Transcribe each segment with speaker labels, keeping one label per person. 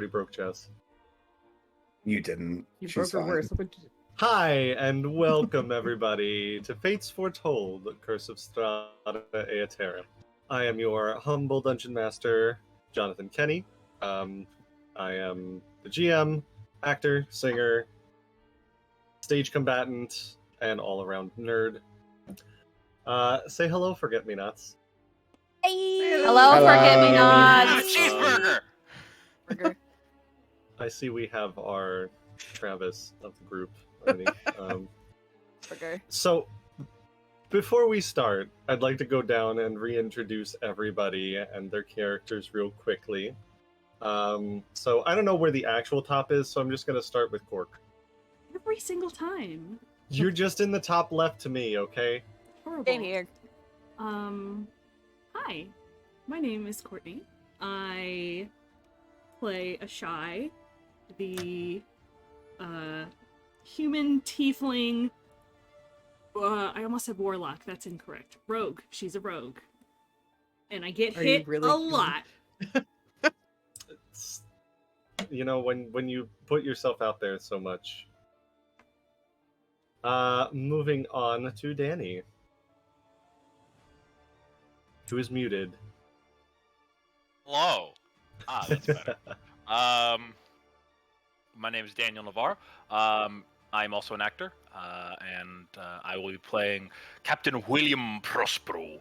Speaker 1: We broke Jess.
Speaker 2: You didn't.
Speaker 3: You
Speaker 2: She's
Speaker 3: broke her
Speaker 2: fine.
Speaker 3: worse.
Speaker 1: Hi, and welcome everybody to Fates Foretold, Curse of Strahda ea Terra. I am your humble dungeon master, Jonathan Kenny. I am the GM, actor, singer, stage combatant, and all-around nerd. Say hello, Forget-Me-Nots.
Speaker 4: Hey.
Speaker 5: Hello,
Speaker 2: Hello.
Speaker 5: Forget-Me-Nots.
Speaker 4: Cheeseburger!
Speaker 5: Burger.
Speaker 1: I see we have our Travis of the group already.
Speaker 5: Burger.
Speaker 1: So, before we start, I'd like to go down and reintroduce everybody and their characters real quickly. So I don't know where the actual top is, so I'm just going to start with Cork.
Speaker 3: Every single time.
Speaker 1: You're just in the top left to me, okay?
Speaker 3: Horrible.
Speaker 5: Same here.
Speaker 3: Hi. My name is Courtney. I play Ashai, the human tiefling. I almost said warlock. That's incorrect. Rogue. She's a rogue. And I get
Speaker 6: Are you
Speaker 3: hit
Speaker 6: really
Speaker 3: a
Speaker 6: human?
Speaker 3: lot.
Speaker 1: It's, when you put yourself out there so much. Moving on to Danny, who is muted.
Speaker 4: Hello. That's better. My name is Daniel Navarre. I'm also an actor, and I will be playing Captain William Prospero,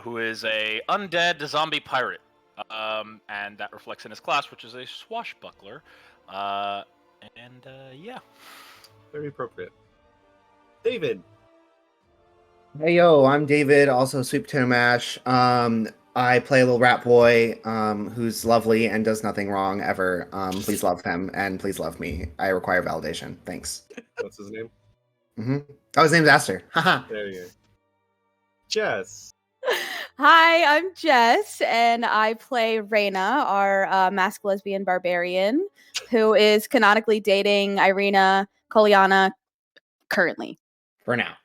Speaker 4: who is a undead zombie pirate, and that reflects in his class, which is a swashbuckler. Yeah.
Speaker 1: Very appropriate. David.
Speaker 2: Hey yo, I'm David, also Sweet Potato Mash. I play a little rat boy who's lovely and does nothing wrong ever. Please love him and please love me. I require validation. Thanks.
Speaker 1: What's his name?
Speaker 2: Oh, his name's Aster. Haha.
Speaker 1: There you go. Jess.
Speaker 5: Hi, I'm Jess, and I play Ireena, our masked lesbian barbarian, who is canonically dating Ireena Koliana currently.
Speaker 2: For now.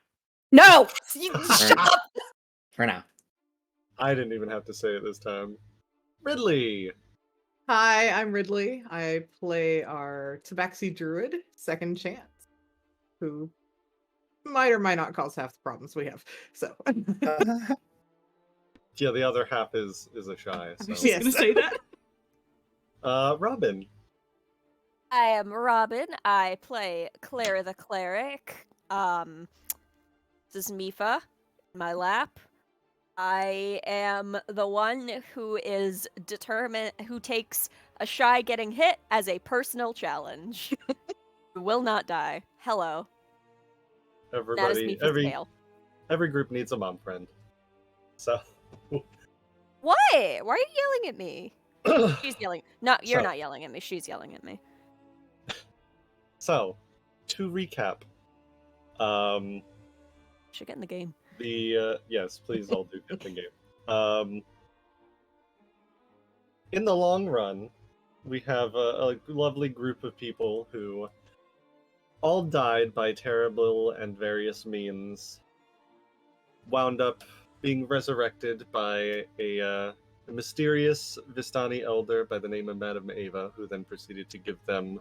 Speaker 5: No!
Speaker 2: For now. For now.
Speaker 1: I didn't even have to say it this time. Ridley.
Speaker 6: Hi, I'm Ridley. I play our Tabaxi Druid, Second Chance, who might or might not cause half the problems we have. So,
Speaker 1: Yeah, the other half is a shy.
Speaker 3: I was
Speaker 1: So.
Speaker 3: just gonna say that.
Speaker 1: Robin.
Speaker 5: I am Robin. I play Clara the Cleric. This is Mifa in my lap. I am the one who is determined, who takes a shy getting hit as a personal challenge. Who will not die. Hello. That is
Speaker 1: Everybody,
Speaker 5: Mifa's tale.
Speaker 1: every group needs a mom friend. So.
Speaker 5: What? Why are you yelling at me? She's yelling. No, you're not yelling at me. She's yelling at me.
Speaker 1: So, to recap,
Speaker 5: Should get in the game.
Speaker 1: yes, please all do get the game. In the long run, we have a lovely group of people who all died by terrible and various means, wound up being resurrected by a mysterious Vistani elder by the name of Madame Ava, who then proceeded to give them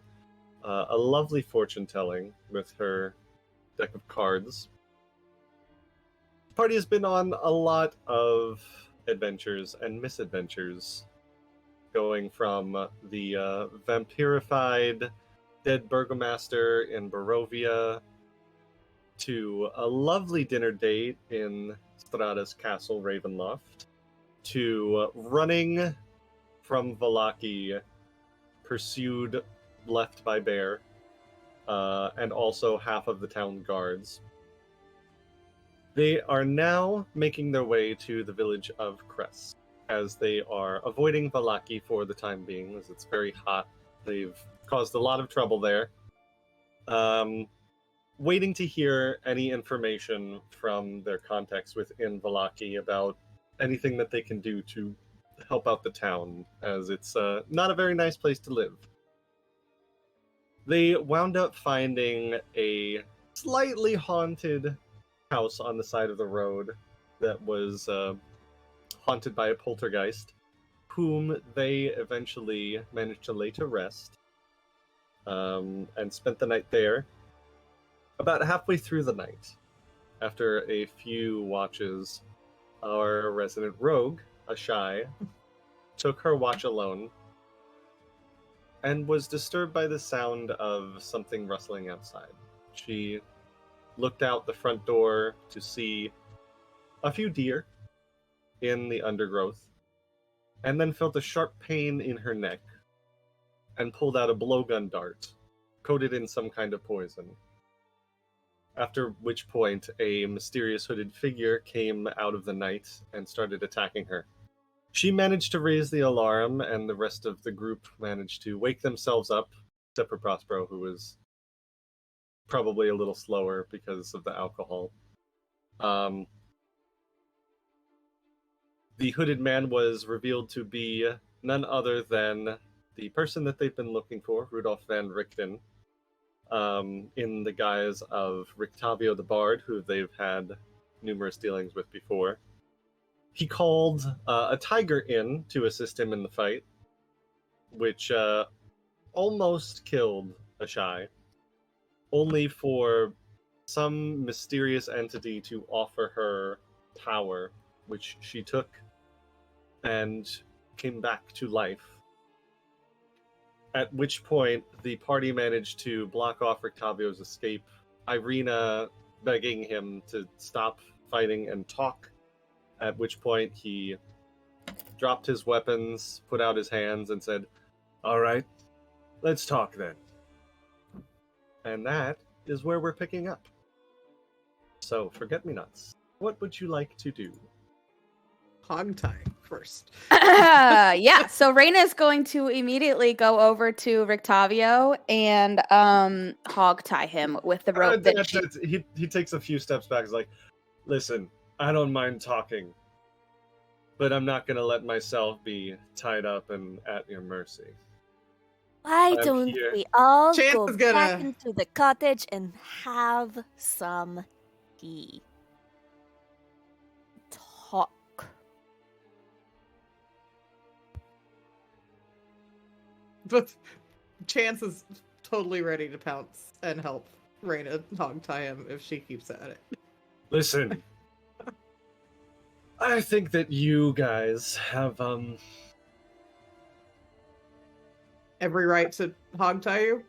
Speaker 1: a lovely fortune-telling with her deck of cards. The party has been on a lot of adventures and misadventures, going from the vampirified dead burgomaster in Barovia to a lovely dinner date in Strahda's castle Ravenloft, to running from Vallaki, pursued left by bear, and also half of the town guards. They are now making their way to the village of Crest, as they are avoiding Vallaki for the time being, as it's very hot. They've caused a lot of trouble there. Waiting to hear any information from their contacts within Vallaki about anything that they can do to help out the town, as it's not a very nice place to live. They wound up finding a slightly haunted house on the side of the road that was haunted by a poltergeist, whom they eventually managed to lay to rest, and spent the night there. About halfway through the night, after a few watches, our resident rogue, Ashai, took her watch alone and was disturbed by the sound of something rustling outside. She looked out the front door to see a few deer in the undergrowth, and then felt a sharp pain in her neck and pulled out a blowgun dart coated in some kind of poison. After which point, a mysterious hooded figure came out of the night and started attacking her. She managed to raise the alarm, and the rest of the group managed to wake themselves up, except for Prospero, who was probably a little slower because of the alcohol. The hooded man was revealed to be none other than the person that they've been looking for, Rudolf van Richten, in the guise of Rictavio the Bard, who they've had numerous dealings with before. He called a tiger in to assist him in the fight, which almost killed Ashai, only for some mysterious entity to offer her power, which she took and came back to life. At which point, the party managed to block off Rictavio's escape, Ireena begging him to stop fighting and talk, at which point he dropped his weapons, put out his hands, and said, "All right, let's talk then." And that is where we're picking up. So, Forget-Me-Nots, what would you like to do?
Speaker 6: Hog tie first.
Speaker 7: Yeah, so Reina is going to immediately go over to Rictavio and hog tie him with the rope that she...
Speaker 1: He takes a few steps back. He's like, "Listen, I don't mind talking, but I'm not going to let myself be tied up and at your mercy."
Speaker 5: Why
Speaker 1: I'm
Speaker 5: don't
Speaker 1: here.
Speaker 5: we all
Speaker 6: Chance
Speaker 5: go
Speaker 6: is gonna-
Speaker 5: back into the cottage and have some tea? Talk.
Speaker 6: But Chance is totally ready to pounce and help Raina hog tie him if she keeps at it.
Speaker 1: Listen, I think that you guys have,
Speaker 6: Every right to hog tie you?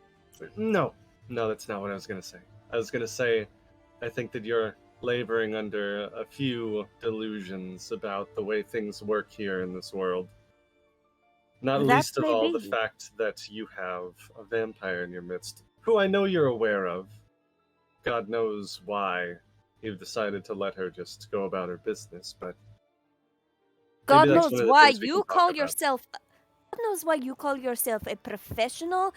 Speaker 1: No, that's not what I was going to say. I was going to say, I think that you're laboring under a few delusions about the way things work here in this world. Not
Speaker 5: That
Speaker 1: least of
Speaker 5: may
Speaker 1: all the
Speaker 5: be.
Speaker 1: fact that you have a vampire in your midst, who I know you're aware of. God knows why you've decided to let her just go about her business, but
Speaker 5: God
Speaker 1: maybe that's
Speaker 5: knows
Speaker 1: one of the
Speaker 5: why
Speaker 1: things we
Speaker 5: you
Speaker 1: can talk
Speaker 5: call
Speaker 1: about.
Speaker 5: yourself. God knows why you call yourself a professional,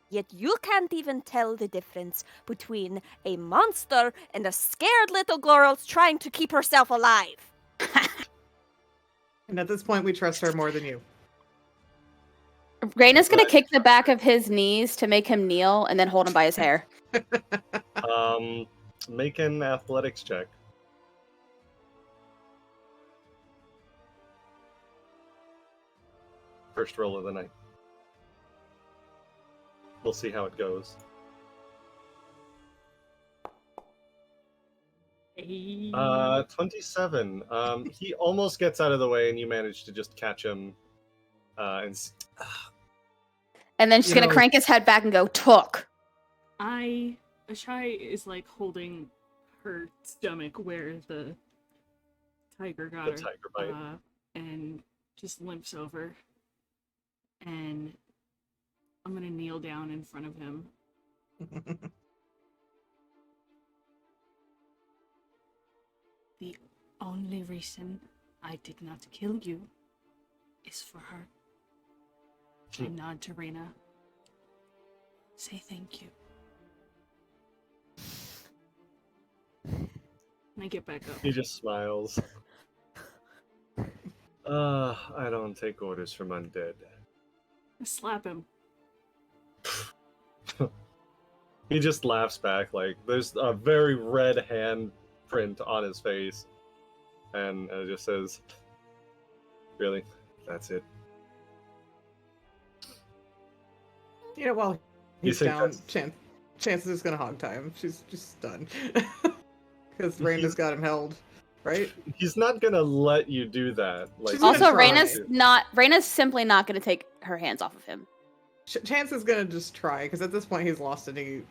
Speaker 5: yet you can't even tell the difference between a monster and a scared little girl trying to keep herself alive.
Speaker 6: And at this point, we trust her more than you.
Speaker 7: Reina's going to kick the back of his knees to make him kneel and then hold him by his hair.
Speaker 1: Make an athletics check. First roll of the night. We'll see how it goes. 27. He almost gets out of the way, and you manage to just catch him.
Speaker 7: And then she's going to crank his head back and go, "Took."
Speaker 3: Ashai is like holding her stomach where the tiger got
Speaker 1: The
Speaker 3: her.
Speaker 1: tiger bite.
Speaker 3: And just limps over. And I'm gonna kneel down in front of him. The only reason I did not kill you is for her. I nod to Reina. Say thank you. And I get back up.
Speaker 1: He just smiles. I don't take orders from undead.
Speaker 3: I slap him.
Speaker 1: He just laughs back, like, there's a very red hand print on his face. And it just says, "Really? That's it?"
Speaker 6: You know, while
Speaker 1: You
Speaker 6: he's
Speaker 1: think
Speaker 6: down,
Speaker 1: that's-
Speaker 6: Chance is gonna hog tie him. She's just done. Because Reyna's
Speaker 1: He's-
Speaker 6: got him held, right?
Speaker 1: He's not gonna let you do that. Like,
Speaker 6: She's gonna
Speaker 7: Also,
Speaker 6: try.
Speaker 7: Reyna's simply not going to take her hands off of him.
Speaker 6: Chance is gonna just try, because at this point he's lost any.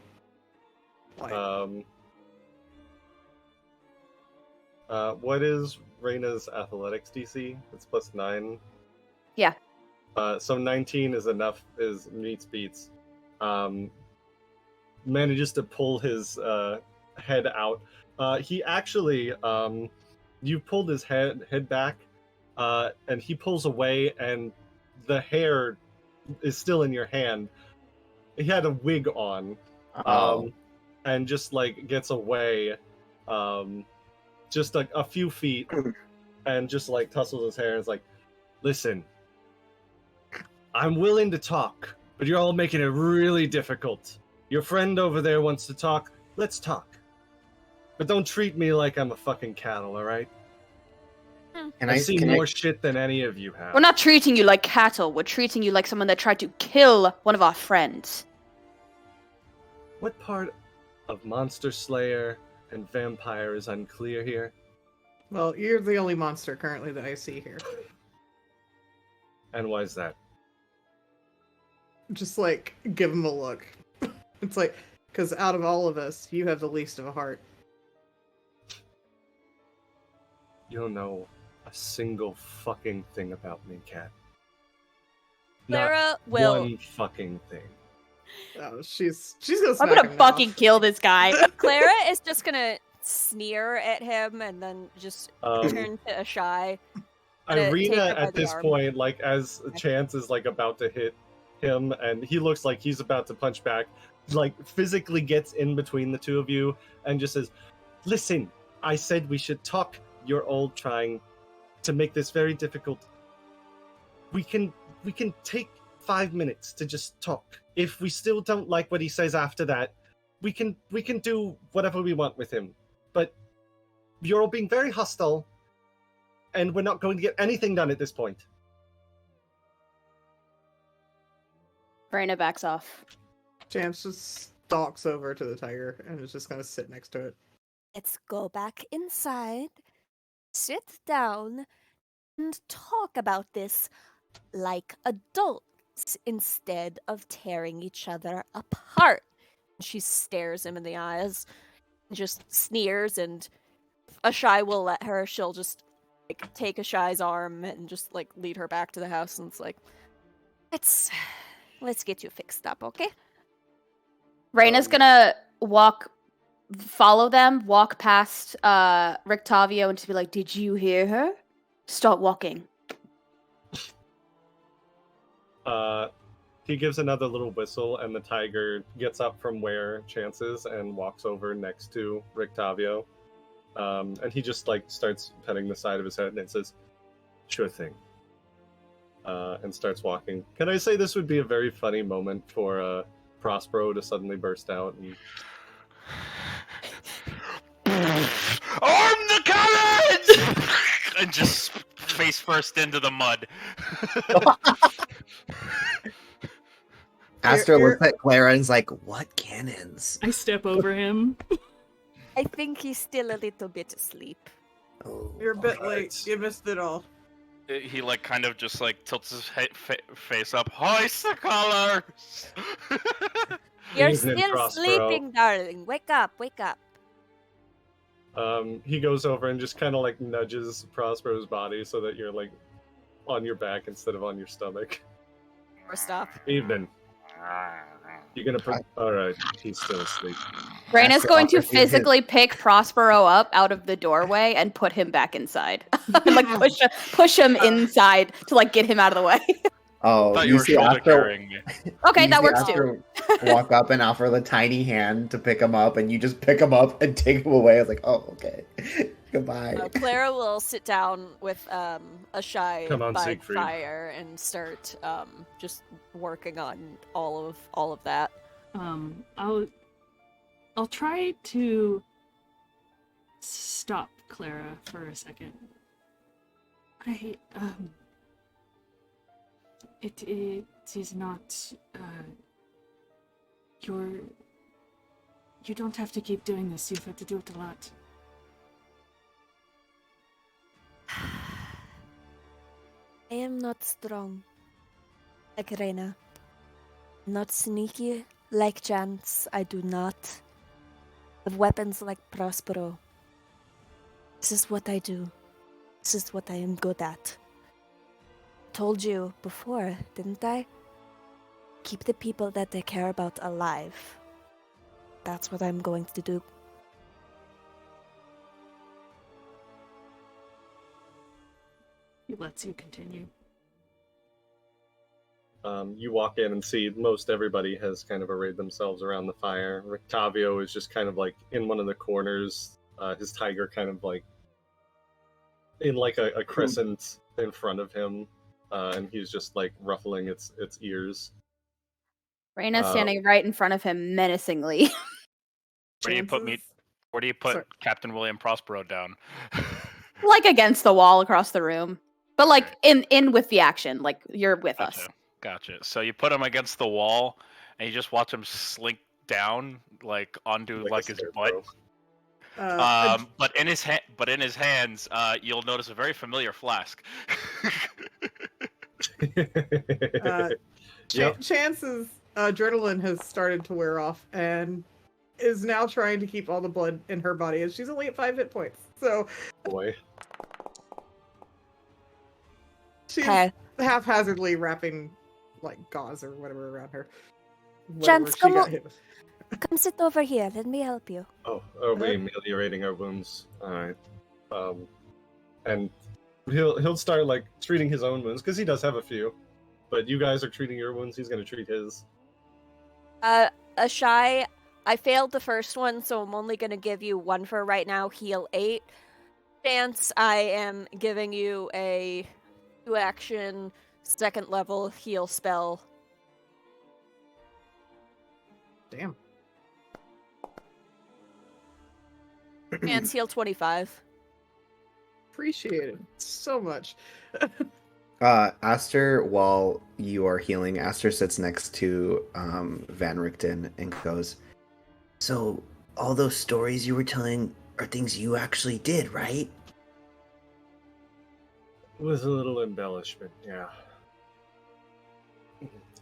Speaker 1: What is Reyna's athletics DC? It's +9.
Speaker 7: Yeah.
Speaker 1: So 19 is enough. Meets beats. Manages to pull his head out. He actually, you pulled his head back, and he pulls away, and the hair is still in your hand. He had a wig on, and just like gets away, just a few feet, and just like tussles his hair and is like, "Listen, I'm willing to talk, but you're all making it really difficult. Your friend over there wants to talk. Let's talk. But don't treat me like I'm a fucking cattle, alright? I've seen more shit than any of you have."
Speaker 7: We're not treating you like cattle. We're treating you like someone that tried to kill one of our friends.
Speaker 1: What part of Monster Slayer and Vampire is unclear here?
Speaker 6: Well, you're the only monster currently that I see here.
Speaker 1: And why is that?
Speaker 6: Just like give him a look. It's like, because out of all of us, you have the least of a heart.
Speaker 1: You don't know a single fucking thing about me, Cat.
Speaker 5: Clara
Speaker 1: Not
Speaker 5: will.
Speaker 1: one fucking thing.
Speaker 6: Oh, she's gonna
Speaker 7: I'm
Speaker 6: smack
Speaker 7: gonna
Speaker 6: him
Speaker 7: fucking
Speaker 6: now.
Speaker 7: kill this guy.
Speaker 5: Clara is just gonna sneer at him and then just turn to a shy. Gonna take her
Speaker 1: Ireena
Speaker 5: by
Speaker 1: at
Speaker 5: the
Speaker 1: this
Speaker 5: arm.
Speaker 1: point, like as Chance is like about to hit him, and he looks like he's about to punch back, like physically gets in between the two of you and just says, "Listen, I said we should talk. You're all trying to make this very difficult. We can take 5 minutes to just talk. If we still don't like what he says after that, we can do whatever we want with him. But you're all being very hostile, and we're not going to get anything done at this point."
Speaker 7: Reyna backs off.
Speaker 6: Chance just stalks over to the tiger and is just gonna sit next to it.
Speaker 5: Let's go back inside, sit down, and talk about this like adults instead of tearing each other apart. She stares him in the eyes, just sneers, and Ashai will let her. She'll just like take Ashai's arm and just like lead her back to the house, and it's like, let's get you fixed up, okay?
Speaker 7: Reyna's gonna follow them, walk past Rictavio, and just be like, "Did you hear her? Start walking."
Speaker 1: He gives another little whistle, and the tiger gets up from where Chance is and walks over next to Rictavio. And he just like starts petting the side of his head and says, "Sure thing." And starts walking. Can I say this would be a very funny moment for Prospero to suddenly burst out and
Speaker 4: Arm the cannons! And just face first into the mud.
Speaker 2: Aster
Speaker 6: You're-
Speaker 2: looks at Clara and is like, "What cannons?"
Speaker 3: I step over him.
Speaker 5: I think he's still a little bit asleep.
Speaker 2: Oh,
Speaker 6: You're a bit
Speaker 1: Alright.
Speaker 6: late. You missed it all.
Speaker 4: He like kind of just like tilts his face up. Hoist the colors!
Speaker 5: You're
Speaker 1: Evening,
Speaker 5: still
Speaker 1: Prospero.
Speaker 5: sleeping, darling. Wake up, wake up.
Speaker 1: He goes over and just kind of like nudges Prospero's body so that you're like on your back instead of on your stomach.
Speaker 5: Or stop.
Speaker 1: Evening. You're gonna all right. He's still asleep.
Speaker 7: Reyna's
Speaker 2: Aster
Speaker 7: going to
Speaker 2: offers you his-
Speaker 7: physically pick Prospero up out of the doorway and put him back inside. Like push him inside to like get him out of the way.
Speaker 2: Oh,
Speaker 4: Thought you were
Speaker 2: see
Speaker 4: shoulder
Speaker 2: Aster,
Speaker 4: carrying me.
Speaker 7: Okay,
Speaker 2: you
Speaker 7: that
Speaker 2: see
Speaker 7: works too.
Speaker 2: Aster walk up and offer the tiny hand to pick him up, and you just pick him up and take him away. I was like, "Oh, okay, goodbye."
Speaker 5: Clara will sit down with Ashai
Speaker 1: Come on,
Speaker 5: by
Speaker 1: Siegfried.
Speaker 5: fire and start just working on all of that.
Speaker 3: I'll try to stop Clara for a second. It is not You don't have to keep doing this. You've had to do it a lot.
Speaker 5: I am not strong like Ireena. Not sneaky like Chance. I do not have weapons like Prospero. This is what I do. This is what I am good at. Told you before, didn't I? Keep the people that they care about alive. That's what I'm going to do.
Speaker 3: He lets you continue.
Speaker 1: You walk in and see most everybody has kind of arrayed themselves around the fire. Rictavio is just kind of like in one of the corners, his tiger kind of like in like a crescent in front of him, and he's just like ruffling its ears.
Speaker 7: Raina's standing right in front of him menacingly.
Speaker 4: Where do you put me? Where do you put
Speaker 6: Sorry.
Speaker 4: Captain William Prospero down?
Speaker 7: Like against the wall across the room. But like in with the action, like you're with us.
Speaker 4: Gotcha. So you put him against the wall, and you just watch him slink down, like onto like his butt. But in his hands, you'll notice a very familiar flask.
Speaker 6: Chance's adrenaline has started to wear off and is now trying to keep all the blood in her body, and she's only at 5 hit points. So,
Speaker 1: boy,
Speaker 6: she's haphazardly wrapping like gauze or whatever around her.
Speaker 5: Chance, come sit over here. Let me help you.
Speaker 1: Oh, are we ameliorating our wounds? All right. And he'll start like treating his own wounds because he does have a few. But you guys are treating your wounds. He's gonna treat his.
Speaker 5: Ashai, I failed the first one, so I'm only gonna give you 1 for right now. Heal 8. Chance, I am giving you a 2-action 2nd level heal spell.
Speaker 6: Damn.
Speaker 5: Chance, heal 25.
Speaker 6: Appreciated so much.
Speaker 2: Aster, while you are healing, Aster sits next to Van Richten and goes, "So, all those stories you were telling are things you actually did, right?"
Speaker 1: With a little embellishment, yeah.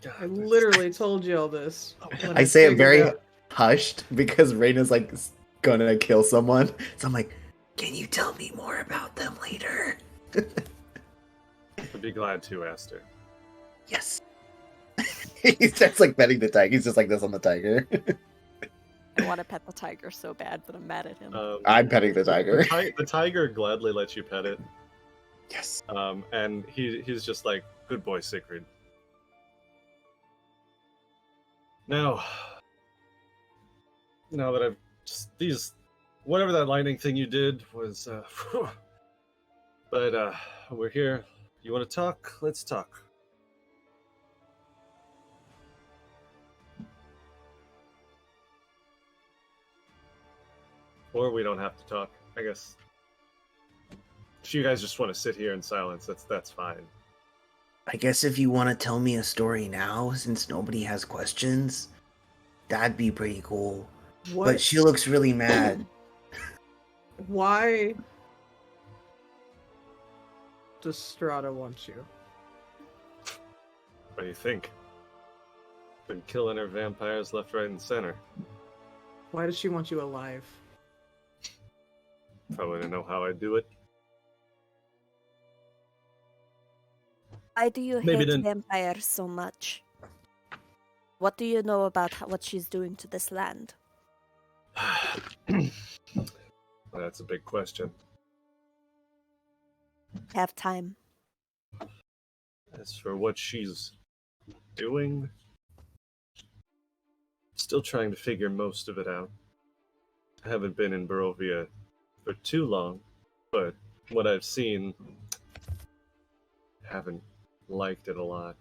Speaker 1: God,
Speaker 6: I literally told you all this.
Speaker 2: I say it very hushed because Raina's like gonna kill someone. So I'm like, "Can you tell me more about them later?"
Speaker 1: I'd be glad to, Aster.
Speaker 2: Yes. He starts like petting the tiger. He's just like this on the tiger.
Speaker 5: I want to pet the tiger so bad, but I'm mad at him.
Speaker 2: I'm petting the tiger.
Speaker 1: The tiger gladly lets you pet it.
Speaker 2: Yes.
Speaker 1: And he's just like, "Good boy, Sigrid." Now that I've just whatever that lightning thing you did was, but we're here. You want to talk? Let's talk. Or we don't have to talk, I guess. If you guys just want to sit here in silence, that's fine.
Speaker 2: I guess if you want to tell me a story now, since nobody has questions, that'd be pretty cool.
Speaker 6: What?
Speaker 2: But she looks really mad.
Speaker 6: Why does Strahda want you?
Speaker 1: What do you think? Been killing her vampires left, right, and center.
Speaker 6: Why does she want you alive?
Speaker 1: Probably to know how I do it.
Speaker 5: Why do you
Speaker 1: Maybe
Speaker 5: hate
Speaker 1: then-
Speaker 5: vampires so much? What do you know about what she's doing to this land?
Speaker 1: Well, that's a big question.
Speaker 5: Have time.
Speaker 1: As for what she's doing, still trying to figure most of it out. I haven't been in Barovia for too long, but what I've seen, haven't liked it a lot.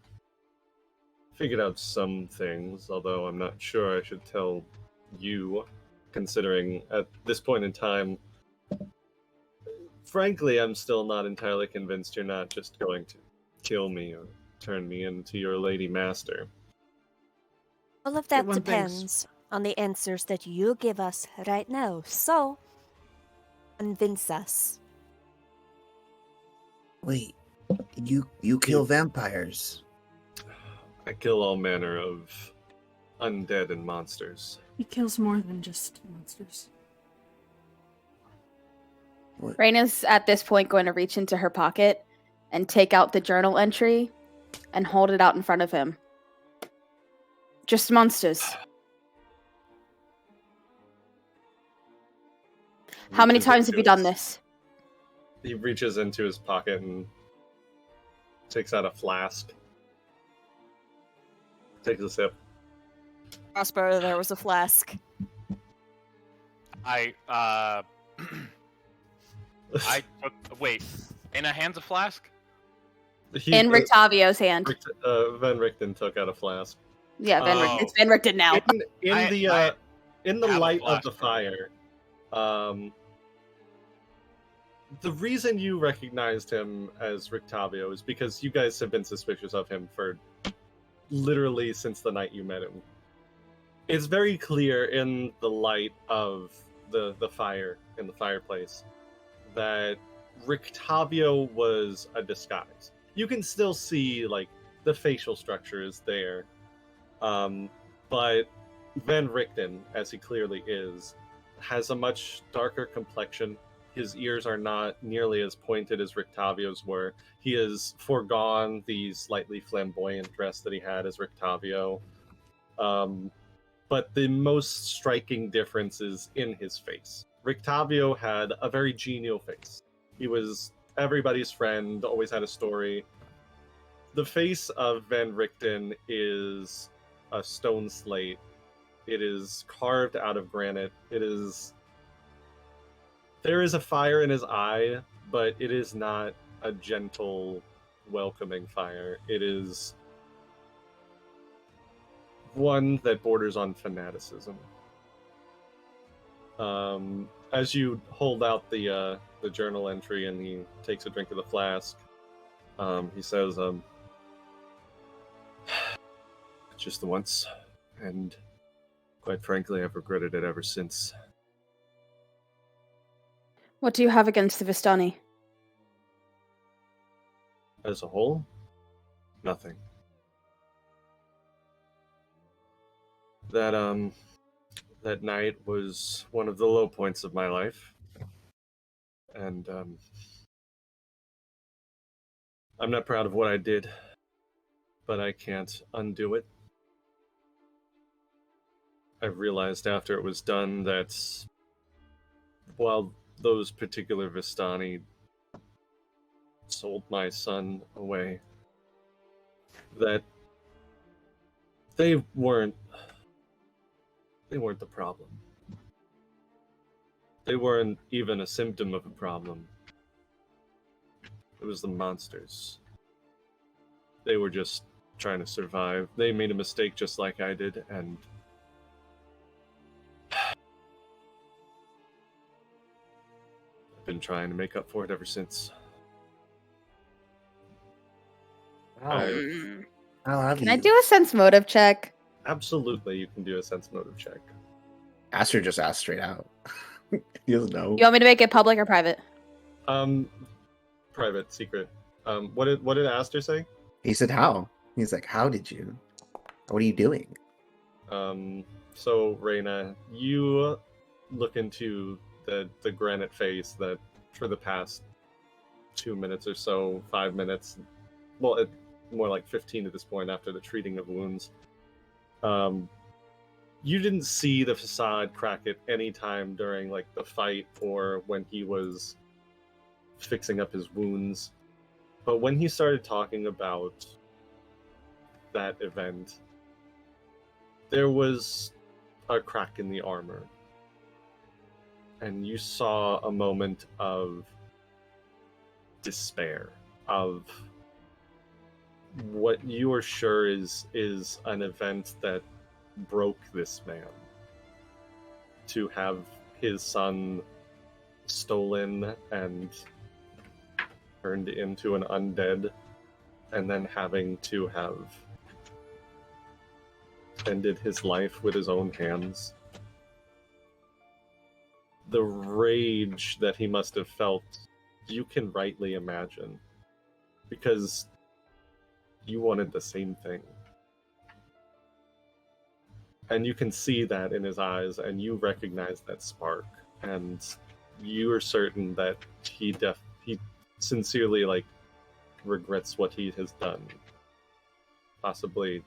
Speaker 1: Figured out some things, although I'm not sure I should tell you, considering at this point in time, frankly, I'm still not entirely convinced you're not just going to kill me or turn me into your lady master.
Speaker 5: All of
Speaker 6: Get
Speaker 5: that
Speaker 6: one things.
Speaker 5: depends on the answers that you give us right now. So, convince us.
Speaker 2: Wait, you kill vampires?
Speaker 1: I kill all manner of undead and monsters.
Speaker 3: He kills more than just monsters.
Speaker 2: What?
Speaker 7: Raina's at this point going to reach into her pocket and take out the journal entry and hold it out in front of him. Just monsters. How many
Speaker 1: Reaches
Speaker 7: times have
Speaker 1: into
Speaker 7: you done
Speaker 1: his-
Speaker 7: this?
Speaker 1: He reaches into his pocket and takes out a flask. Takes a sip.
Speaker 5: Prospero, there was a flask.
Speaker 4: I took. Wait, in a hands a flask?
Speaker 7: In Rictavio's hand.
Speaker 1: Van Richten took out a flask.
Speaker 7: Yeah, Van Richten.
Speaker 4: Oh.
Speaker 7: It's Van Richten now.
Speaker 1: In the
Speaker 4: have a
Speaker 1: light of
Speaker 4: flask
Speaker 1: the
Speaker 4: already.
Speaker 1: fire, the reason you recognized him as Rictavio is because you guys have been suspicious of him for literally since the night you met him. It's very clear in the light of the fire in the fireplace that Rictavio was a disguise. You can still see like the facial structure is there, but Van Richten, as he clearly is, has a much darker complexion. His ears are not nearly as pointed as Rictavio's were. He has foregone the slightly flamboyant dress that he had as Rictavio. But the most striking difference is in his face. Rictavio had a very genial face. He was everybody's friend, always had a story. The face of Van Richten is a stone slate. It is carved out of granite. There is a fire in his eye, but it is not a gentle, welcoming fire. It is one that borders on fanaticism. As you hold out the journal entry and he takes a drink of the flask, he says, just the once, and quite frankly, I've regretted it ever since.
Speaker 7: What do you have against the Vistani?
Speaker 1: As a whole, nothing. That night was one of the low points of my life, and I'm not proud of what I did, but I can't undo it. I realized after it was done that while those particular Vistani sold my son away, that they weren't the problem. They weren't even a symptom of a problem. It was the monsters. They were just trying to survive. They made a mistake just like I did, and I've been trying to make up for it ever since.
Speaker 2: I love
Speaker 7: Can
Speaker 2: you.
Speaker 7: I do a sense motive check?
Speaker 1: Absolutely, you can do a sense motive check.
Speaker 2: Aster just asked straight out. He doesn't know.
Speaker 7: You want me to make it public or private?
Speaker 1: Private, secret. What did Aster say?
Speaker 2: He said how? He's like, how did you? What are you doing?
Speaker 1: So Reina, you look into the granite face that for the past 2 minutes or so, 5 minutes, well, more like 15 at this point after the treating of wounds. You didn't see the facade crack at any time during like the fight or when he was fixing up his wounds. But when he started talking about that event, there was a crack in the armor. And you saw a moment of despair, of what you are sure is an event that broke this man. To have his son stolen and turned into an undead, and then having to have ended his life with his own hands. The rage that he must have felt, you can rightly imagine, because you wanted the same thing. And you can see that in his eyes, and you recognize that spark, and you are certain that he sincerely regrets what he has done. Possibly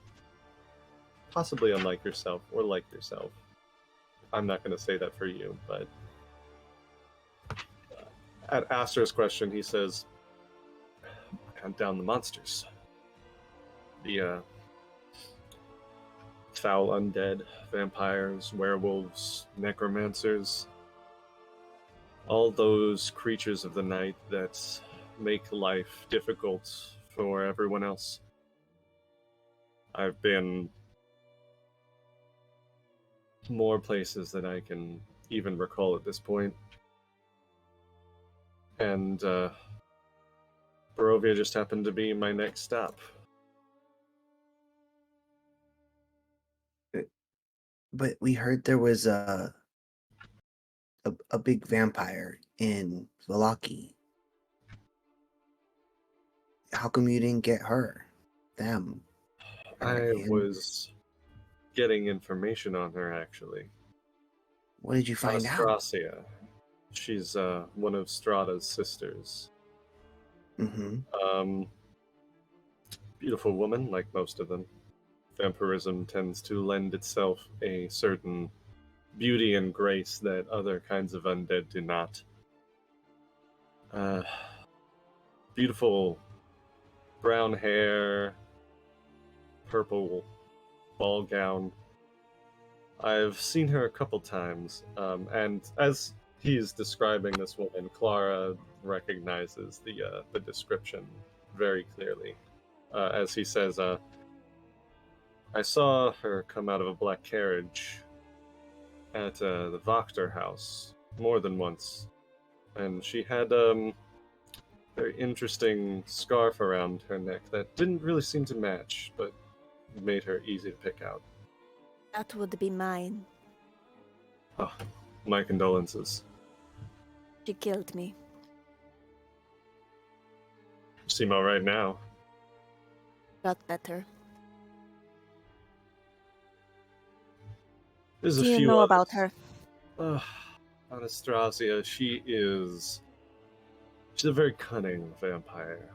Speaker 1: unlike yourself, or like yourself. I'm not going to say that for you, but at Aster's question, he says, "Hunt down the monsters. The foul undead, vampires, werewolves, necromancers, all those creatures of the night that make life difficult for everyone else. I've been more places than I can even recall at this point. And Barovia just happened to be my next stop."
Speaker 2: But we heard there was a big vampire in Vallakovich. How come you didn't get them?
Speaker 1: I was getting information on her, actually.
Speaker 2: What did you find out?
Speaker 1: Anastasia. She's one of Strahda's sisters.
Speaker 2: Mm-hmm.
Speaker 1: Beautiful woman, like most of them. Vampirism tends to lend itself a certain beauty and grace that other kinds of undead do not. Beautiful brown hair, purple ball gown. I've seen her a couple times, and as he's describing this woman, Clara recognizes the description very clearly. As he says, "I saw her come out of a black carriage at the Wachter house more than once, and she had a very interesting scarf around her neck that didn't really seem to match, but made her easy to pick out."
Speaker 5: That would be mine.
Speaker 1: Oh, my condolences.
Speaker 5: She killed me.
Speaker 1: You seem all right now.
Speaker 5: Got better.
Speaker 1: There's
Speaker 5: Do
Speaker 1: a
Speaker 5: you
Speaker 1: few
Speaker 5: know
Speaker 1: others.
Speaker 5: about her?
Speaker 1: Anastasia, she's a very cunning vampire.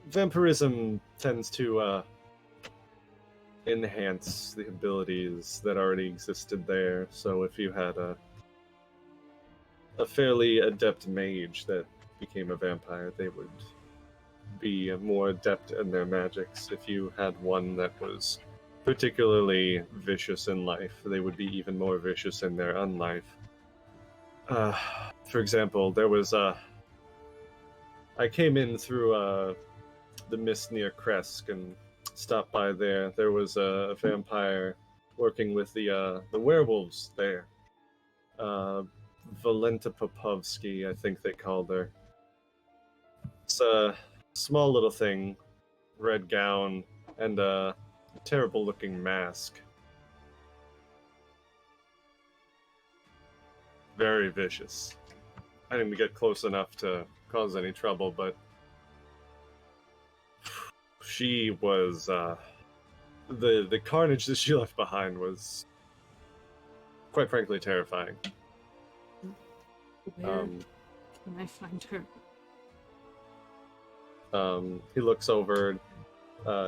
Speaker 1: Vampirism tends to enhance the abilities that already existed there, so if you had a fairly adept mage that became a vampire, they would be more adept in their magics. If you had one that was particularly vicious in life, they would be even more vicious in their unlife. For example, there was I came in through the mist near Kresk and stopped by there. There was a vampire working with the werewolves there. Valenta Popovsky, I think they called her. It's a small little thing, red gown, and a terrible-looking mask. Very vicious. I didn't get close enough to cause any trouble, but she was the carnage that she left behind was quite frankly terrifying.
Speaker 3: Where can I find her?
Speaker 1: He looks over,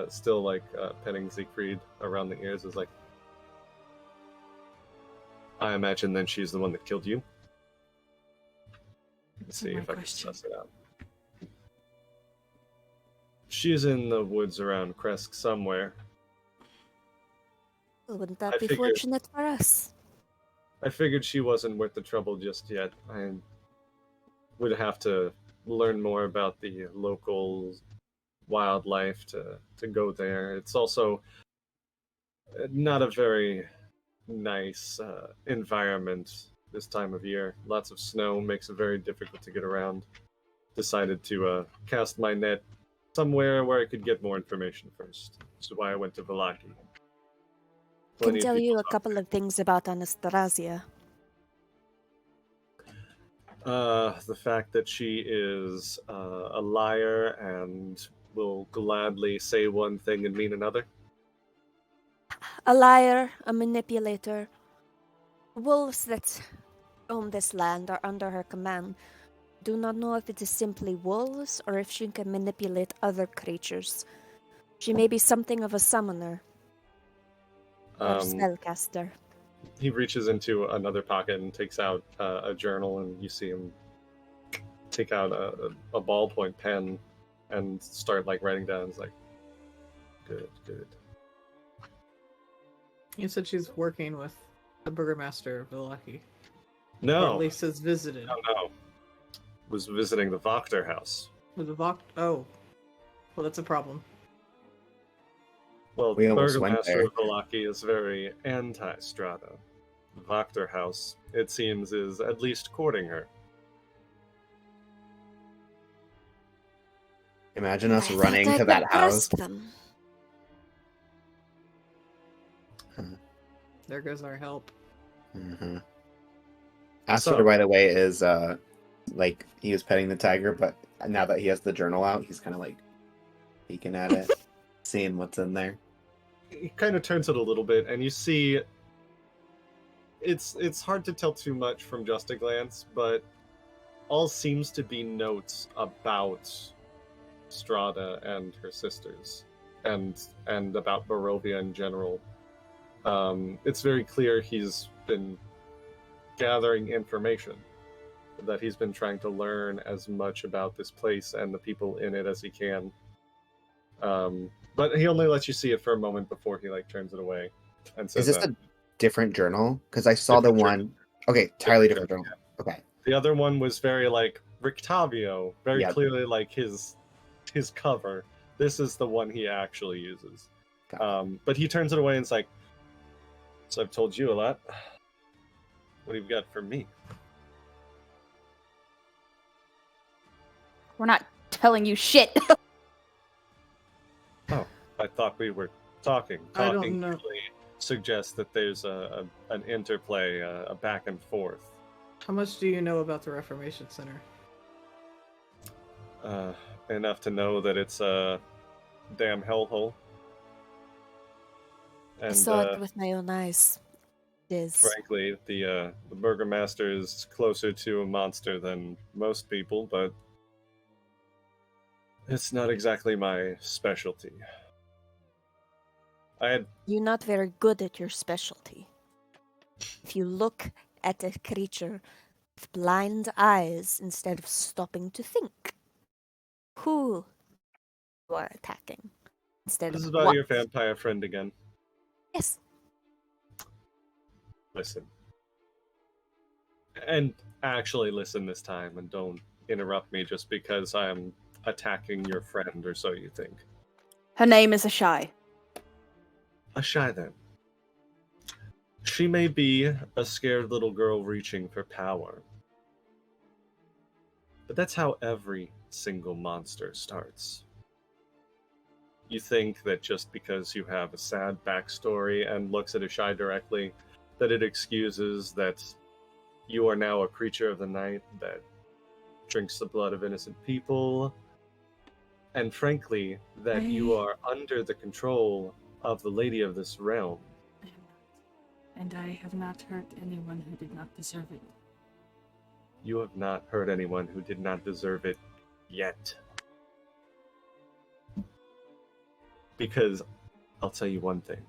Speaker 1: still petting Siegfried around the ears, is like, "I imagine then she's the one that killed you." Let's see if I can suss it out. She's in the woods around Kresk somewhere.
Speaker 5: Well, wouldn't that
Speaker 1: I
Speaker 5: be
Speaker 1: figured-
Speaker 5: fortunate for us?
Speaker 1: I figured she wasn't worth the trouble just yet. I would have to learn more about the local wildlife to go there. It's also not a very nice environment this time of year. Lots of snow makes it very difficult to get around. Decided to cast my net somewhere where I could get more information first. Which is why I went to Vallakovich.
Speaker 5: Can
Speaker 1: Plenty of
Speaker 5: tell you
Speaker 1: people
Speaker 5: a couple of things about Anastasia.
Speaker 1: The fact that she is a liar and will gladly say one thing and mean another.
Speaker 5: A liar, a manipulator. Wolves that own this land are under her command. Do not know if it is simply wolves or if she can manipulate other creatures. She may be something of a summoner or a spellcaster.
Speaker 1: He reaches into another pocket and takes out a journal, and you see him take out a ballpoint pen and start like writing down. It's like, good.
Speaker 6: You said she's working with the burgomaster of Vallakovich. Or
Speaker 1: No,
Speaker 6: at least has visited.
Speaker 1: no. Was visiting the Wachter house.
Speaker 6: With the Oh. Well, that's a problem.
Speaker 1: Well,
Speaker 2: We
Speaker 1: the
Speaker 2: almost went
Speaker 1: burgomaster
Speaker 2: there.
Speaker 1: of Vallakovich is very anti-Strahda. The Wachter house, it seems, is at least courting her.
Speaker 2: Imagine us
Speaker 5: I thought
Speaker 2: running
Speaker 5: I'd
Speaker 2: to
Speaker 5: not
Speaker 2: that house.
Speaker 5: trust them.
Speaker 6: There goes our help.
Speaker 2: Mm-hmm. Aster,
Speaker 1: So-
Speaker 2: by the way, is like he was petting the tiger, but now that he has the journal out, he's kind of like peeking at it, seeing what's in there.
Speaker 1: He kind of turns it a little bit, and you see it's hard to tell too much from just a glance, but all seems to be notes about Strahda and her sisters, and about Barovia in general. It's very clear he's been gathering information, that he's been trying to learn as much about this place and the people in it as he can. But he only lets you see it for a moment before he like turns it away and says,
Speaker 2: Is this a different journal? Because I saw the
Speaker 1: Different
Speaker 2: one.
Speaker 1: journal.
Speaker 2: Okay, entirely different journal. Okay.
Speaker 1: The other one was very like Richtavio, very
Speaker 2: Yep.
Speaker 1: clearly like his cover. This is the one he actually uses.
Speaker 2: Got it.
Speaker 1: But he turns it away and it's like, so I've told you a lot. What have you got for me?
Speaker 7: We're not telling you shit.
Speaker 1: I thought we were talking.
Speaker 6: I don't
Speaker 1: Talking
Speaker 6: know.
Speaker 1: usually suggests that there's an interplay, a back and forth.
Speaker 6: How much do you know about the Reformation Center?
Speaker 1: Enough to know that it's a damn hellhole.
Speaker 5: I
Speaker 1: And
Speaker 5: saw it with my own eyes. It is.
Speaker 1: frankly, the burgomaster is closer to a monster than most people, but it's not exactly my specialty. I had
Speaker 5: You're not very good at your specialty. If you look at a creature with blind eyes instead of stopping to think who you are attacking instead
Speaker 1: this is
Speaker 5: of
Speaker 1: about
Speaker 5: what.
Speaker 1: your vampire friend again.
Speaker 5: Yes.
Speaker 1: Listen. And actually listen this time and don't interrupt me just because I'm attacking your friend, or so you think.
Speaker 7: Her name is Ashai.
Speaker 1: Ashai, then. She may be a scared little girl reaching for power. But that's how every single monster starts. You think that just because you have a sad backstory and looks at Ashai directly, that it excuses that you are now a creature of the night that drinks the blood of innocent people, and frankly, that you are under the control of the lady of this realm.
Speaker 3: I am not. And I have not hurt anyone who did not deserve it.
Speaker 1: You have not hurt anyone who did not deserve it yet. Because, I'll tell you one thing.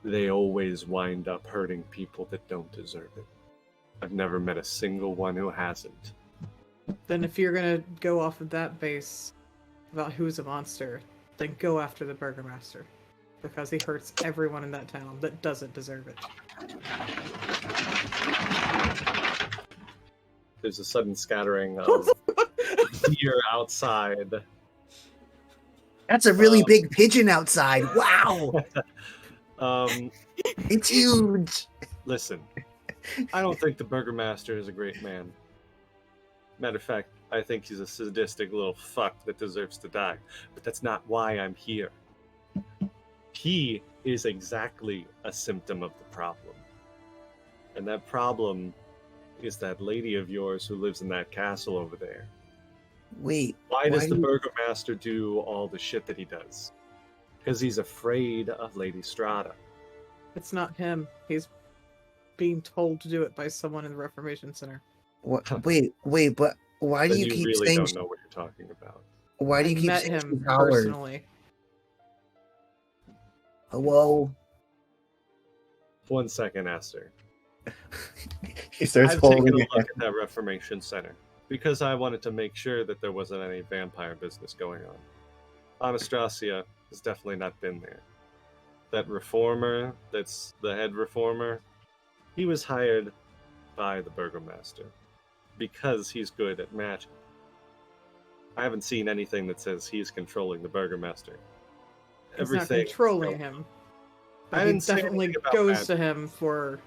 Speaker 1: They always wind up hurting people that don't deserve it. I've never met a single one who hasn't.
Speaker 6: Then if you're gonna go off of that base about who's a monster, then go after the burgomaster. Because he hurts everyone in that town that doesn't deserve it.
Speaker 1: There's a sudden scattering of deer outside.
Speaker 2: That's a really big pigeon outside. Wow, it's huge.
Speaker 1: Listen, I don't think the burgomaster is a great man. Matter of fact, I think he's a sadistic little fuck that deserves to die. But that's not why I'm here. He is exactly a symptom of the problem. And that problem is that lady of yours who lives in that castle over there.
Speaker 2: Wait,
Speaker 1: Why does the
Speaker 2: do you-
Speaker 1: Burgomaster do all the shit that he does? Because he's afraid of Lady Strahda.
Speaker 6: It's not him. He's being told to do it by someone in the Reformation Center.
Speaker 2: Wait, but why do
Speaker 1: Then
Speaker 2: you
Speaker 1: you
Speaker 2: keep
Speaker 1: really
Speaker 2: saying?
Speaker 1: don't know what you're talking about.
Speaker 2: Why do you
Speaker 6: I
Speaker 2: keep
Speaker 6: met
Speaker 2: saying
Speaker 6: him
Speaker 2: she's Howard?
Speaker 6: personally.
Speaker 2: Hello.
Speaker 1: 1 second, Aster.
Speaker 2: He starts
Speaker 1: I've taken a
Speaker 2: holding
Speaker 1: look
Speaker 2: it.
Speaker 1: at that Reformation Center because I wanted to make sure that there wasn't any vampire business going on. Anastasia has definitely not been there. That reformer, that's the head reformer, he was hired by the Burgomaster because he's good at magic. I haven't seen anything that says he's controlling the Burgomaster.
Speaker 6: He's not controlling him. But
Speaker 1: I
Speaker 6: he
Speaker 1: didn't say
Speaker 6: definitely
Speaker 1: anything about
Speaker 6: goes
Speaker 1: magic.
Speaker 6: to him for...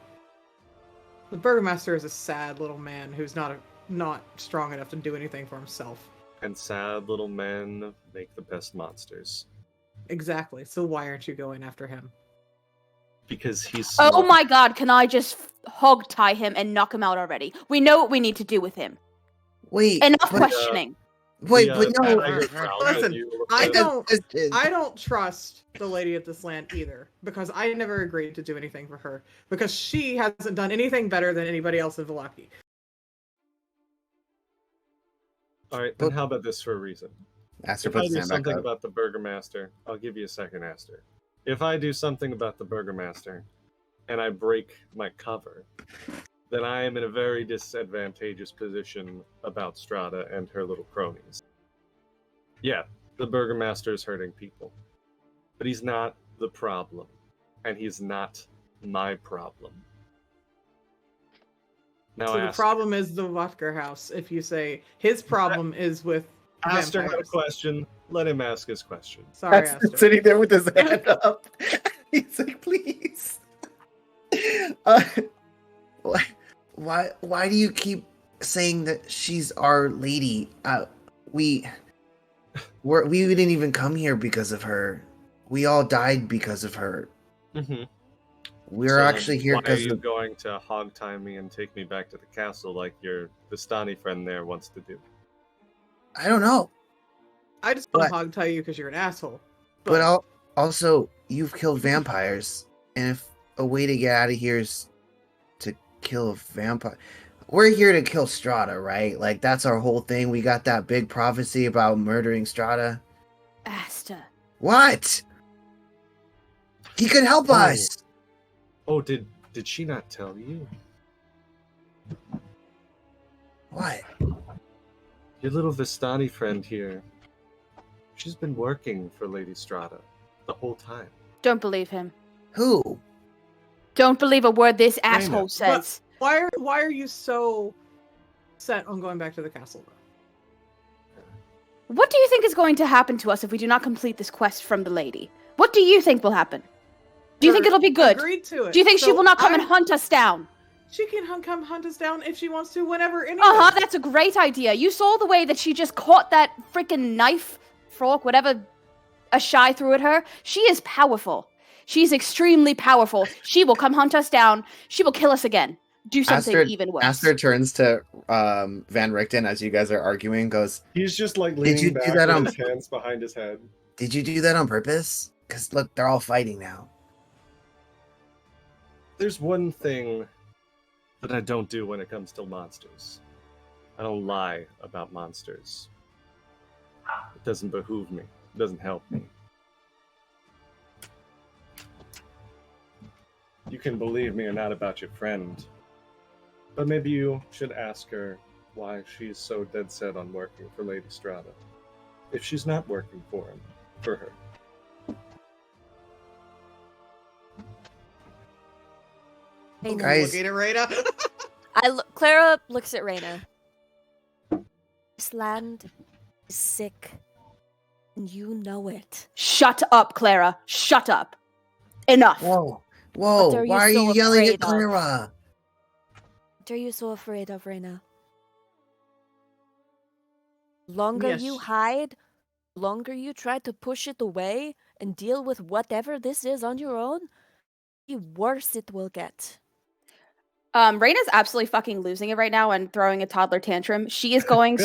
Speaker 6: The Burgomaster is a sad little man who's not strong enough to do anything for himself.
Speaker 1: And sad little men make the best monsters.
Speaker 6: Exactly. So why aren't you going after him?
Speaker 1: Because he's
Speaker 7: Oh
Speaker 1: smart.
Speaker 7: my god, can I just hog tie him and knock him out already? We know what we need to do with him.
Speaker 2: Wait,
Speaker 7: Enough
Speaker 2: but,
Speaker 7: questioning.
Speaker 2: wait,
Speaker 1: The,
Speaker 2: but no.
Speaker 1: Tiger Growl that
Speaker 6: Listen,
Speaker 1: you
Speaker 6: I
Speaker 1: referred-
Speaker 6: don't- I don't trust the Lady of this land either, because I never agreed to do anything for her, because she hasn't done anything better than anybody else in Vallaki.
Speaker 1: Alright, then how about this for a reason?
Speaker 2: Aster
Speaker 1: If I
Speaker 2: puts
Speaker 1: do
Speaker 2: his hand back
Speaker 1: something
Speaker 2: up.
Speaker 1: about the Burgomaster, I'll give you a second, Aster. If I do something about the Burgomaster, and I break my cover, then I am in a very disadvantageous position about Strahda and her little cronies. Yeah, the Burgomaster is hurting people. But he's not the problem. And he's not my problem. Now
Speaker 6: So the
Speaker 1: Aster,
Speaker 6: problem is the Wachter house. If you say his problem is with
Speaker 1: Aster had a
Speaker 6: vampires.
Speaker 1: question. Let him ask his question.
Speaker 6: Sorry,
Speaker 2: Aster
Speaker 6: Aster.
Speaker 2: sitting there with his hand up. He's like, please. Why do you keep saying that she's our lady? We didn't even come here because of her. We all died because of her.
Speaker 1: Mm-hmm.
Speaker 2: We're actually here
Speaker 1: Why are
Speaker 2: because
Speaker 1: you
Speaker 2: of...
Speaker 1: going to hog tie me and take me back to the castle like your Vistani friend there wants to do?
Speaker 2: I don't know.
Speaker 6: I just want
Speaker 2: But-
Speaker 6: to hog tie you because you're an asshole.
Speaker 2: But also, you've killed vampires, and if a way to get out of here is to kill a vampire, we're here to kill Strahda, right? Like that's our whole thing. We got that big prophecy about murdering Strahda.
Speaker 7: Aster.
Speaker 2: What? He could help
Speaker 1: Oh.
Speaker 2: us.
Speaker 1: Oh, did she not tell you?
Speaker 2: What?
Speaker 1: Your little Vistani friend here, she's been working for Lady Strahda the whole time.
Speaker 7: Don't believe him.
Speaker 2: Who?
Speaker 7: Don't believe a word this
Speaker 1: Ireena.
Speaker 7: asshole says.
Speaker 6: Why are you so set on going back to the castle?
Speaker 7: What do you think is going to happen to us if we do not complete this quest from the lady? What do you think will happen? Do you think it'll be good?
Speaker 6: Agreed to it.
Speaker 7: Do you think she
Speaker 6: So
Speaker 7: will not come and hunt us down?
Speaker 6: She can come hunt us down if she wants to, whenever, anyway.
Speaker 7: Uh-huh, that's a great idea. You saw the way that she just caught that freaking knife, fork, whatever a shy threw at her. She is powerful. She's extremely powerful. She will come hunt us down. She will kill us again. Do something even worse.
Speaker 2: Aster turns to Van Richten as you guys are arguing, goes,
Speaker 1: He's just like
Speaker 2: Did
Speaker 1: leaning
Speaker 2: you do
Speaker 1: back
Speaker 2: that
Speaker 1: with
Speaker 2: on-
Speaker 1: his hands behind his head.
Speaker 2: did you do that on purpose? Because look, they're all fighting now.
Speaker 1: There's one thing that I don't do when it comes to monsters. I don't lie about monsters. It doesn't behoove me. It doesn't help me. You can believe me or not about your friend, but maybe you should ask her why she's so dead set on working for Lady Strahda, if she's not working for her.
Speaker 2: Guys-
Speaker 6: Looking at Rhaena.
Speaker 5: Clara looks at Rhaena. This land is sick, and you know it.
Speaker 7: Shut up, Clara. Shut up. Enough.
Speaker 2: Whoa,
Speaker 5: What are you
Speaker 2: why are
Speaker 5: so
Speaker 2: you yelling at
Speaker 5: afraid of?
Speaker 2: Clara?
Speaker 5: What are you so afraid of, Rhaena? Longer
Speaker 6: Yes.
Speaker 5: you hide, The longer you try to push it away and deal with whatever this is on your own, the worse it will get.
Speaker 7: Reyna's absolutely fucking losing it right now and throwing a toddler tantrum. She is going.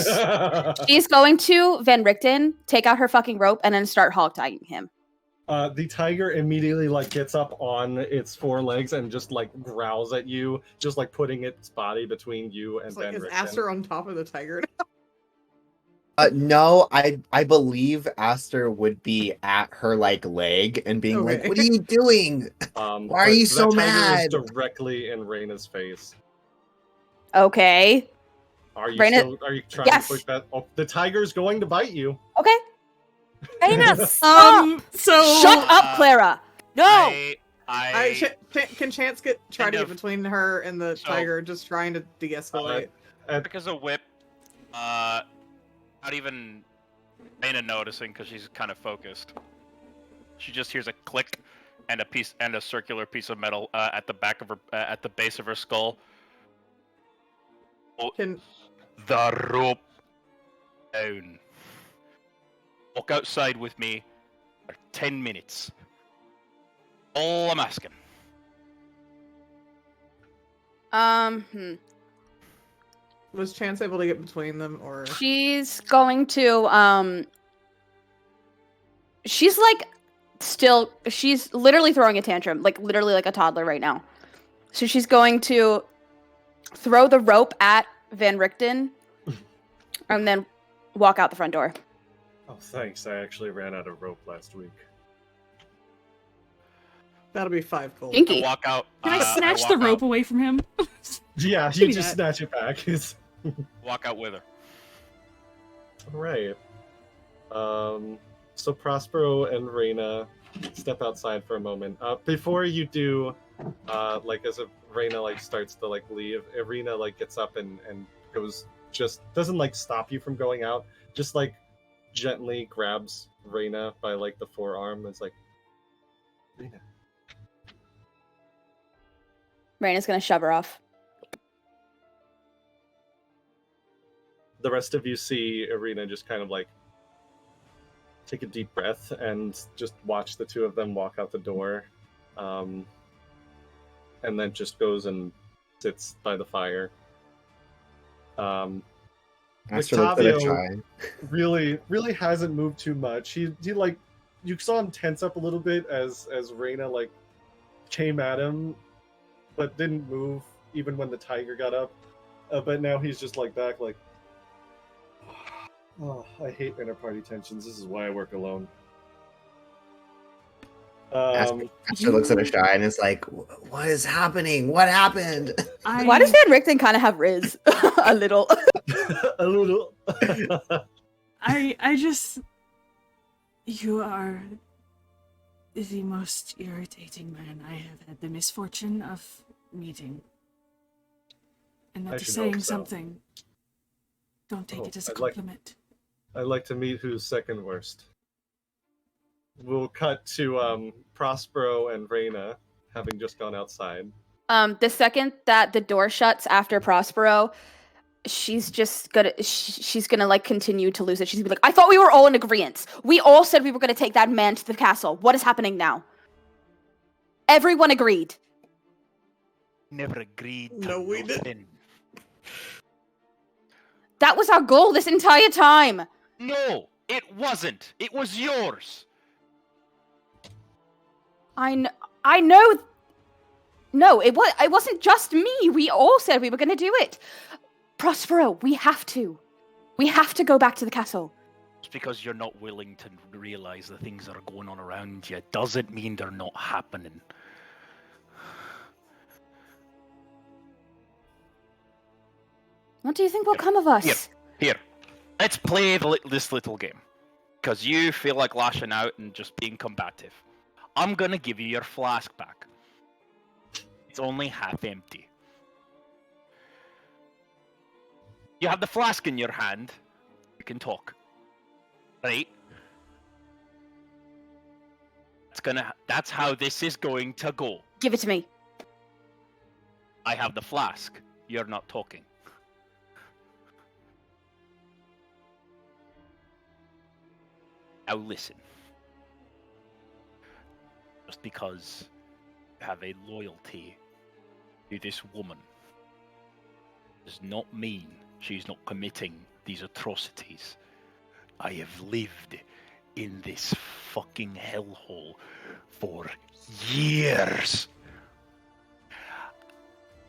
Speaker 7: She's going to Van Richten, take out her fucking rope, and then start hog tying him.
Speaker 1: The tiger immediately like gets up on its four legs and just like growls at you, just like putting its body between you and
Speaker 6: It's like,
Speaker 1: Van
Speaker 6: is
Speaker 1: Richten.
Speaker 6: Aster on top of the tiger now?
Speaker 2: No, I believe Aster would be at her like leg and being like,
Speaker 6: Okay.
Speaker 2: "What are you doing? Why are
Speaker 1: But
Speaker 2: you
Speaker 1: that
Speaker 2: so
Speaker 1: tiger
Speaker 2: mad?"
Speaker 1: is directly in Reyna's face.
Speaker 7: Okay.
Speaker 1: Are you
Speaker 7: Reyna-
Speaker 1: still? Are you trying
Speaker 7: Yes.
Speaker 1: to push that? Oh, the tiger's going to bite you.
Speaker 7: Okay.
Speaker 5: Reyna, stop!
Speaker 3: So
Speaker 7: Shut up, Clara. No.
Speaker 6: Can Chance try
Speaker 4: Kind
Speaker 6: to get
Speaker 4: of.
Speaker 6: between her and the
Speaker 4: So-
Speaker 6: tiger, just trying to de-escalate?
Speaker 4: Because a whip, not even Reyna noticing because she's kind of focused. She just hears a click and a circular piece of metal at the back of her, at the base of her skull.
Speaker 6: Can
Speaker 4: The rope down. Walk outside with me for 10 minutes. All I'm asking.
Speaker 6: was Chance able to get between them, or
Speaker 7: She's going to she's like she's literally throwing a tantrum, like literally like a toddler right now. So she's going to throw the rope at Van Richten and then walk out the front door.
Speaker 1: Oh, thanks. I actually ran out of rope last week.
Speaker 6: that'll be 5 gold?
Speaker 7: Inky.
Speaker 4: Walk out.
Speaker 3: can I snatch
Speaker 4: walk
Speaker 3: the rope
Speaker 4: out,
Speaker 3: away from him?
Speaker 1: Yeah,
Speaker 3: Give
Speaker 1: you
Speaker 3: me
Speaker 1: just
Speaker 3: that.
Speaker 1: snatch it back.
Speaker 4: Walk out with her.
Speaker 1: Right. So Prospero and Reyna step outside for a moment. Before you do, like as Reyna like starts to like leave, Ireena like gets up and goes, just doesn't like stop you from going out, just like gently grabs Reyna by like the forearm and is like, Reyna.
Speaker 7: Reyna's gonna shove her off.
Speaker 1: The rest of you see Ireena just kind of like take a deep breath and just watch the two of them walk out the door, and then just goes and sits by the fire.
Speaker 2: Aster looks at a
Speaker 1: Octavio
Speaker 2: shy.
Speaker 1: really hasn't moved too much. He like, you saw him tense up a little bit as Reyna like came at him, but didn't move even when the tiger got up. But now he's just like back like, oh, I hate inter-party tensions. This is why I work alone.
Speaker 2: Aster looks at a shy and is like, "What is happening? What happened?"
Speaker 7: Why does Van Richten kind of have Riz? A little.
Speaker 1: A little.
Speaker 3: I just... You are the most irritating man I have had the misfortune of meeting. And
Speaker 1: I
Speaker 3: that is
Speaker 1: should
Speaker 3: saying
Speaker 1: hope so.
Speaker 3: something. Don't take
Speaker 1: Oh,
Speaker 3: it as a
Speaker 1: I'd like-
Speaker 3: compliment.
Speaker 1: I'd like to meet who's second worst. We'll cut to Prospero and Reyna having just gone outside.
Speaker 7: The second that the door shuts after Prospero, she's gonna like continue to lose it. She's gonna be like, I thought we were all in agreement. We all said we were gonna take that man to the castle. What is happening now? Everyone agreed.
Speaker 4: Never agreed.
Speaker 6: No, we didn't.
Speaker 4: nothing.
Speaker 7: That was our goal this entire time.
Speaker 4: No, it wasn't. It was yours.
Speaker 7: I know. No, it wasn't just me. We all said we were gonna do it. Prospero, we have to. We have to go back to the castle.
Speaker 4: Just because you're not willing to realize the things that are going on around you doesn't mean they're not happening.
Speaker 7: What do you think will come of us?
Speaker 4: Here, let's play this little game. Because you feel like lashing out and just being combative. I'm gonna give you your flask back. It's only half empty. You have the flask in your hand. You can talk. Right? That's how this is going to go.
Speaker 7: Give it to me.
Speaker 4: I have the flask. You're not talking. Now listen. Just because you have a loyalty to this woman does not mean she's not committing these atrocities. I have lived in this fucking hellhole for years.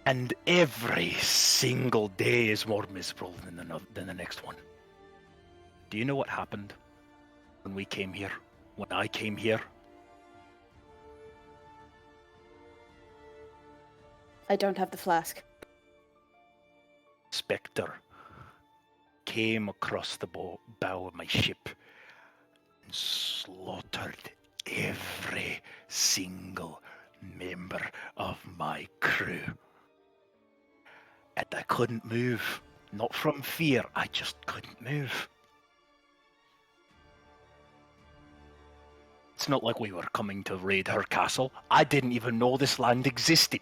Speaker 4: And every single day is more miserable than the next one. Do you know what happened when we came here? When I came here?
Speaker 7: I don't have the flask.
Speaker 4: Spectre came across the bow of my ship and slaughtered every single member of my crew. And I couldn't move. Not from fear, I just couldn't move. It's not like we were coming to raid her castle. I didn't even know this land existed.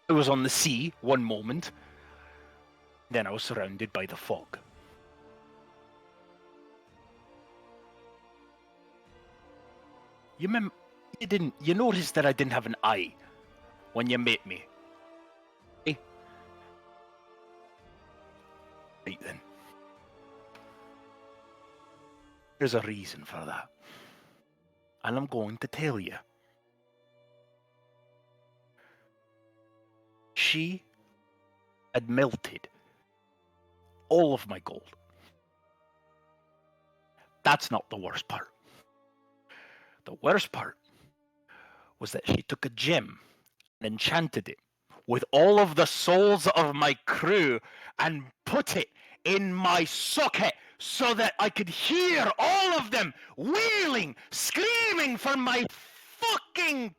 Speaker 4: I was on the sea one moment, then I was surrounded by the fog. You noticed that I didn't have an eye when you met me. Eh? Right then. There's a reason for that. And I'm going to tell you. She had melted all of my gold. That's not the worst part. The worst part was that she took a gem and enchanted it with all of the souls of my crew and put it in my socket so that I could hear all of them wailing, screaming for my fucking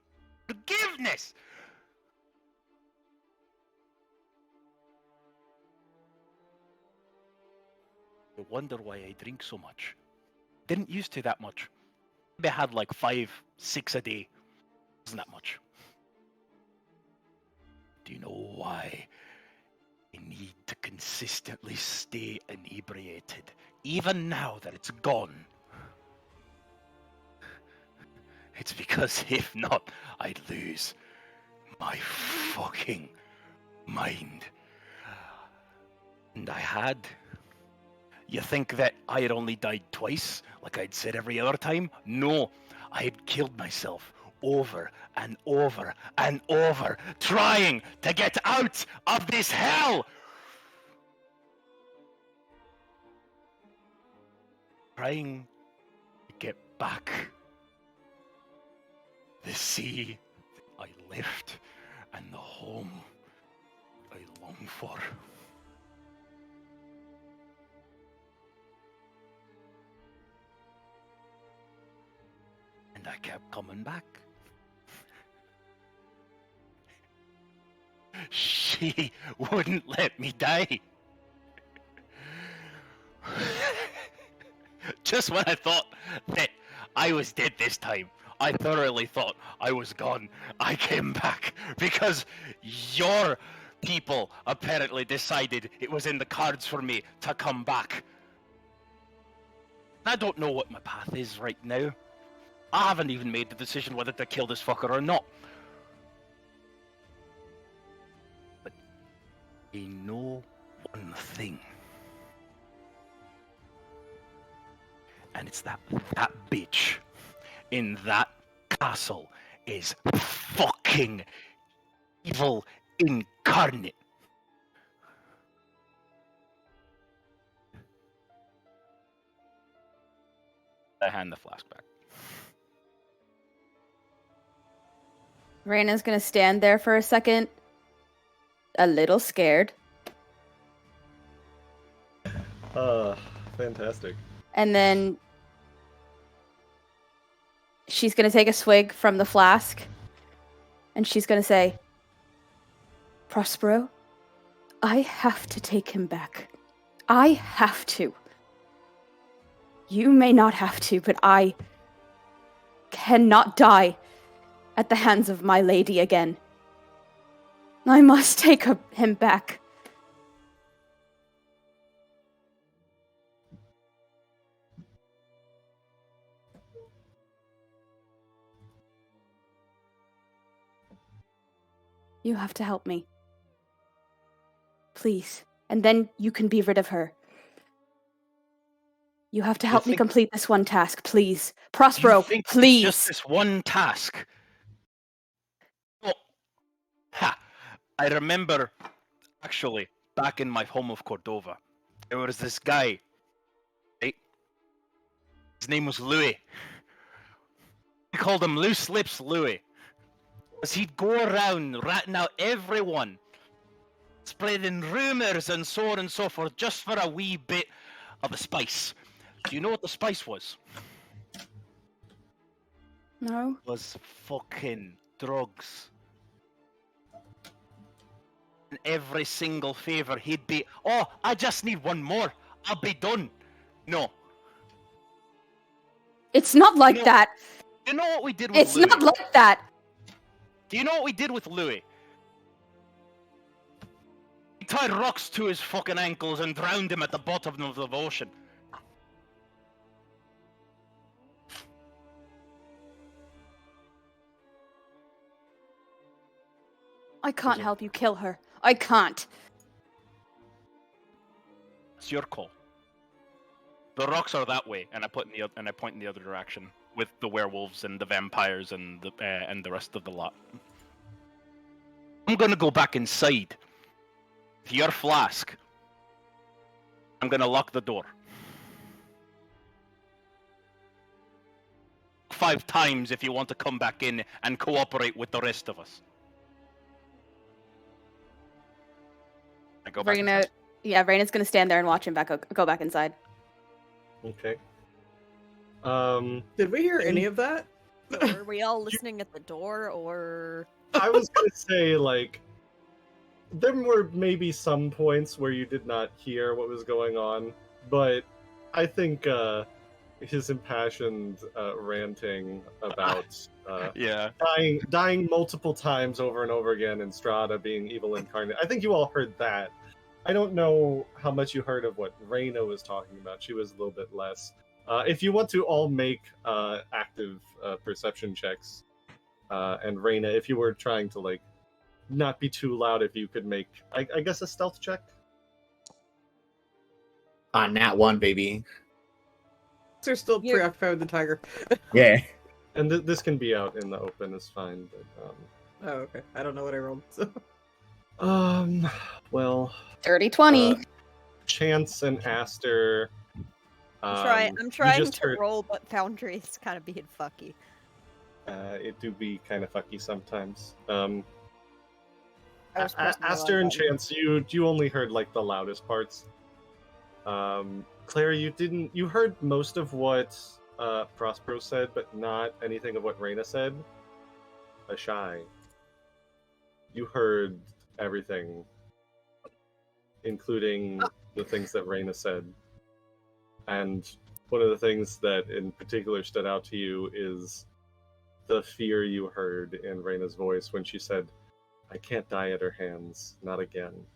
Speaker 4: forgiveness. I wonder why I drink so much. Didn't used to that much. Maybe I had like 5, 6 a day. Isn't that much? Do you know why I need to consistently stay inebriated, even now that it's gone? It's because if not, I'd lose my fucking mind. And I had. You think that I had only died twice, like I'd said every other time? No, I had killed myself over and over and over, trying to get out of this hell! Trying to get back. The sea I left and the home I long for. And I kept coming back. She wouldn't let me die. Just when I thought that I was dead this time, I thoroughly thought I was gone. I came back because your people apparently decided it was in the cards for me to come back. I don't know what my path is right now. I haven't even made the decision whether to kill this fucker or not. But I know one thing. And it's that bitch in that castle is fucking evil incarnate. I hand the flask back.
Speaker 7: Reyna's gonna stand there for a second, a little scared.
Speaker 1: Fantastic.
Speaker 7: And then she's gonna take a swig from the flask, and she's gonna say, Prospero, I have to take him back. I have to. You may not have to, but I cannot die at the hands of my lady again. I must take him back. You have to help me. Please. And then you can be rid of her. You have to help me complete this one task, please. Prospero, please.
Speaker 4: It's just this one task. Oh, ha! I remember, actually, back in my home of Cordova, there was this guy. Right? His name was Louis. We called him Loose Lips Louis. Because he'd go around ratting out everyone, spreading rumours and so on and so forth, just for a wee bit of the spice. Do you know what the spice was?
Speaker 7: No.
Speaker 4: It was fucking drugs. In every single favour, he'd be, oh, I just need one more. I'll be done. No.
Speaker 7: It's not like that.
Speaker 4: Do you know what we did with Louis?
Speaker 7: It's not like that.
Speaker 4: Do you know what we did with Louis? We tied rocks to his fucking ankles and drowned him at the bottom of the ocean.
Speaker 7: I can't help you kill her. I can't.
Speaker 4: It's your call. The rocks are that way, and I point in the other direction with the werewolves and the vampires and the rest of the lot. I'm gonna go back inside. With your flask. I'm gonna lock the door. 5 times if you want to come back in and cooperate with the rest of us. I go back inside.
Speaker 7: Yeah, Reyna's gonna stand there and watch him go back inside.
Speaker 1: Okay.
Speaker 6: Did we hear any of that?
Speaker 5: Were we all listening at the door, or?
Speaker 1: I was gonna say, like, there were maybe some points where you did not hear what was going on, but I think his impassioned ranting about dying multiple times over and over again, and Strahda being evil incarnate. I think you all heard that. I don't know how much you heard of what Ireena was talking about. She was a little bit less. If you want to all make active perception checks, and Ireena, if you were trying to, like, not be too loud, if you could make, I guess, a stealth check?
Speaker 2: Nat 1, baby.
Speaker 6: They're still preoccupied with the tiger.
Speaker 2: Yeah.
Speaker 1: And this can be out in the open, it's fine, but...
Speaker 6: Oh, okay. I don't know what I rolled, so...
Speaker 1: Well...
Speaker 7: 30-20.
Speaker 1: Chance and Aster...
Speaker 5: I'm trying to roll, but Foundry is kind of being fucky.
Speaker 1: It do be kind of fucky sometimes.
Speaker 5: I was
Speaker 1: Aster and Chance, you only heard, like, the loudest parts. Claire, you heard most of what Prospero said, but not anything of what Ireena said. Shy. You heard everything, including the things that Ireena said. And one of the things that in particular stood out to you is the fear you heard in Ireena's voice when she said, "I can't die at her hands, not again."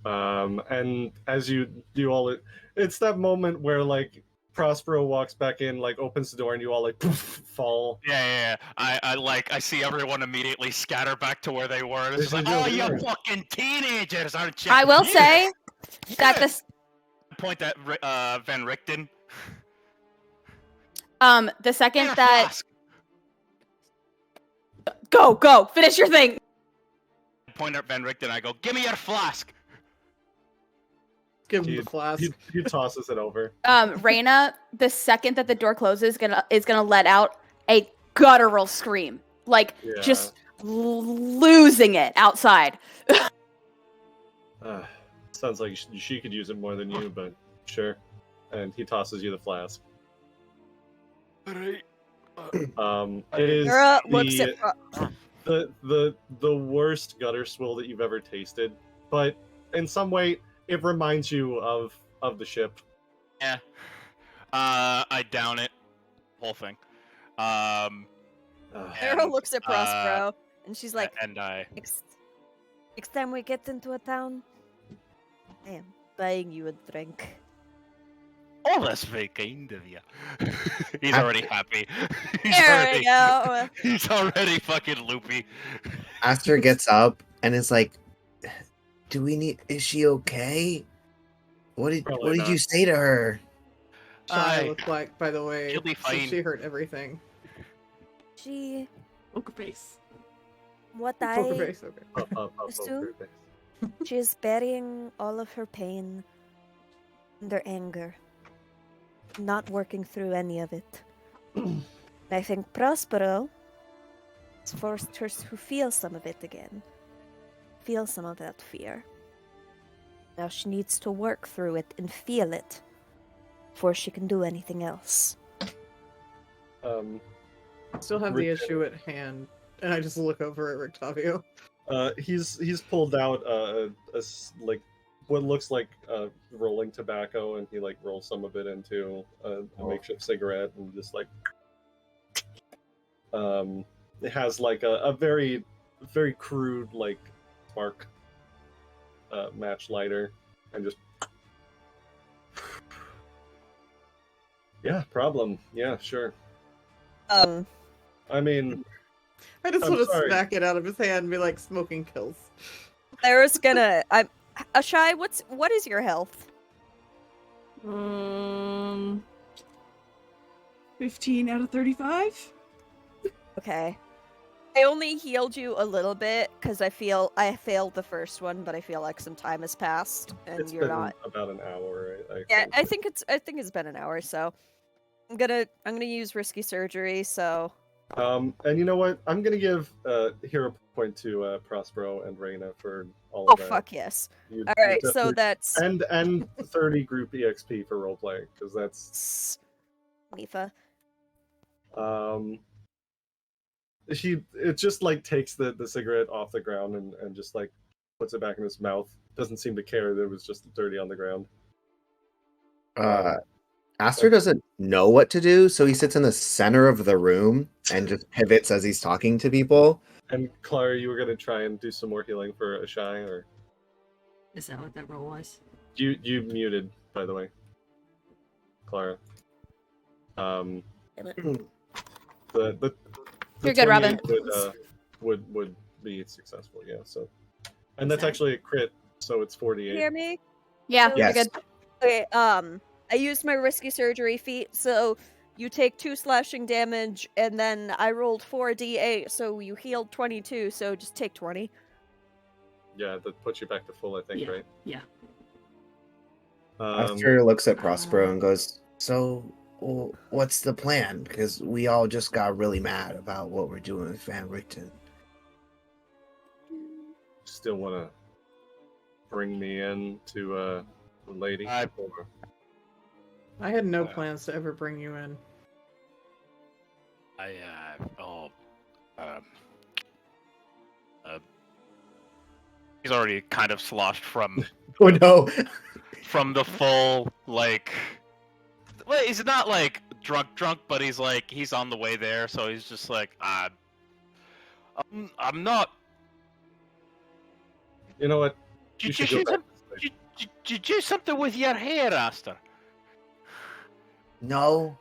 Speaker 1: And as you do all it, it's that moment where, like, Prospero walks back in, like, opens the door, and you all, like, poof, fall.
Speaker 4: Yeah. I see everyone immediately scatter back to where they were. It's like, oh, you fucking teenagers, aren't you?
Speaker 7: I will say that this
Speaker 4: point at Van Richten.
Speaker 7: the second that go finish your thing.
Speaker 4: Point at Van Richten. I go, give me your flask.
Speaker 6: Give him the flask.
Speaker 1: He tosses it over.
Speaker 7: Ireena, the second that the door closes, is gonna let out a guttural scream, like just losing it outside.
Speaker 1: Sounds like she could use it more than you, but sure. And he tosses you the flask. It is the worst gutter swill that you've ever tasted, but in some way it reminds you of the ship.
Speaker 4: Yeah. I down it. Whole thing.
Speaker 5: Terra looks at Prospero and she's like, next time we get into a town, I am buying you a drink.
Speaker 4: Oh, that's very kind of you. He's already happy.
Speaker 5: There we go.
Speaker 4: He's already fucking loopy.
Speaker 2: Aster gets up and is like, "Do we need? Is she okay? What
Speaker 1: Probably
Speaker 2: did
Speaker 1: not.
Speaker 2: you say to her?"
Speaker 6: Shia
Speaker 4: Aye.
Speaker 6: looked like, by the way,
Speaker 4: She'll be
Speaker 6: so
Speaker 4: fine.
Speaker 6: she heard everything.
Speaker 5: She,
Speaker 3: Poker face.
Speaker 5: what
Speaker 6: Poker
Speaker 5: I
Speaker 6: face, okay.
Speaker 1: Up,
Speaker 5: Assume-
Speaker 1: poker face.
Speaker 5: she is burying all of her pain and her anger, not working through any of it. And I think Prospero has forced her to feel some of it again, feel some of that fear. Now she needs to work through it and feel it before she can do anything else.
Speaker 6: Still have the
Speaker 1: Richten.
Speaker 6: issue at hand, and I just look over at Rictavio.
Speaker 1: He's pulled out like what looks like rolling tobacco, and he like rolls some of it into a makeshift cigarette, and just like it has like a very very crude like spark match lighter, and just yeah, problem. Yeah, sure. I mean,
Speaker 6: I just
Speaker 1: I'm
Speaker 6: want to
Speaker 1: sorry.
Speaker 6: smack it out of his hand and be like, smoking kills.
Speaker 5: Clara's gonna. Ashai, what is your health?
Speaker 3: 15 out of 35.
Speaker 5: Okay. I only healed you a little bit because I feel I failed the first one, but I feel like some time has passed and
Speaker 1: it's
Speaker 5: you're
Speaker 1: been
Speaker 5: not.
Speaker 1: about an hour.
Speaker 5: Yeah, I think it's been an hour, so I'm gonna use risky surgery. So
Speaker 1: And you know what? I'm gonna give hero point to Prospero and Reina for all
Speaker 5: oh
Speaker 1: of that.
Speaker 5: fuck yes.
Speaker 1: You-
Speaker 5: All
Speaker 1: you
Speaker 5: right, so
Speaker 1: definitely-
Speaker 5: that's
Speaker 1: and 30 group EXP for roleplay, because that's
Speaker 5: Mifa.
Speaker 1: it just like takes the cigarette off the ground and just like puts it back in his mouth. Doesn't seem to care that it was just dirty on the ground.
Speaker 2: Aster doesn't know what to do, so he sits in the center of the room and just pivots as he's talking to people.
Speaker 1: And Clara, you were gonna try and do some more healing for Ashai, or
Speaker 3: Is that what that roll was?
Speaker 1: you muted, by the way, Clara. The
Speaker 7: You're good, Robin.
Speaker 1: 28 would be successful, yeah. So, and that's
Speaker 3: Okay.
Speaker 1: actually a crit, so it's
Speaker 5: You
Speaker 1: 48.
Speaker 5: hear me?
Speaker 7: Yeah,
Speaker 2: Yes.
Speaker 7: you're good.
Speaker 5: Okay, I used my risky surgery feat, so you take 2 slashing damage, and then I rolled 4d8, so you healed 22, so just take 20.
Speaker 1: Yeah, that puts you back to full, I think,
Speaker 3: Yeah.
Speaker 1: right?
Speaker 3: Yeah.
Speaker 2: Aster looks at Prospero and goes, "So, what's the plan? Because we all just got really mad about what we're doing with Van Richten."
Speaker 1: Still want to bring me in to the lady? Or-
Speaker 6: I had no plans to ever bring you in.
Speaker 4: He's already kind of sloshed from
Speaker 2: Oh no!
Speaker 4: the full like. Well, he's not like drunk, but he's like he's on the way there, so he's just like, I'm not.
Speaker 1: You know what? You
Speaker 4: Did you,
Speaker 1: should go back to the station.
Speaker 4: did you do something with your hair, Aster?
Speaker 2: No.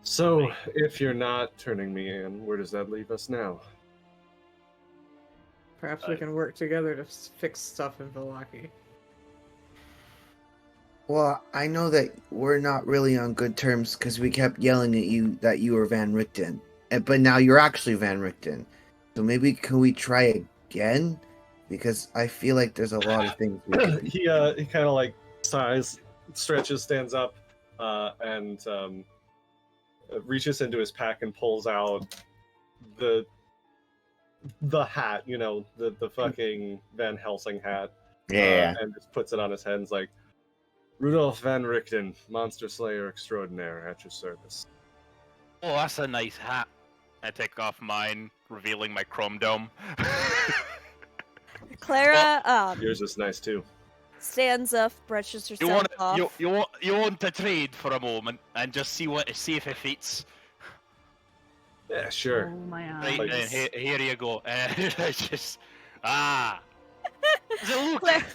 Speaker 1: So, if you're not turning me in, where does that leave us now?
Speaker 6: Perhaps we can work together to fix stuff in Vallaki.
Speaker 2: Well, I know that we're not really on good terms because we kept yelling at you that you were Van Richten, but now you're actually Van Richten. So maybe can we try again? Because I feel like there's a lot of things we can do.
Speaker 1: He kind of like sighs, stretches, stands up, and reaches into his pack and pulls out the hat, you know, the fucking Van Helsing hat.
Speaker 2: Yeah.
Speaker 1: And just puts it on his head and is like, Rudolph Van Richten, Monster Slayer Extraordinaire, at your service.
Speaker 4: Oh, that's a nice hat. I take off mine, revealing my chrome dome.
Speaker 5: Clara,
Speaker 1: Yours is nice too.
Speaker 5: stands up, brushes
Speaker 4: You
Speaker 5: herself
Speaker 4: want
Speaker 5: off.
Speaker 4: you want to trade for a moment and just see if it fits.
Speaker 1: Yeah, sure.
Speaker 3: Oh my
Speaker 4: Right,
Speaker 3: eyes.
Speaker 1: Like-
Speaker 4: here you go. It's just Does it look?
Speaker 5: Claire-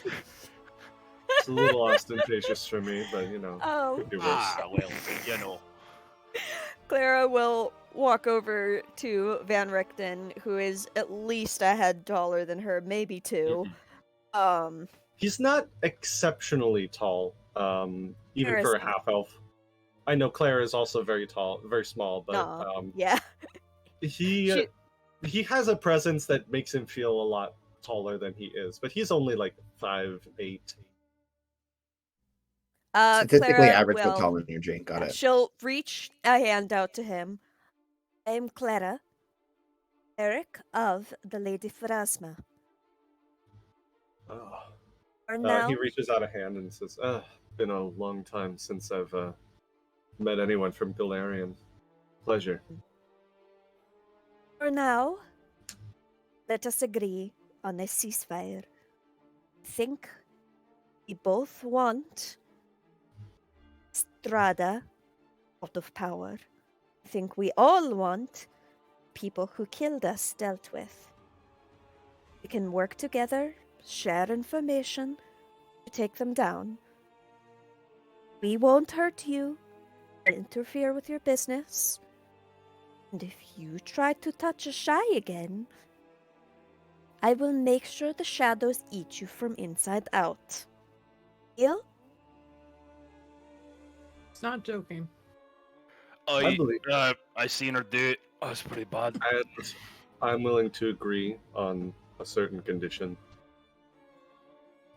Speaker 1: It's a little ostentatious for me, but
Speaker 5: Oh.
Speaker 1: could be worse.
Speaker 4: Ah, well, you know.
Speaker 5: Clara will walk over to Van Richten, who is at least a head taller than her, maybe two.
Speaker 1: He's not exceptionally tall, even
Speaker 5: Clara's
Speaker 1: for a
Speaker 5: not.
Speaker 1: half elf. I know Clara is also very tall, very small, but
Speaker 5: Yeah.
Speaker 1: he has a presence that makes him feel a lot taller than he is. But he's only like 5'8".
Speaker 2: Statistically
Speaker 5: Clara
Speaker 2: average for
Speaker 5: will.
Speaker 2: tall energy. Got it.
Speaker 5: She'll reach a hand out to him. I'm Clara, Eric of the Lady Pharasma.
Speaker 1: Oh.
Speaker 5: For now,
Speaker 1: He reaches out a hand and says, been a long time since I've met anyone from Galarian. Pleasure.
Speaker 5: for now, let us agree on a ceasefire. Think we both want Strahda out of power. Think we all want people who killed us dealt with. We can work together, share information, to take them down. We won't hurt you or interfere with your business. And if you try to touch a shy again, I will make sure the shadows eat you from inside out. Deal?
Speaker 6: It's not joking.
Speaker 1: I believe
Speaker 4: I seen her do it. Oh, it's pretty bad.
Speaker 1: And I'm willing to agree on a certain condition.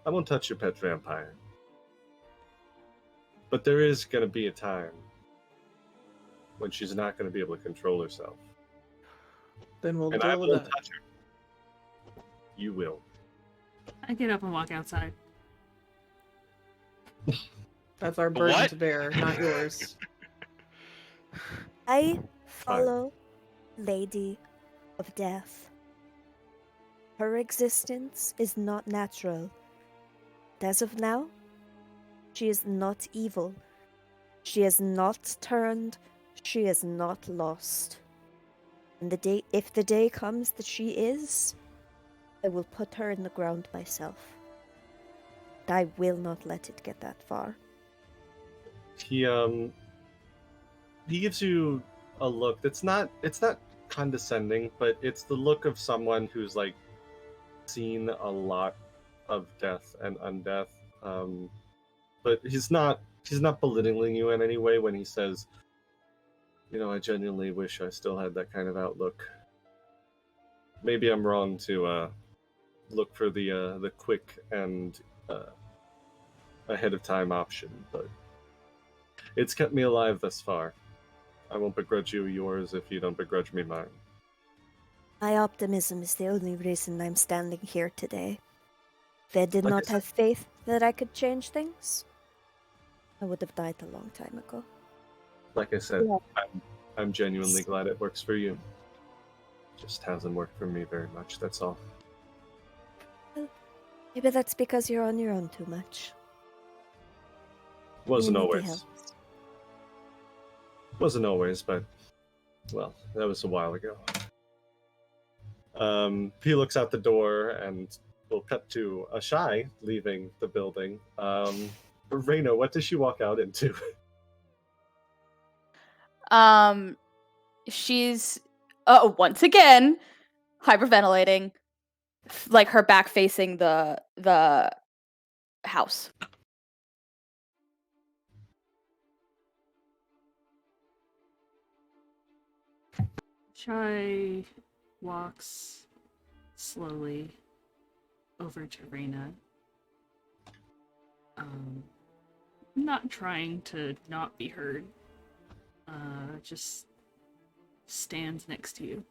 Speaker 1: I won't touch your pet vampire. But there is going to be a time when she's not going to be able to control herself.
Speaker 6: Then we'll
Speaker 1: And I
Speaker 6: deal with
Speaker 1: will
Speaker 6: that.
Speaker 1: touch her. You will.
Speaker 3: I get up and walk outside.
Speaker 6: That's our burden
Speaker 4: What?
Speaker 6: to bear, not yours.
Speaker 5: I follow Lady of Death. Her existence is not natural. As of now, she is not evil. She is not turned. She is not lost. And if the day comes that she is, I will put her in the ground myself. But I will not let it get that far.
Speaker 1: He gives you a look that's not condescending, but it's the look of someone who's like seen a lot of death and undeath. But he's not belittling you in any way when he says, I genuinely wish I still had that kind of outlook. Maybe I'm wrong to look for the quick and ahead of time option, but it's kept me alive thus far. I won't begrudge you yours if you don't begrudge me mine.
Speaker 5: My optimism is the only reason I'm standing here today. If I did
Speaker 1: Like I
Speaker 5: not
Speaker 1: said-
Speaker 5: have faith that I could change things, I would have died a long time ago.
Speaker 1: Like I said,
Speaker 5: Yeah.
Speaker 1: I'm genuinely glad it works for you. Just hasn't worked for me very much, that's all.
Speaker 5: Maybe that's because you're on your own too much.
Speaker 1: Wasn't
Speaker 5: You need the
Speaker 1: always.
Speaker 5: help.
Speaker 1: Wasn't always, but, well, that was a while ago. He looks out the door, and we'll cut to a shy leaving the building. Reina, what does she walk out into?
Speaker 7: She's once again hyperventilating, like her back facing the house.
Speaker 3: Chai walks slowly over to Reina. Not trying to not be heard. Just stands next to you.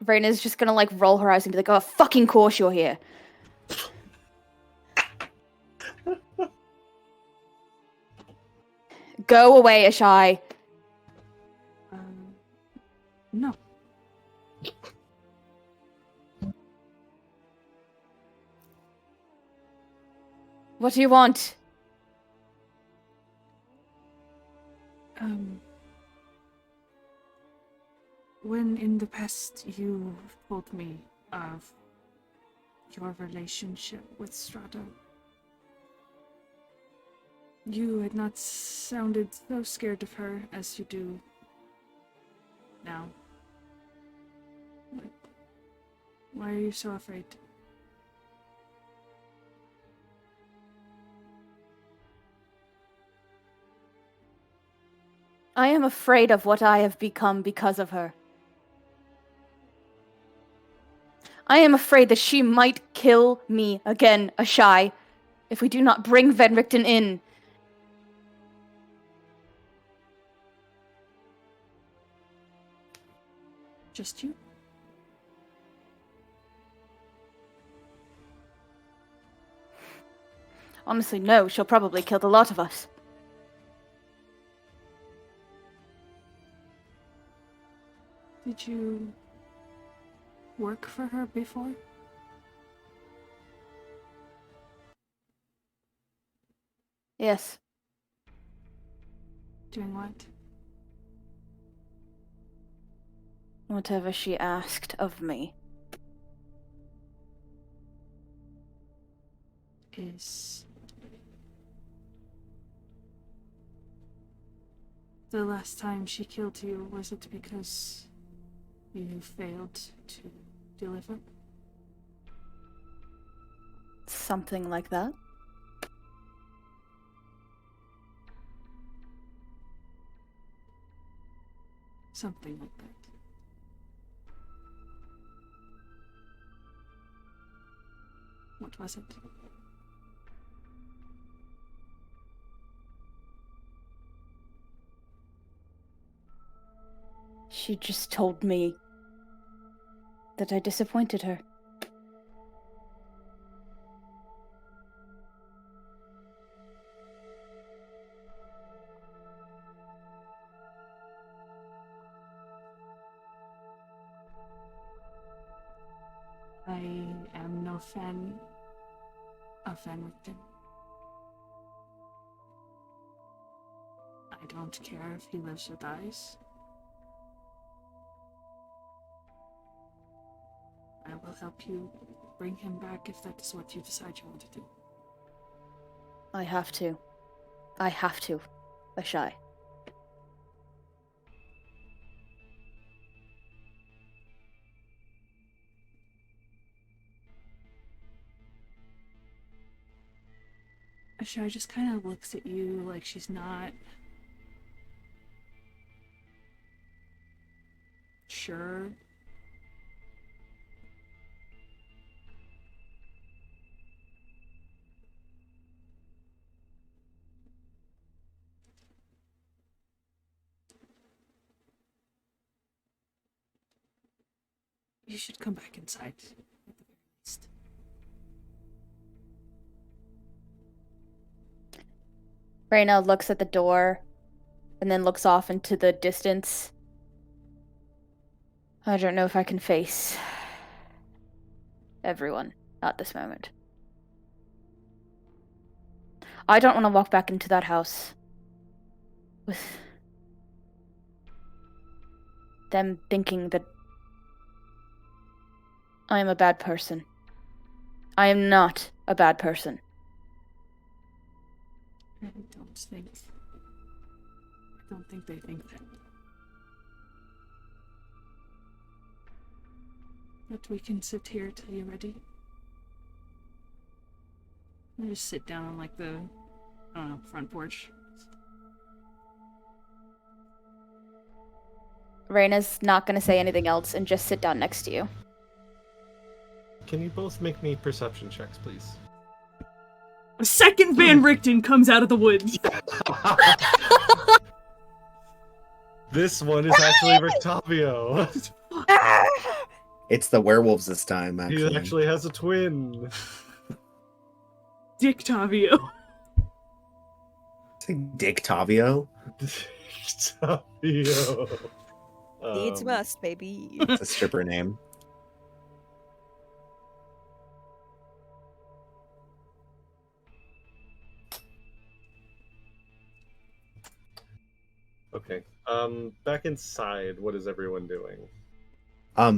Speaker 7: Reina's just gonna like roll her eyes and be like, "Oh, fucking course you're here." Go away, Ashai.
Speaker 3: No.
Speaker 7: What do you want?
Speaker 3: in the past you told me of your relationship with Strahda, you had not sounded so scared of her as you do now. Why are you so afraid?
Speaker 7: I am afraid of what I have become because of her. I am afraid that she might kill me again, Ashai, if we do not bring Van Richten in.
Speaker 3: Just you?
Speaker 7: Honestly, no, she'll probably kill the lot of us.
Speaker 3: Did you work for her before?
Speaker 7: Yes.
Speaker 3: Doing what?
Speaker 7: Whatever she asked of me.
Speaker 3: Is the last time she killed you, was it because you failed to deliver?
Speaker 7: Something like that.
Speaker 3: Something like that. What was it?
Speaker 7: She just told me that I disappointed her.
Speaker 3: I am no fan of Van Richten. I don't care if he lives or dies. I will help you bring him back if that is what you decide you want to do.
Speaker 7: I have to. I have to. Ashai.
Speaker 3: Ashai just kind of looks at you like she's not sure. You should come back inside, at the very least.
Speaker 7: Ireena looks at the door and then looks off into the distance. I don't know if I can face everyone at this moment. I don't want to walk back into that house with them thinking that I am a bad person. I am not a bad person.
Speaker 3: I don't think they think that. But we can sit here till you're ready. I just sit down on like the, I don't know, front porch.
Speaker 7: Ireena's not going to say anything else and just sit down next to you.
Speaker 1: Can you both make me perception checks, please?
Speaker 3: A second Van Richten comes out of the woods.
Speaker 1: This one is actually Rictavio.
Speaker 2: It's the werewolves this time, actually.
Speaker 1: He actually has a twin.
Speaker 3: Dictavio.
Speaker 2: Say Dictavio?
Speaker 1: Dictavio.
Speaker 5: Needs must, baby.
Speaker 2: It's a stripper name.
Speaker 1: Okay. Back inside, what is everyone doing?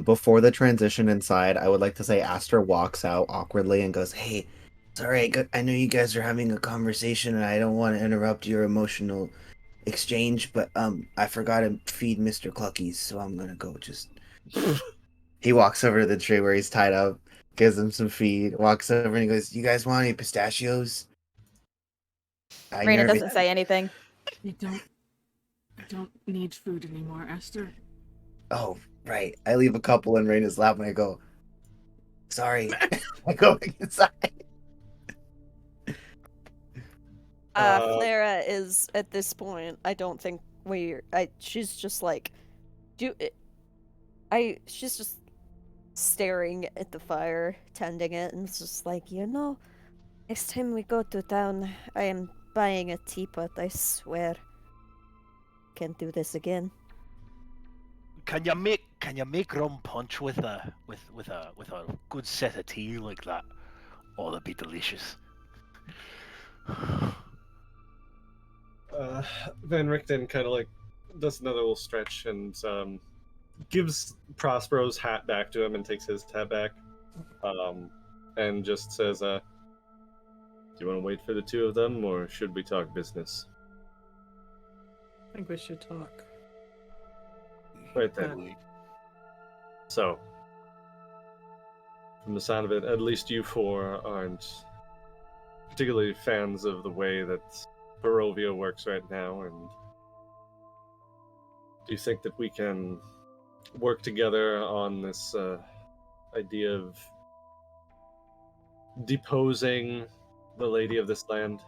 Speaker 2: Before the transition inside, I would like to say Aster walks out awkwardly and goes, "Hey, sorry, I know you guys are having a conversation, and I don't want to interrupt your emotional exchange, but I forgot to feed Mr. Cluckies, so I'm gonna go just." He walks over to the tree where he's tied up, gives him some feed, walks over and he goes, "You guys want any pistachios?"
Speaker 7: Raina doesn't say anything.
Speaker 3: I don't need food anymore, Esther.
Speaker 2: Oh, right. I leave a couple in Raina's lap and I go, "Sorry." I go back inside.
Speaker 5: Clara is at this point. I don't think she's just like, she's just staring at the fire, tending it, and it's just like, next time we go to town, I am buying a teapot. I swear, can't do this again.
Speaker 4: Can you make rum punch with a good set of tea like that? Oh, that'd be delicious.
Speaker 1: Van Richten kind of like does another little stretch and gives Prospero's hat back to him and takes his hat back, and just says, "Do you want to wait for the two of them, or should we talk business?"
Speaker 6: I think we should talk.
Speaker 1: Right then. So, from the sound of it, at least you four aren't particularly fans of the way that Barovia works right now, and do you think that we can work together on this idea of deposing the lady of this land?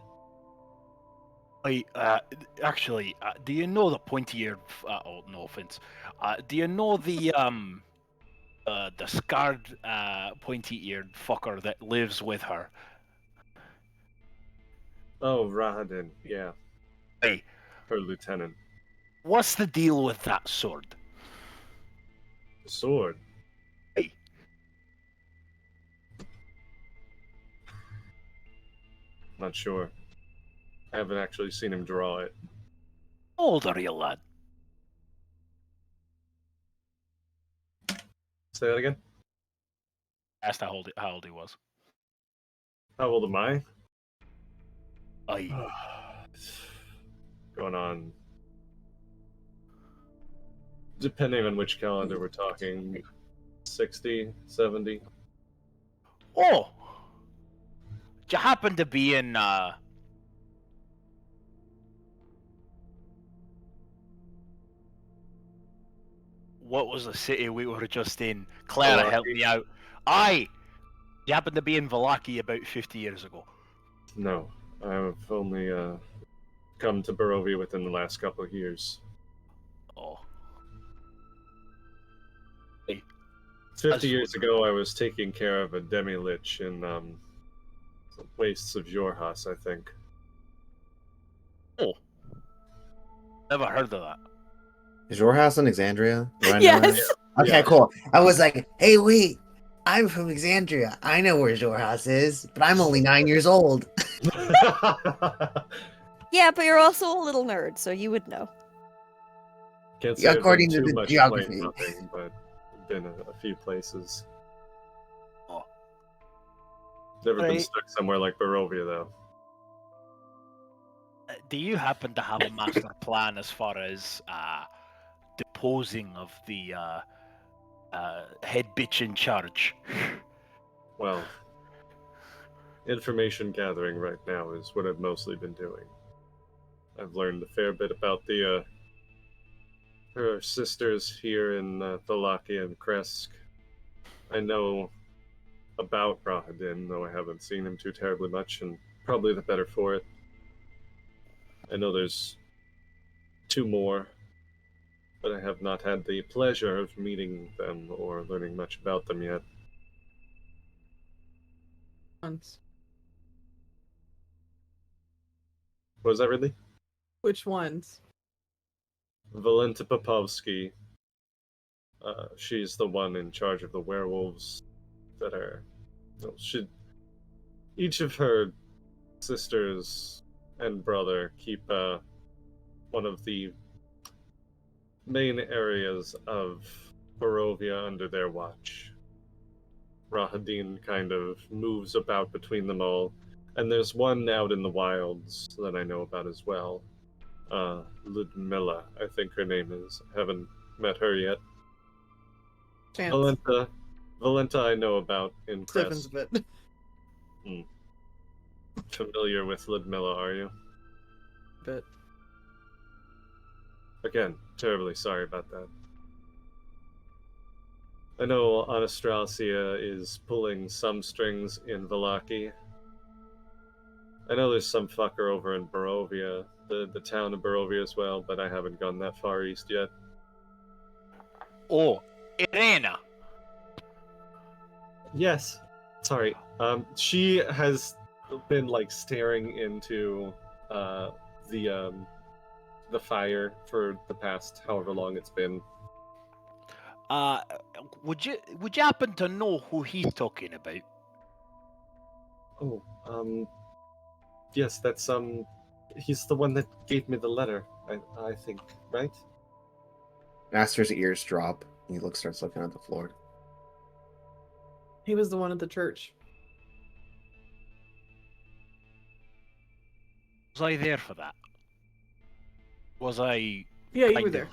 Speaker 4: Actually, do you know the pointy-eared? Oh, no offense. Do you know the scarred pointy-eared fucker that lives with her?
Speaker 1: Oh, Rahadin, yeah.
Speaker 4: Hey,
Speaker 1: her lieutenant.
Speaker 4: What's the deal with that sword?
Speaker 1: Sword?
Speaker 4: Hey.
Speaker 1: Not sure. I haven't actually seen him draw it.
Speaker 4: How old are you, lad?
Speaker 1: Say that again?
Speaker 4: Asked how old he was.
Speaker 1: How old am I?
Speaker 4: Aye.
Speaker 1: Going on. Depending on which calendar we're talking, 60, 70.
Speaker 4: Oh! Do you happen to be in, what was the city we were just in? Clara, help me out. Aye! You happen to be in Vallaki about 50 years ago.
Speaker 1: No, I've only come to Barovia within the last couple of years.
Speaker 4: Oh.
Speaker 1: 50 years ago, I was taking care of a demi-lich in the wastes of Jorhas, I think.
Speaker 4: Oh. Never heard of that.
Speaker 2: Is your house in Exandria?
Speaker 7: Yes.
Speaker 2: Okay,
Speaker 1: Yeah.
Speaker 2: cool. I was like, hey, wait, I'm from Exandria. I know where your house is, but I'm only 9 years old.
Speaker 5: Yeah, but you're also a little nerd, so you would know.
Speaker 1: Can't say
Speaker 2: According
Speaker 1: I've
Speaker 2: to
Speaker 1: been too
Speaker 2: the
Speaker 1: much
Speaker 2: geography.
Speaker 1: plain hopping, but I've been a few places.
Speaker 4: Oh.
Speaker 1: Never been stuck somewhere like Barovia, though.
Speaker 4: Do you happen to have a master plan as far as deposing of the head bitch in charge?
Speaker 1: Well, information gathering right now is what I've mostly been doing. I've learned a fair bit about the her sisters here in Vallakovich and Kresk. I know about Rahadin, though I haven't seen him too terribly much, and probably the better for it. I know there's two more, but I have not had the pleasure of meeting them or learning much about them yet.
Speaker 6: Once.
Speaker 1: Was that really?
Speaker 6: Which ones?
Speaker 1: Valenta Popovsky. She's the one in charge of the werewolves that are... Well, each of her sisters and brother keep one of the main areas of Barovia under their watch. Rahadin kind of moves about between them all, and there's one out in the wilds that I know about as well. Ludmilla, I think her name is. Haven't met her yet.
Speaker 6: Chance.
Speaker 1: Valenta I know about in
Speaker 6: Stiffens
Speaker 1: press.
Speaker 6: a bit.
Speaker 1: Familiar with Ludmilla, are you?
Speaker 6: But
Speaker 1: Again, terribly sorry about that. I know Anastasia is pulling some strings in Vallaki. I know there's some fucker over in Barovia, the town of Barovia as well, but I haven't gone that far east yet.
Speaker 4: Oh, Ireena.
Speaker 1: Yes. Sorry. She has been like staring into the fire for the past however long it's been.
Speaker 4: Would you happen to know who he's talking about?
Speaker 1: Oh, yes, that's he's the one that gave me the letter, I think, right?
Speaker 2: Master's ears drop. He starts looking at the floor.
Speaker 6: he was the one at the church.
Speaker 4: Was I there for that? Was I?
Speaker 6: Yeah, you
Speaker 4: kind
Speaker 6: were there.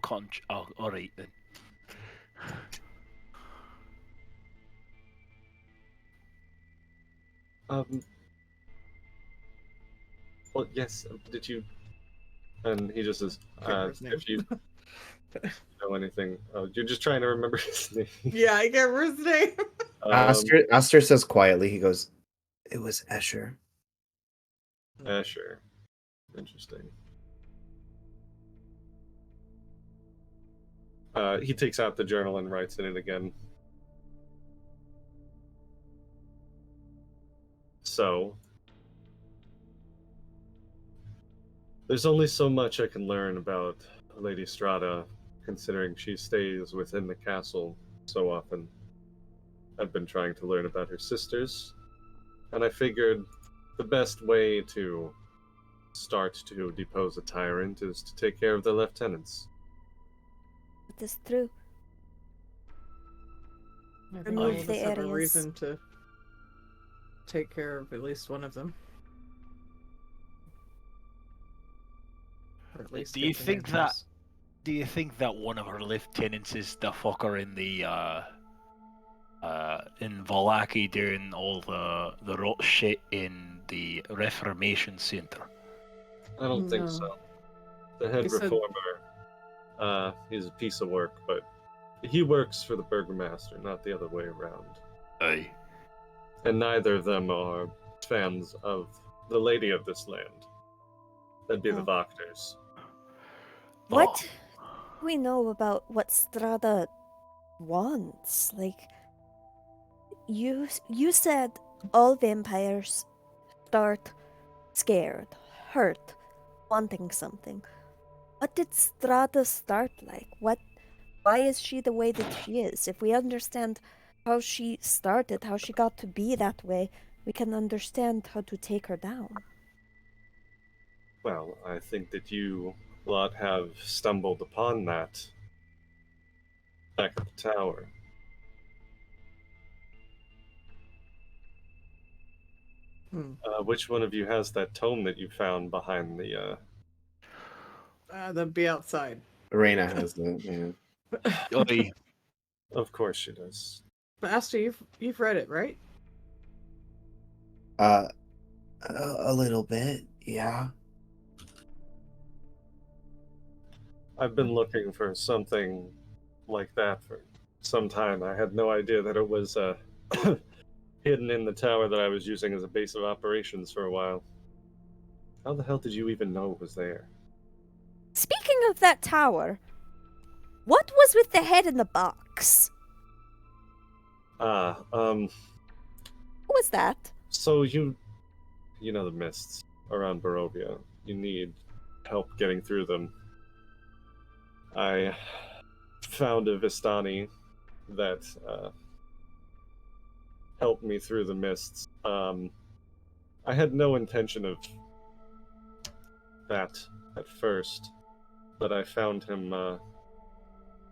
Speaker 4: of Oh, all right then.
Speaker 1: Well, yes. Did you? And he just says,
Speaker 6: Can't remember his name.
Speaker 1: if you know anything, you're just trying to remember his name.
Speaker 6: Yeah, I can't remember his name.
Speaker 2: Aster says quietly, he goes, "It was Escher."
Speaker 1: Asher. Interesting. He takes out the journal and writes in it again. So, there's only so much I can learn about Lady Strahda, considering she stays within the castle so often. I've been trying to learn about her sisters, and I figured the best way to start to depose a tyrant is to take care of the lieutenants.
Speaker 5: That is true.
Speaker 6: I think all
Speaker 5: Remove
Speaker 6: of
Speaker 5: the
Speaker 6: us have a
Speaker 5: areas.
Speaker 6: reason to take care of at least one of them. Or at least
Speaker 4: Do you
Speaker 6: get the
Speaker 4: think
Speaker 6: names.
Speaker 4: Do you think that one of her lieutenants is the fucker in the in Vallaki doing all the rot shit in the Reformation Center?
Speaker 1: I don't think
Speaker 6: No.
Speaker 1: so. The head
Speaker 6: He said-
Speaker 1: reformer, he's a piece of work, but he works for the burgomaster, not the other way around.
Speaker 4: Aye.
Speaker 1: And neither of them are fans of the lady of this land. That'd be the
Speaker 5: Oh.
Speaker 1: Wachters.
Speaker 5: What do we know about what Strahda wants? Like, you said all vampires start scared, hurt, wanting something. What did Strahda start like? Why is she the way that she is? If we understand how she started, how she got to be that way, we can understand how to take her down.
Speaker 1: Well, I think that you lot have stumbled upon that back at the tower. Which one of you has that tome that you found behind the,
Speaker 6: That'd be outside.
Speaker 2: Ireena has it. Yeah.
Speaker 4: Aye.
Speaker 1: Of course she does.
Speaker 6: But Asta, you've read it, right?
Speaker 2: A little bit, yeah.
Speaker 1: I've been looking for something like that for some time. I had no idea that it was hidden in the tower that I was using as a base of operations for a while. How the hell did you even know it was there?
Speaker 5: Speaking of that tower, what was with the head in the box?
Speaker 1: What
Speaker 5: What was that?
Speaker 1: So you know the mists around Barovia. You need help getting through them. I found a Vistani that helped me through the mists. I had no intention of that at first, but I found him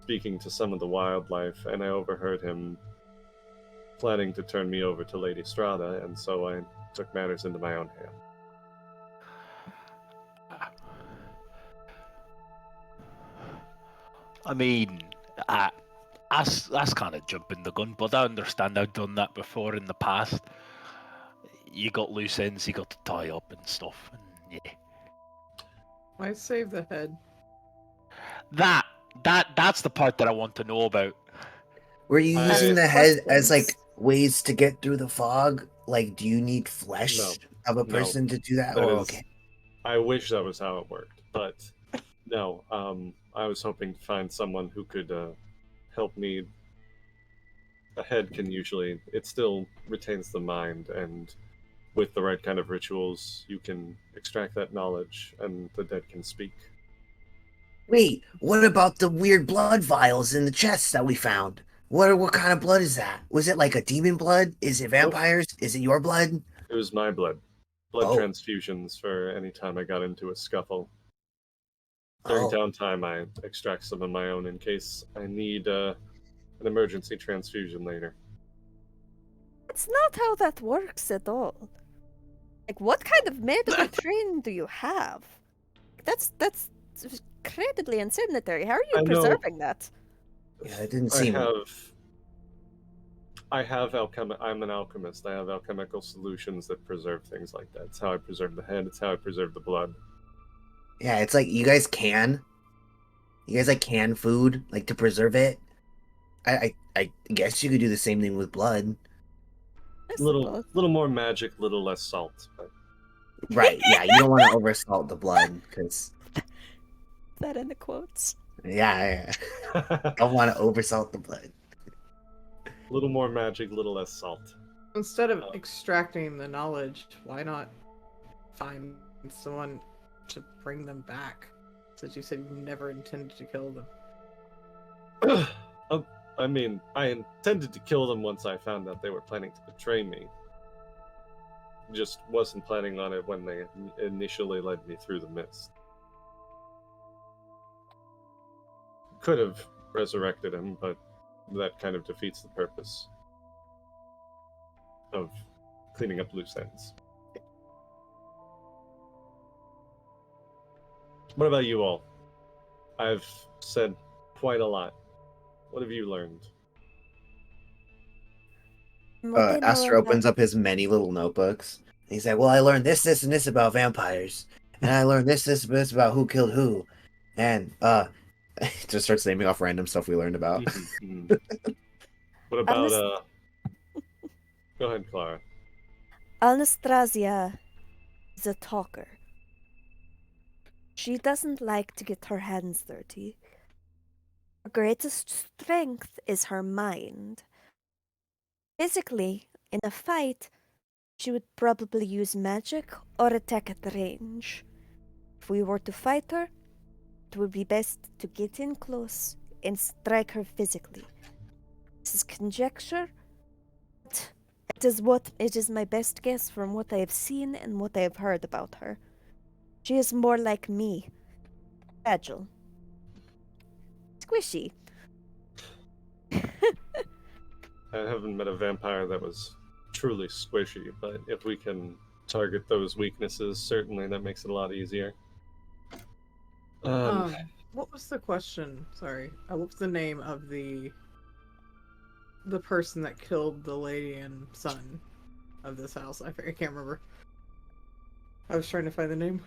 Speaker 1: speaking to some of the wildlife, and I overheard him planning to turn me over to Lady Strahda, and so I took matters into my own hand.
Speaker 8: I mean, that's kind of jumping the gun, but I understand I've done that before in the past. You got loose ends you got to tie up and stuff, and yeah.
Speaker 6: Why save the head?
Speaker 8: That's the part that I want to know about.
Speaker 2: Were you
Speaker 1: I-
Speaker 2: using the head as like
Speaker 5: Questions?
Speaker 2: ways to get through the fog? Like, do you need flesh
Speaker 1: No.
Speaker 2: of a
Speaker 1: No.
Speaker 2: person to do that?
Speaker 1: That
Speaker 2: Oh,
Speaker 1: is-
Speaker 2: okay.
Speaker 1: I wish that was how it worked, but no. I was hoping to find someone who could help me. A head can usually, it still retains the mind, and with the right kind of rituals, you can extract that knowledge, and the dead can speak.
Speaker 2: Wait, what about the weird blood vials in the chests that we found? What kind of blood is that? Was it like a demon blood? Is it vampires? Is it your blood?
Speaker 1: It was my blood. Blood
Speaker 2: Oh.
Speaker 1: transfusions for any time I got into a scuffle. During
Speaker 2: Oh,
Speaker 1: downtime, I extract some of my own in case I need an emergency transfusion later.
Speaker 5: That's not how that works at all. Like, what kind of medical training do you have? That's incredibly unsanitary. How are you
Speaker 1: I know.
Speaker 5: preserving that?
Speaker 2: yeah, it didn't seem.
Speaker 1: I have I'm an alchemist. I have alchemical solutions that preserve things like that. It's how I preserve the head. It's how I preserve the blood.
Speaker 2: Yeah, it's like you guys like can food like to preserve it. I guess you could do the same thing with blood.
Speaker 5: I
Speaker 1: Little
Speaker 5: suppose.
Speaker 1: more magic, little less salt. But
Speaker 2: Right? Yeah, you don't want to oversalt the blood because
Speaker 5: That in the quotes.
Speaker 2: yeah, don't want to oversalt the blood.
Speaker 1: little more magic, little less salt.
Speaker 6: Instead of extracting the knowledge, why not find someone to bring them back? Since you said you never intended to kill them.
Speaker 1: I mean, I intended to kill them once I found out they were planning to betray me. Just wasn't planning on it when they initially led me through the mist. Could have resurrected him, but that kind of defeats the purpose of cleaning up loose ends. What about you all? I've said quite a lot. What have you learned?
Speaker 5: What they know
Speaker 2: Aster
Speaker 5: about-
Speaker 2: opens up his many little notebooks. He's like, "Well, I learned this, and this about vampires, and I learned this, this about who killed who, and just starts naming off random stuff we learned about."
Speaker 1: What about Go ahead, Clara.
Speaker 5: Anastasia is a talker. She doesn't like to get her hands dirty. Her greatest strength is her mind. Physically, in a fight, she would probably use magic or attack at range. If we were to fight her, it would be best to get in close and strike her physically. This is conjecture, but it is my best guess from what I have seen and what I have heard about her. She is more like me. Fragile. Squishy.
Speaker 1: I haven't met a vampire that was truly squishy, but if we can target those weaknesses, certainly that makes it a lot easier.
Speaker 6: What was the question? Sorry. What was the name of the person that killed the lady and son of this house? I can't remember. I was trying to find the name.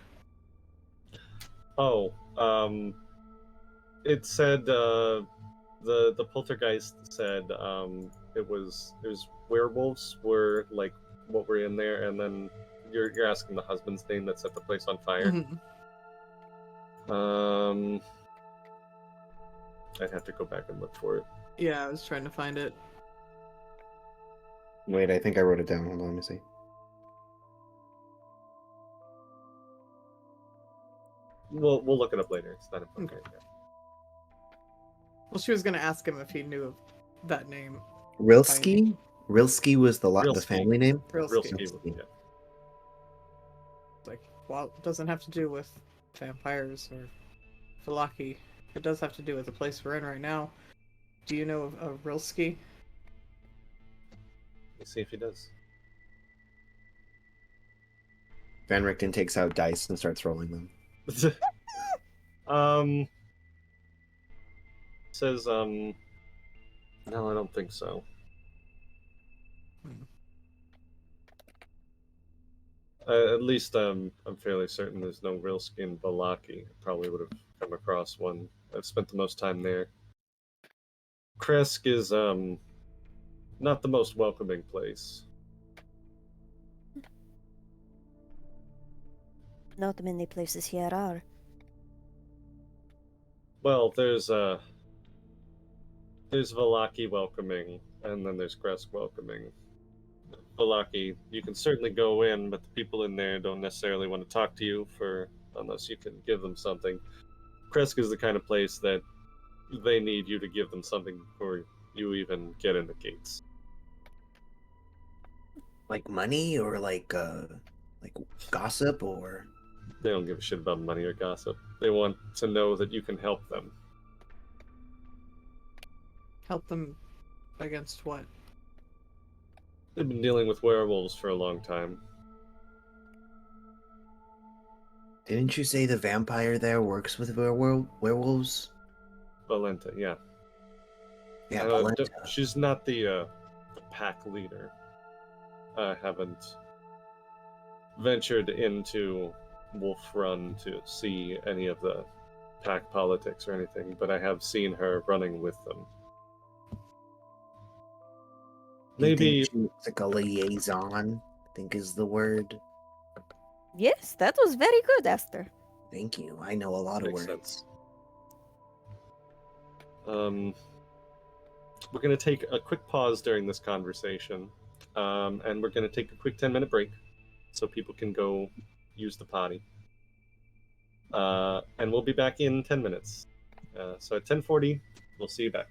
Speaker 1: It said the poltergeist said it was werewolves were like what were in there, and then you're asking the husband's name that set the place on fire.
Speaker 6: Mhm.
Speaker 1: I'd have to go back and look for it.
Speaker 6: Yeah, I was trying to find it.
Speaker 2: Wait, I think I wrote it down. Hold on, let me see.
Speaker 1: We'll look it up later. It's not important.
Speaker 6: Okay. Well, she was gonna ask him if he knew of that name.
Speaker 2: Rilsky? Rilsky was the
Speaker 1: Rilsky.
Speaker 2: family name.
Speaker 6: Real
Speaker 1: Real
Speaker 6: skinny.
Speaker 1: ski, yeah.
Speaker 6: Like, well, it doesn't have to do with vampires or Vallaki. It does have to do with the place we're in right now. Do you know of Rilski?
Speaker 1: Let's see if he does.
Speaker 2: Van Richten takes out dice and starts rolling them.
Speaker 1: Says, no, I don't think so. At least I'm fairly certain there's no real skin Balaki. Probably would have come across one. I've spent the most time there. Kresk is not the most welcoming place.
Speaker 5: Not many places here are.
Speaker 1: Well, there's Vallaki welcoming, and then there's Kresk welcoming. Vallaki, you can certainly go in, but the people in there don't necessarily want to talk to you unless you can give them something. Kresk is the kind of place that they need you to give them something before you even get in the gates.
Speaker 2: Like money or like gossip or...
Speaker 1: They don't give a shit about money or gossip. They want to know that you can help them.
Speaker 6: Help them against what?
Speaker 1: They've been dealing with werewolves for a long time.
Speaker 2: Didn't you say the vampire there works with werewolves?
Speaker 1: Valenta, yeah.
Speaker 2: Yeah, Valenta.
Speaker 1: She's not the pack leader. I haven't ventured into Wolf Run to see any of the pack politics or anything, but I have seen her running with them. Maybe
Speaker 2: It's like a liaison, I think is the word.
Speaker 5: Yes, that was very good, Esther.
Speaker 2: Thank you. I know a lot of
Speaker 1: makes
Speaker 2: words.
Speaker 1: sense. We're going to take a quick pause during this conversation, and we're going to take a quick 10-minute break so people can go use the potty. And we'll be back in 10 minutes. So at 10:40, we'll see you back.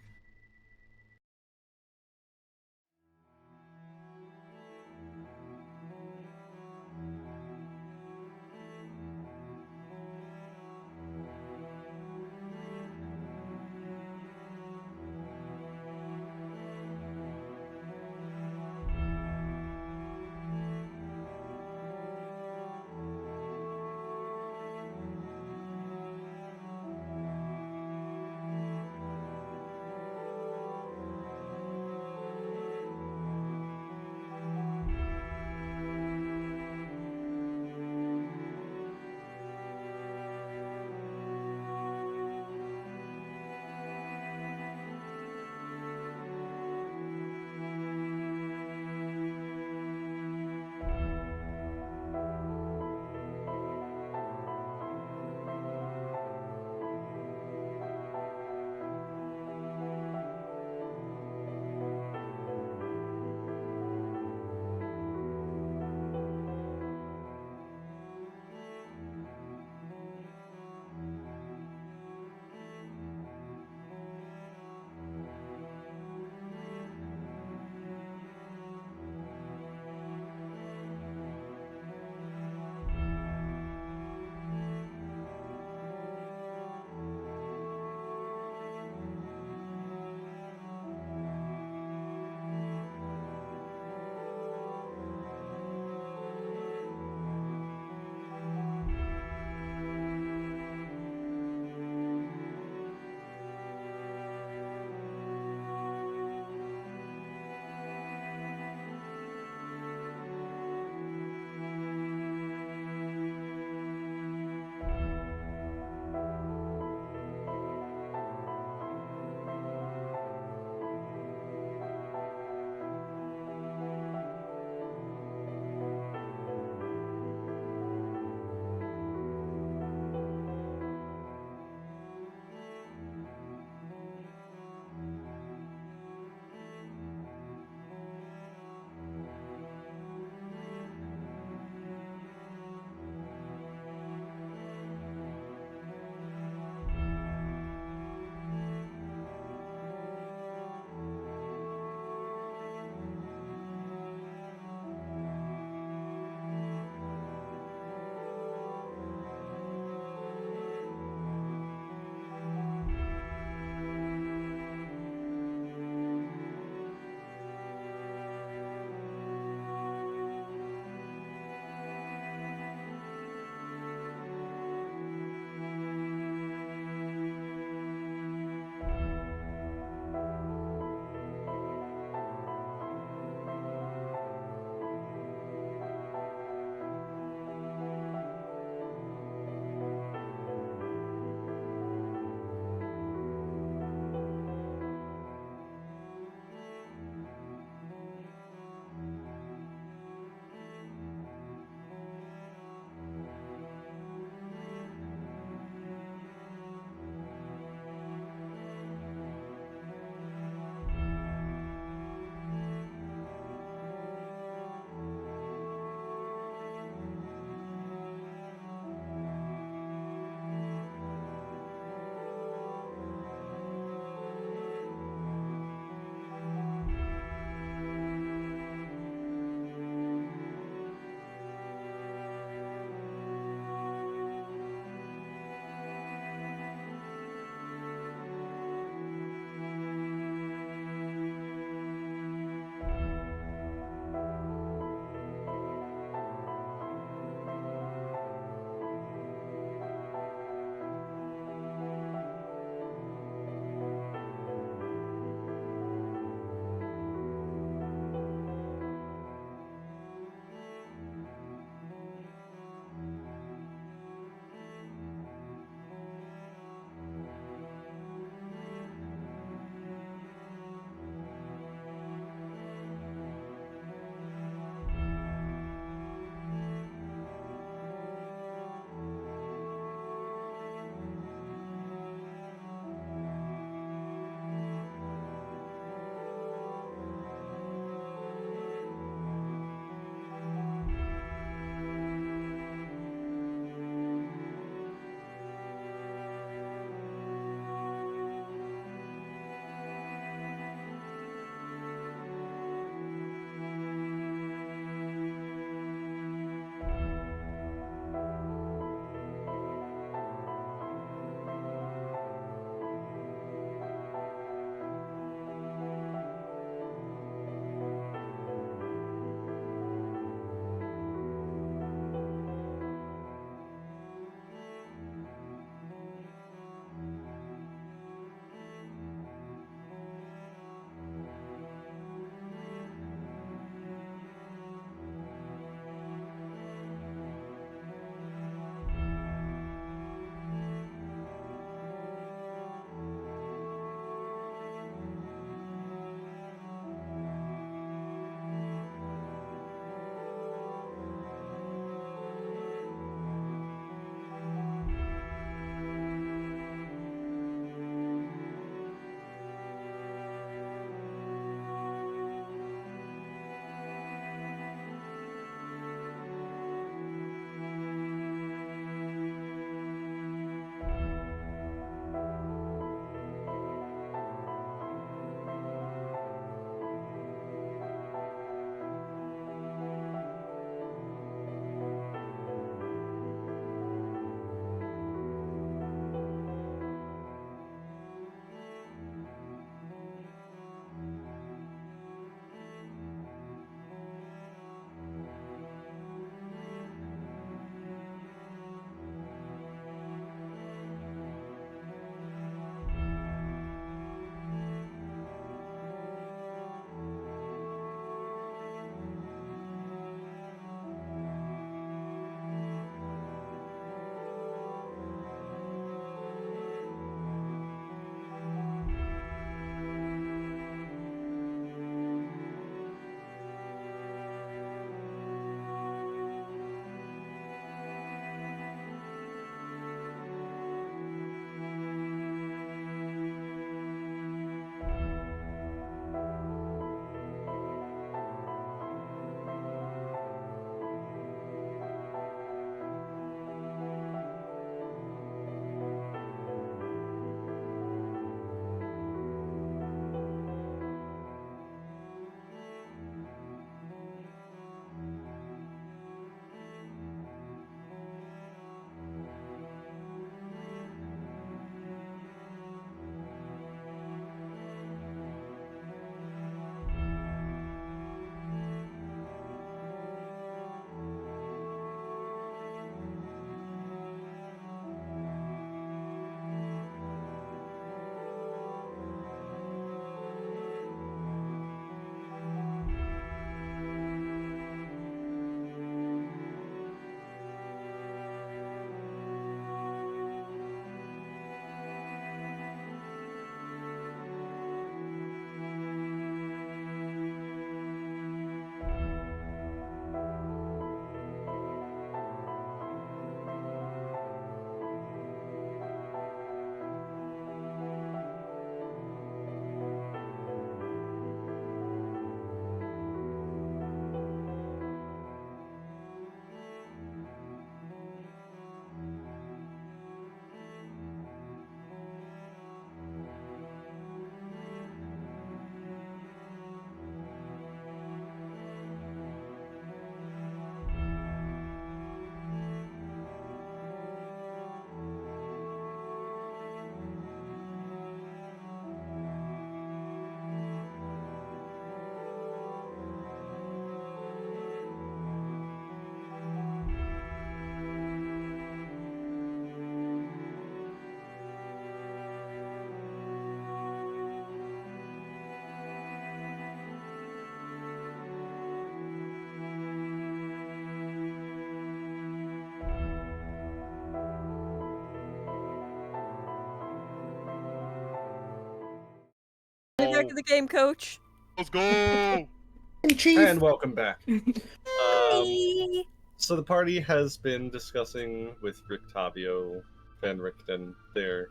Speaker 5: back in the game, Coach.
Speaker 4: Let's go.
Speaker 1: And welcome back.
Speaker 5: Hey.
Speaker 1: So the party has been discussing with Rictavio Van Richten their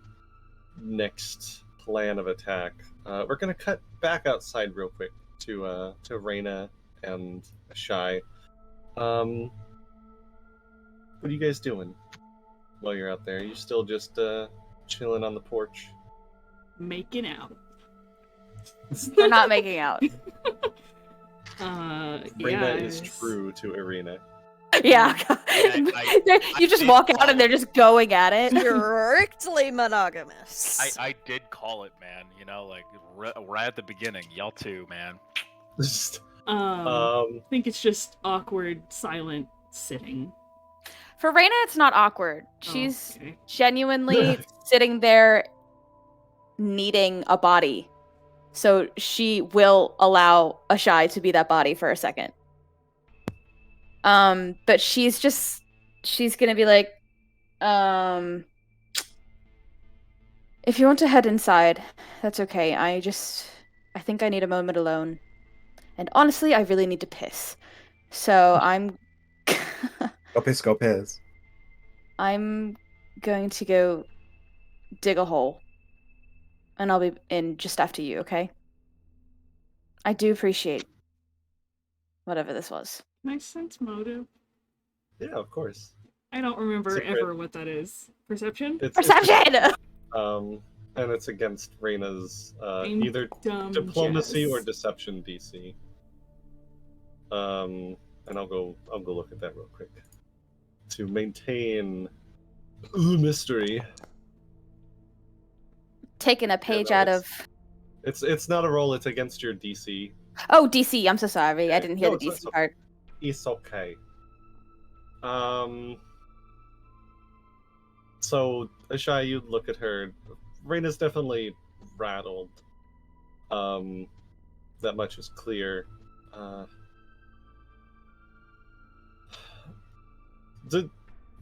Speaker 1: next plan of attack. We're gonna cut back outside real quick to Ireena and Shy. What are you guys doing while you're out there? Are you still just chilling on the porch?
Speaker 3: Making out.
Speaker 7: We're not making out.
Speaker 1: Ireena is true to Ireena.
Speaker 7: Yeah.
Speaker 4: I
Speaker 7: You just
Speaker 4: did
Speaker 7: walk out
Speaker 4: call
Speaker 7: and they're just going at it.
Speaker 5: Strictly monogamous.
Speaker 4: I did call it, man. You know, like right at the beginning, y'all too, man.
Speaker 3: I think it's just awkward, silent sitting.
Speaker 7: For Raina, it's not awkward. She's
Speaker 3: Okay.
Speaker 7: genuinely sitting there needing a body. So she will allow a Shy to be that body for a second. But she's gonna be like, if you want to head inside, that's okay. I think I need a moment alone. And honestly, I really need to piss. So I'm
Speaker 2: Go piss.
Speaker 7: I'm going to go dig a hole. And I'll be in just after you, okay? I do appreciate whatever this was.
Speaker 3: Can I sense motive?
Speaker 1: Yeah, of course.
Speaker 3: I don't remember
Speaker 1: It's a crit.
Speaker 3: ever what that is. Perception?
Speaker 7: Perception!
Speaker 1: And it's against Raina's
Speaker 3: I'm
Speaker 1: either
Speaker 3: dumb
Speaker 1: diplomacy
Speaker 3: Jess.
Speaker 1: or deception DC. And I'll go look at that real quick to maintain the mystery.
Speaker 7: Taking a page
Speaker 1: no,
Speaker 7: out
Speaker 1: it's-
Speaker 7: of...
Speaker 1: It's not a roll. It's against your DC.
Speaker 7: Oh, DC. I'm so sorry. I
Speaker 1: Okay.
Speaker 7: didn't hear
Speaker 1: No,
Speaker 7: the
Speaker 1: it's-
Speaker 7: DC part.
Speaker 1: It's okay. So Ashai, you look at her. Raina's definitely rattled. That much is clear.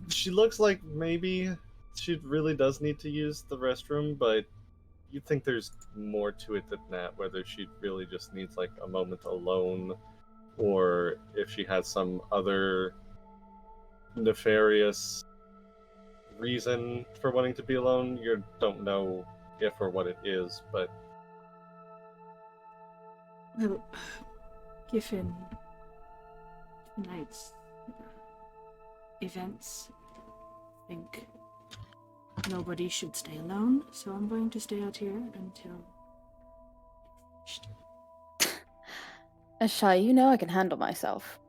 Speaker 1: She looks like maybe she really does need to use the restroom, but you think there's more to it than that, whether she really just needs like a moment alone, or if she has some other nefarious reason for wanting to be alone. You don't know if or what it is, but
Speaker 3: Well, given tonight's events, I think nobody should stay alone, so I'm going to stay out here until...
Speaker 7: Ashai, you know I can handle myself.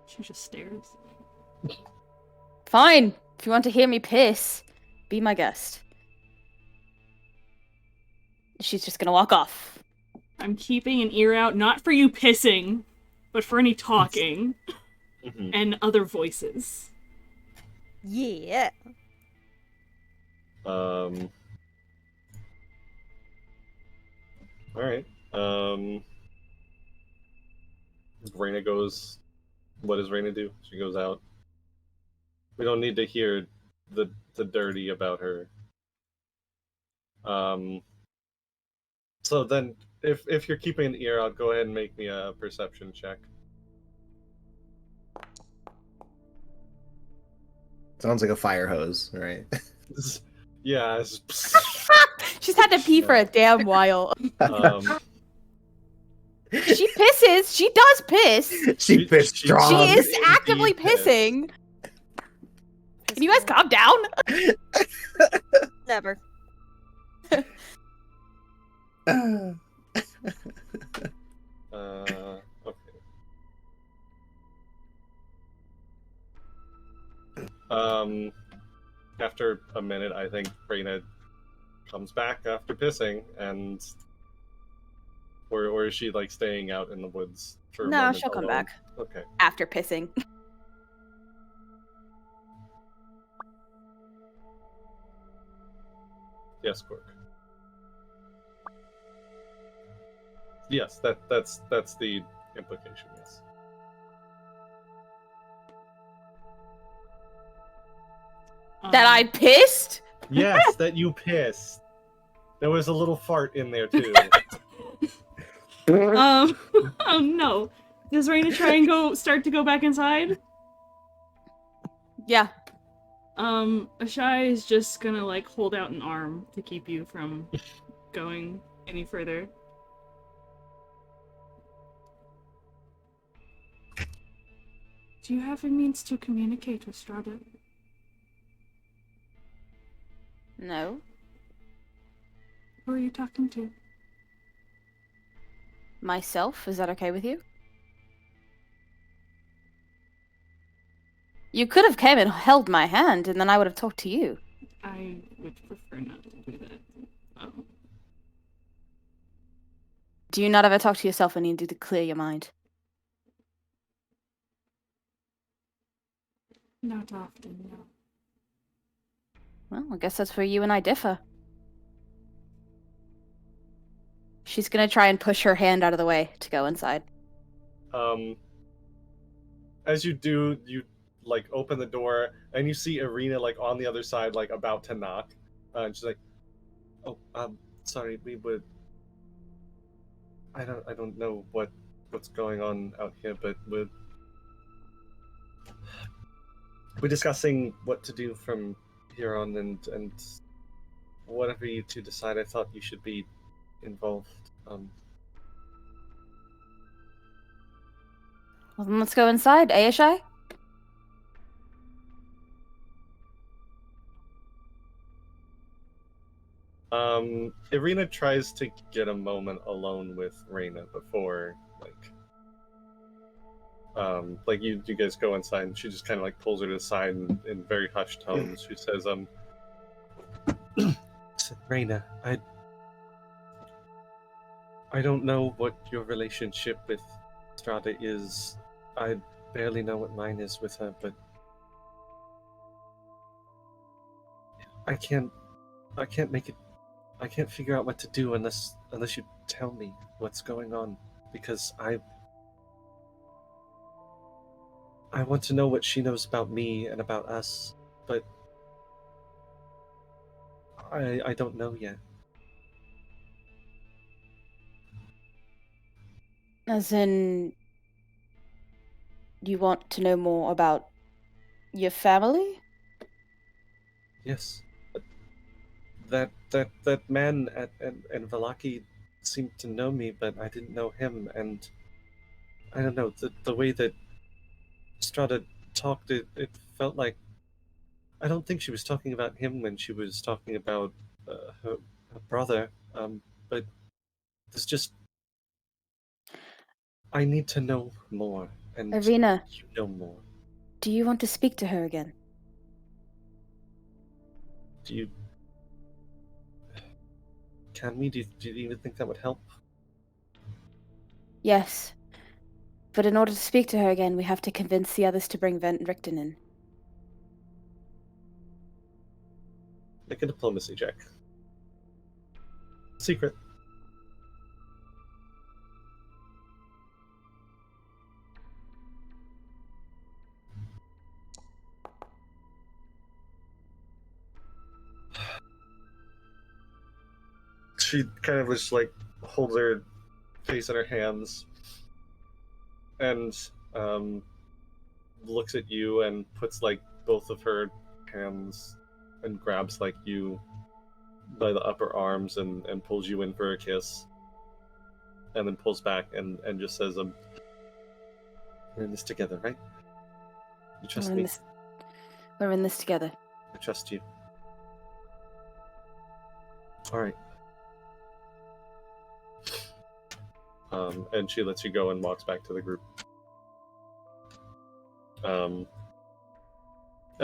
Speaker 3: She just stares.
Speaker 7: Fine. If you want to hear me piss, be my guest. She's just gonna walk off.
Speaker 3: I'm keeping an ear out, not for you pissing, but for any talking and other voices.
Speaker 5: Yeah.
Speaker 1: all right. Raina goes. What does Raina do? She goes out. We don't need to hear the dirty about her. So then, if you're keeping an ear out, go ahead and make me a perception check.
Speaker 2: Sounds like a fire hose, right?
Speaker 1: Yeah.
Speaker 7: She's had to pee for a damn while. She pisses. She does piss.
Speaker 2: She pissed strong.
Speaker 7: She is
Speaker 1: Indeed
Speaker 7: actively
Speaker 1: piss.
Speaker 7: pissing. Can you guys calm down?
Speaker 5: Never.
Speaker 1: Okay. After a minute, I think Raina comes back after pissing, and or is she like staying out in the woods for a
Speaker 7: No,
Speaker 1: moment
Speaker 7: she'll come
Speaker 1: alone?
Speaker 7: back
Speaker 1: Okay.
Speaker 7: after pissing.
Speaker 1: Yes, Cork. Yes, that's the implication. Yes.
Speaker 7: That I pissed?
Speaker 1: Yes, that you pissed. There was a little fart in there too.
Speaker 3: Oh no. Does Raina try and start to go back inside?
Speaker 7: Yeah.
Speaker 3: Ashai is just gonna like hold out an arm to keep you from going any further. Do you have a means to communicate with Strahda?
Speaker 7: No.
Speaker 3: Who are you talking to?
Speaker 7: Myself? Is that okay with you? You could have came and held my hand, and then I would have talked to you.
Speaker 3: I would prefer not to do that.
Speaker 7: Do you not ever talk to yourself when you need to clear your mind?
Speaker 3: Not often, no.
Speaker 7: Well, I guess that's where you and I differ. She's gonna try and push her hand out of the way to go inside.
Speaker 1: As you do, you like open the door and you see Ireena like on the other side, like about to knock. And she's like, "Oh, sorry, we would. I don't know what's going on out here, but we're discussing what to do from here on, and whatever you two decide, I thought you should be involved."
Speaker 7: Well, then let's go inside, Ashai?
Speaker 1: Ireena tries to get a moment alone with Raina before, like you guys go inside, and she just kind of like pulls her to the side in very hushed tones. She says, Raina, I don't know what your relationship with Strahda is. I barely know what mine is with her, but I can't make it. I can't figure out what to do unless you tell me what's going on, because I want to know what she knows about me and about us, but I don't know yet.
Speaker 7: As in, you want to know more about your family?
Speaker 1: Yes. That man and Vallaki seemed to know me, but I didn't know him, and I don't know, the way that Strahda talked, it felt like, I don't think she was talking about him when she was talking about her brother, but there's just, I need to know more, and
Speaker 7: Ireena,
Speaker 1: you know more.
Speaker 7: do you want to speak to her again?
Speaker 1: Do you even think that would help?
Speaker 7: Yes. But in order to speak to her again, we have to convince the others to bring Richten in.
Speaker 1: Make a diplomacy check. Secret. She kind of just like holds her face in her hands and looks at you and puts like both of her hands and grabs like you by the upper arms and pulls you in for a kiss, and then pulls back and just says, we're in this together, right? You trust me?
Speaker 7: We're in this together.
Speaker 1: I trust you. All right. And she lets you go and walks back to the group. Of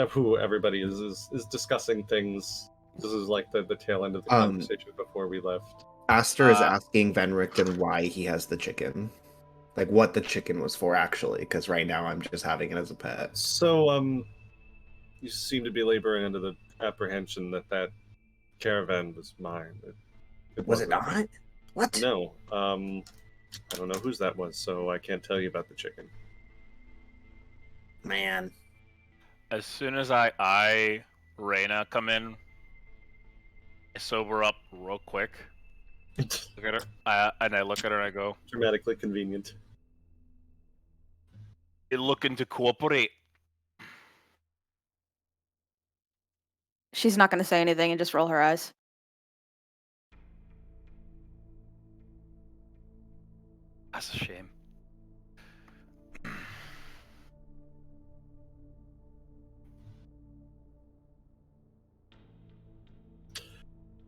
Speaker 1: who everybody is discussing things. This is like the tail end of the conversation before we left.
Speaker 2: Aster is asking Van Richten why he has the chicken. Like, what the chicken was for, actually, because right now I'm just having it as a pet.
Speaker 1: So, you seem to be laboring under the apprehension that caravan was mine.
Speaker 2: Was it not? What?
Speaker 1: No. I don't know whose that was, so I can't tell you about the chicken.
Speaker 2: Man.
Speaker 4: As soon as I Raina come in, I sober up real quick. Look at her, and I look at her and I go,
Speaker 1: Dramatically convenient.
Speaker 4: "You looking to cooperate?"
Speaker 7: She's not going to say anything and just roll her eyes.
Speaker 4: That's a shame.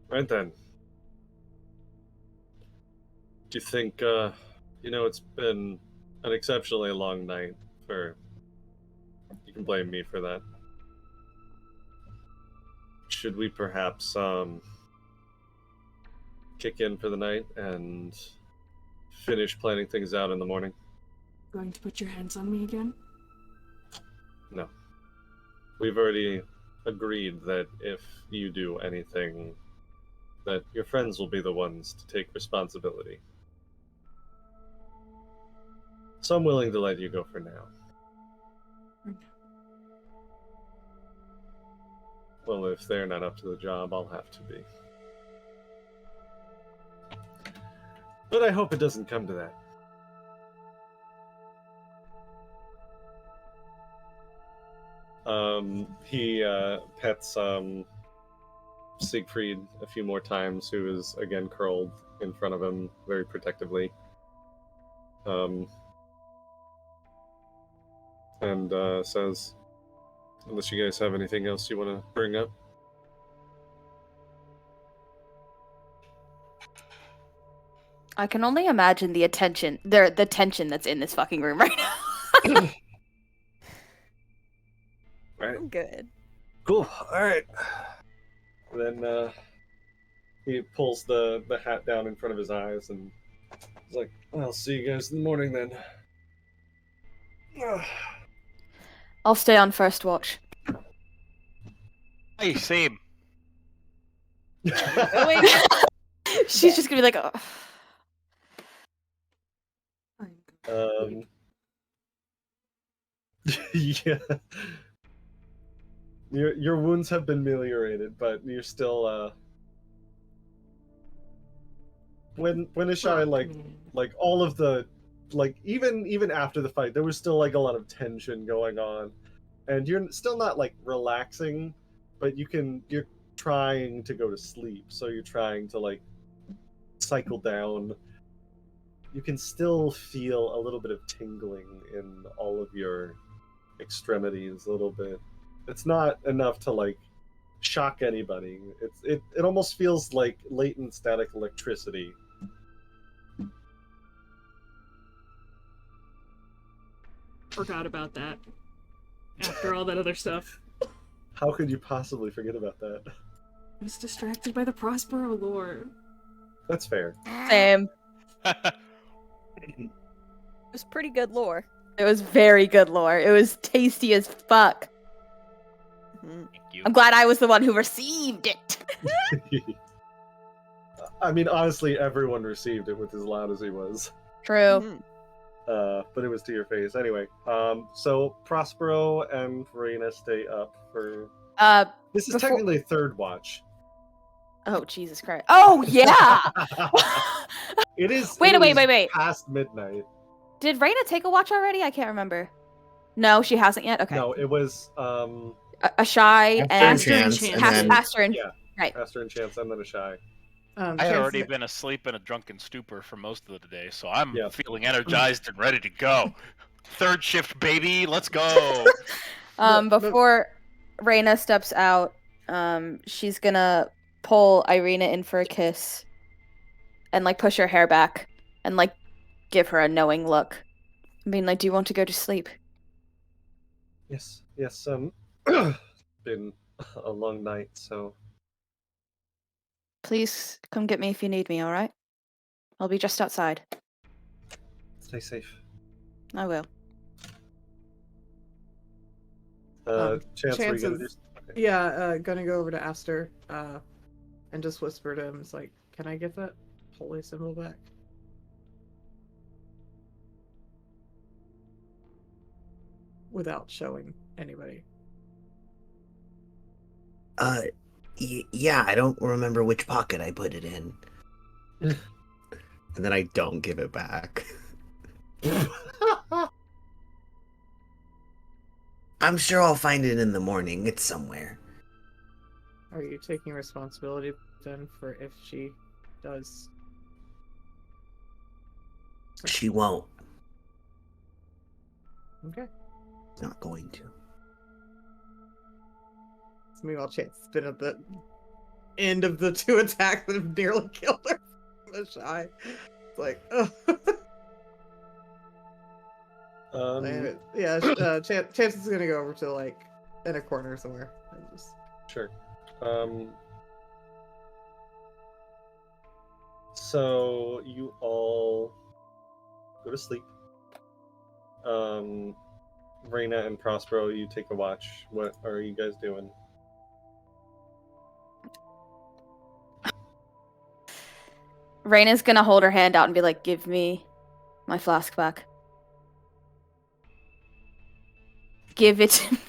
Speaker 1: Right then. Do you think, it's been an exceptionally long night for... You can blame me for that. Should we perhaps, kick in for the night and finish planning things out in the morning?
Speaker 3: Going to put your hands on me again?
Speaker 1: No. We've already agreed that if you do anything, that your friends will be the ones to take responsibility. So I'm willing to let you go for now. Well, if they're not up to the job, I'll have to be. But I hope it doesn't come to that. He pets Siegfried a few more times, who is again curled in front of him very protectively. And says, unless you guys have anything else you want to bring up.
Speaker 7: I can only imagine the tension that's in this fucking room right now.
Speaker 1: Right.
Speaker 5: I'm good.
Speaker 1: Cool. All right. Then he pulls the hat down in front of his eyes and he's like, "I'll see you guys in the morning then."
Speaker 7: I'll stay on first watch.
Speaker 4: Hey, same.
Speaker 5: Oh, wait.
Speaker 7: She's just gonna be like, oh.
Speaker 1: Yeah. Your wounds have been ameliorated, but you're still when Ishai like all of the even after the fight there was still like a lot of tension going on, and you're still not like relaxing, but you're trying to go to sleep, so you're trying to like cycle down. You can still feel a little bit of tingling in all of your extremities a little bit. It's not enough to like shock anybody. It almost feels like latent static electricity.
Speaker 3: Forgot about that. After all that other stuff.
Speaker 1: How could you possibly forget about that?
Speaker 3: I was distracted by the Prospero lore.
Speaker 1: That's fair.
Speaker 7: Same.
Speaker 5: It was pretty good lore.
Speaker 7: It was very good lore. It was tasty as fuck.
Speaker 5: Mhm.
Speaker 4: Thank you.
Speaker 7: I'm glad I was the one who received it.
Speaker 1: I mean, honestly, everyone received it with as loud as he was.
Speaker 7: True.
Speaker 5: Mhm.
Speaker 1: But it was to your face. Anyway, so Prospero and Ireena stay up for... This is
Speaker 7: before-
Speaker 1: technically third watch.
Speaker 7: Oh, Jesus Christ. Oh, yeah!
Speaker 1: It is.
Speaker 7: Wait,
Speaker 1: it
Speaker 7: wait,
Speaker 1: is
Speaker 7: wait, wait.
Speaker 1: Past midnight.
Speaker 7: Did Raina take a watch already? I can't remember. No, she hasn't yet? Okay.
Speaker 1: No, it was
Speaker 7: A shy and
Speaker 2: Pastor and Chance, and then-
Speaker 7: Pastor and...
Speaker 1: Yeah.
Speaker 7: Right.
Speaker 1: Pastor and Chance, and then Ishai.
Speaker 4: I had
Speaker 6: Chance-
Speaker 4: already been asleep in a drunken stupor for most of the day, so I'm
Speaker 1: Yeah.
Speaker 4: feeling energized and ready to go. Third shift, baby, let's go.
Speaker 7: Before Raina steps out, she's gonna pull Ireena in for a kiss and like push her hair back and like give her a knowing look. I mean, like, do you want to go to sleep?
Speaker 1: Yes. Been a long night, so
Speaker 7: Please come get me if you need me, alright? I'll be just outside.
Speaker 1: stay safe.
Speaker 7: I will.
Speaker 1: Chance, were you gonna
Speaker 6: Chances-
Speaker 1: do?
Speaker 6: Yeah, gonna go over to Aster, and just whisper to him, it's like, can I get that holy symbol back? Without showing anybody.
Speaker 2: Yeah, I don't remember which pocket I put it in. And then I don't give it back. I'm sure I'll find it in the morning. It's somewhere.
Speaker 6: Are you taking responsibility then for if she does?
Speaker 2: She won't.
Speaker 6: Okay.
Speaker 2: Not going to.
Speaker 6: So meanwhile, Chance has been at the end of the 2 attacks that have nearly killed her. The shy. It's like, ugh. Chance is gonna go over to like in a corner somewhere and just.
Speaker 1: Sure. So you all go to sleep. Reina and Prospero, you take a watch. What are you guys doing?
Speaker 7: Raina's gonna hold her hand out and be like, "Give me my flask back. Give it to me."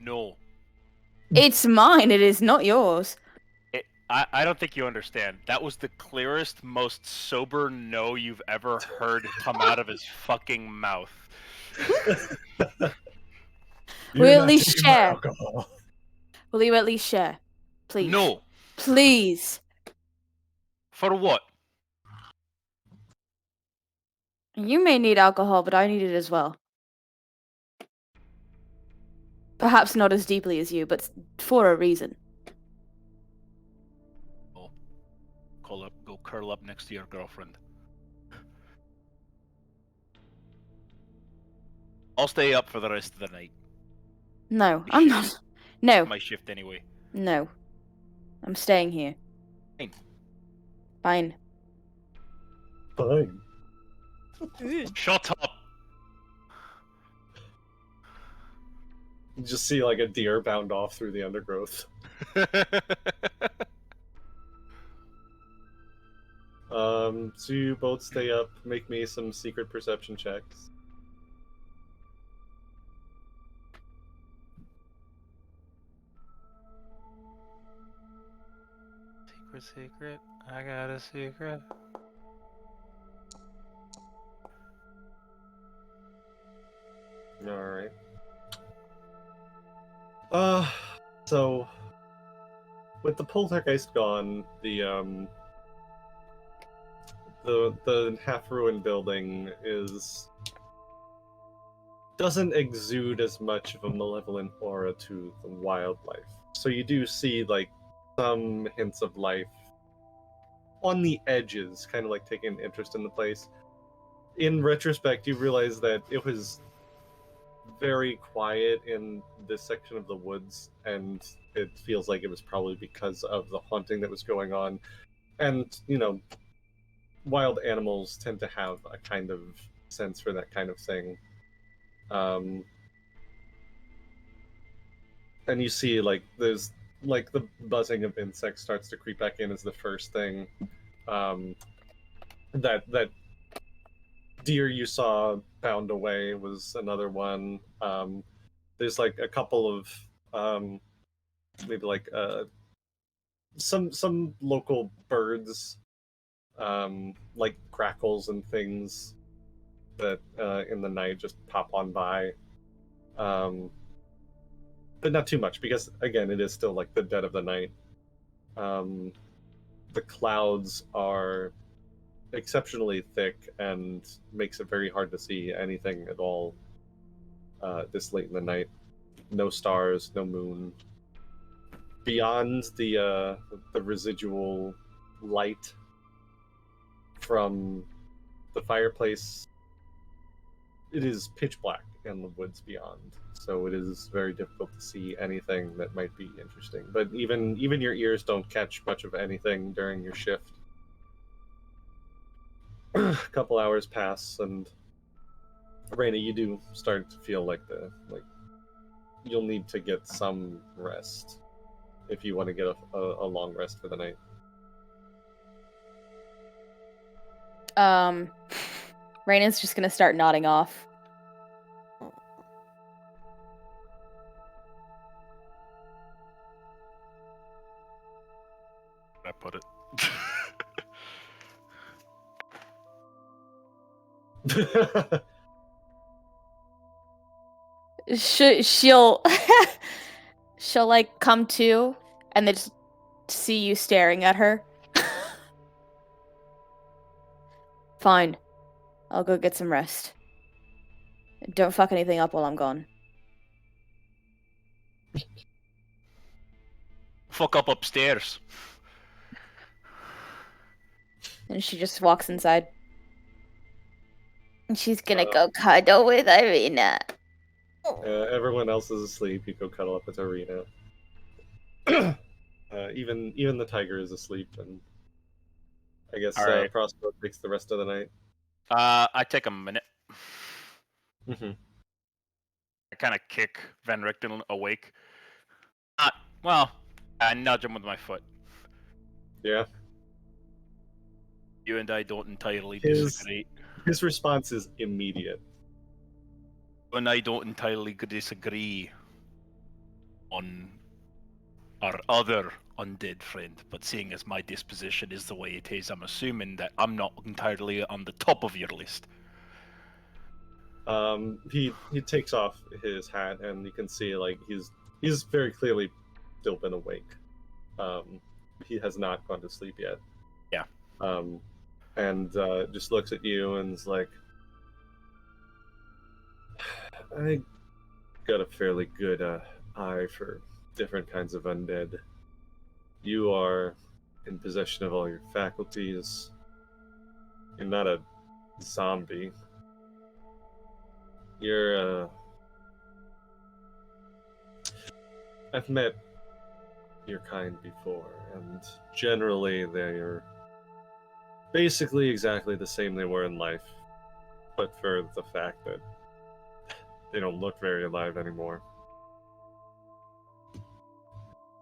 Speaker 4: No.
Speaker 7: It's mine. It is not yours.
Speaker 4: I don't think you understand. That was the clearest, most sober no you've ever heard come out of his fucking mouth.
Speaker 7: We'll at least share.
Speaker 1: Alcohol.
Speaker 7: Will you at least share? Please.
Speaker 4: No.
Speaker 7: Please.
Speaker 4: For what?
Speaker 7: You may need alcohol, but I need it as well. Perhaps not as deeply as you, but for a reason.
Speaker 4: Go curl up next to your girlfriend. I'll stay up for the rest of the night.
Speaker 7: No, I'm not. No.
Speaker 4: My shift anyway.
Speaker 7: No. I'm staying here.
Speaker 4: Fine.
Speaker 7: Fine.
Speaker 1: Fine.
Speaker 4: Shut up.
Speaker 1: You just see like a deer bound off through the undergrowth. So you both stay up. Make me some secret perception checks.
Speaker 4: Secret. I got a secret.
Speaker 1: Alright. So with the poltergeist gone, the half-ruined building doesn't exude as much of a malevolent aura to the wildlife. So you do see like some hints of life on the edges, kind of like taking an interest in the place. In retrospect, you realize that it was very quiet in this section of the woods, and it feels like it was probably because of the haunting that was going on. And, you know, wild animals tend to have a kind of sense for that kind of thing. And you see, like, there's, like, the buzzing of insects starts to creep back in as the first thing. That deer you saw bound away was another one. There's, like, a couple of, maybe, like, some local birds, like grackles and things that in the night just pop on by, but not too much because again it is still like the dead of the night. The clouds are exceptionally thick and makes it very hard to see anything at all this late in the night. No stars, no moon. Beyond the residual light from the fireplace, it is pitch black in the woods beyond, so it is very difficult to see anything that might be interesting. But even your ears don't catch much of anything during your shift. A couple hours pass, and Raina, you do start to feel like you'll need to get some rest if you want to get a long rest for the night.
Speaker 7: Raina's just gonna start nodding off. She'll she'll like come to and then just see you staring at her. Fine. I'll go get some rest. Don't fuck anything up while I'm gone.
Speaker 4: Fuck up upstairs.
Speaker 7: And she just walks inside. And she's gonna go cuddle with Ireena.
Speaker 1: Everyone else is asleep. You go cuddle up with Ireena. Even the tiger is asleep, and I guess
Speaker 4: All right.
Speaker 1: Prospero takes the rest of the night.
Speaker 4: I take a minute.
Speaker 1: Mm-hmm.
Speaker 4: I kind of kick Van Richten awake. I nudge him with my foot.
Speaker 1: Yeah.
Speaker 4: You and I don't entirely
Speaker 1: His-
Speaker 4: disagree.
Speaker 1: His response is immediate.
Speaker 4: You and I don't entirely disagree on our other undead friend, but seeing as my disposition is the way it is, I'm assuming that I'm not entirely on the top of your list.
Speaker 1: He takes off his hat, and you can see like he's very clearly still been awake. He has not gone to sleep yet.
Speaker 4: Yeah.
Speaker 1: And just looks at you and is like, I got a fairly good eye for different kinds of undead. You are in possession of all your faculties. You're not a zombie. You're I've met your kind before, and generally they're basically exactly the same they were in life, but for the fact that they don't look very alive anymore.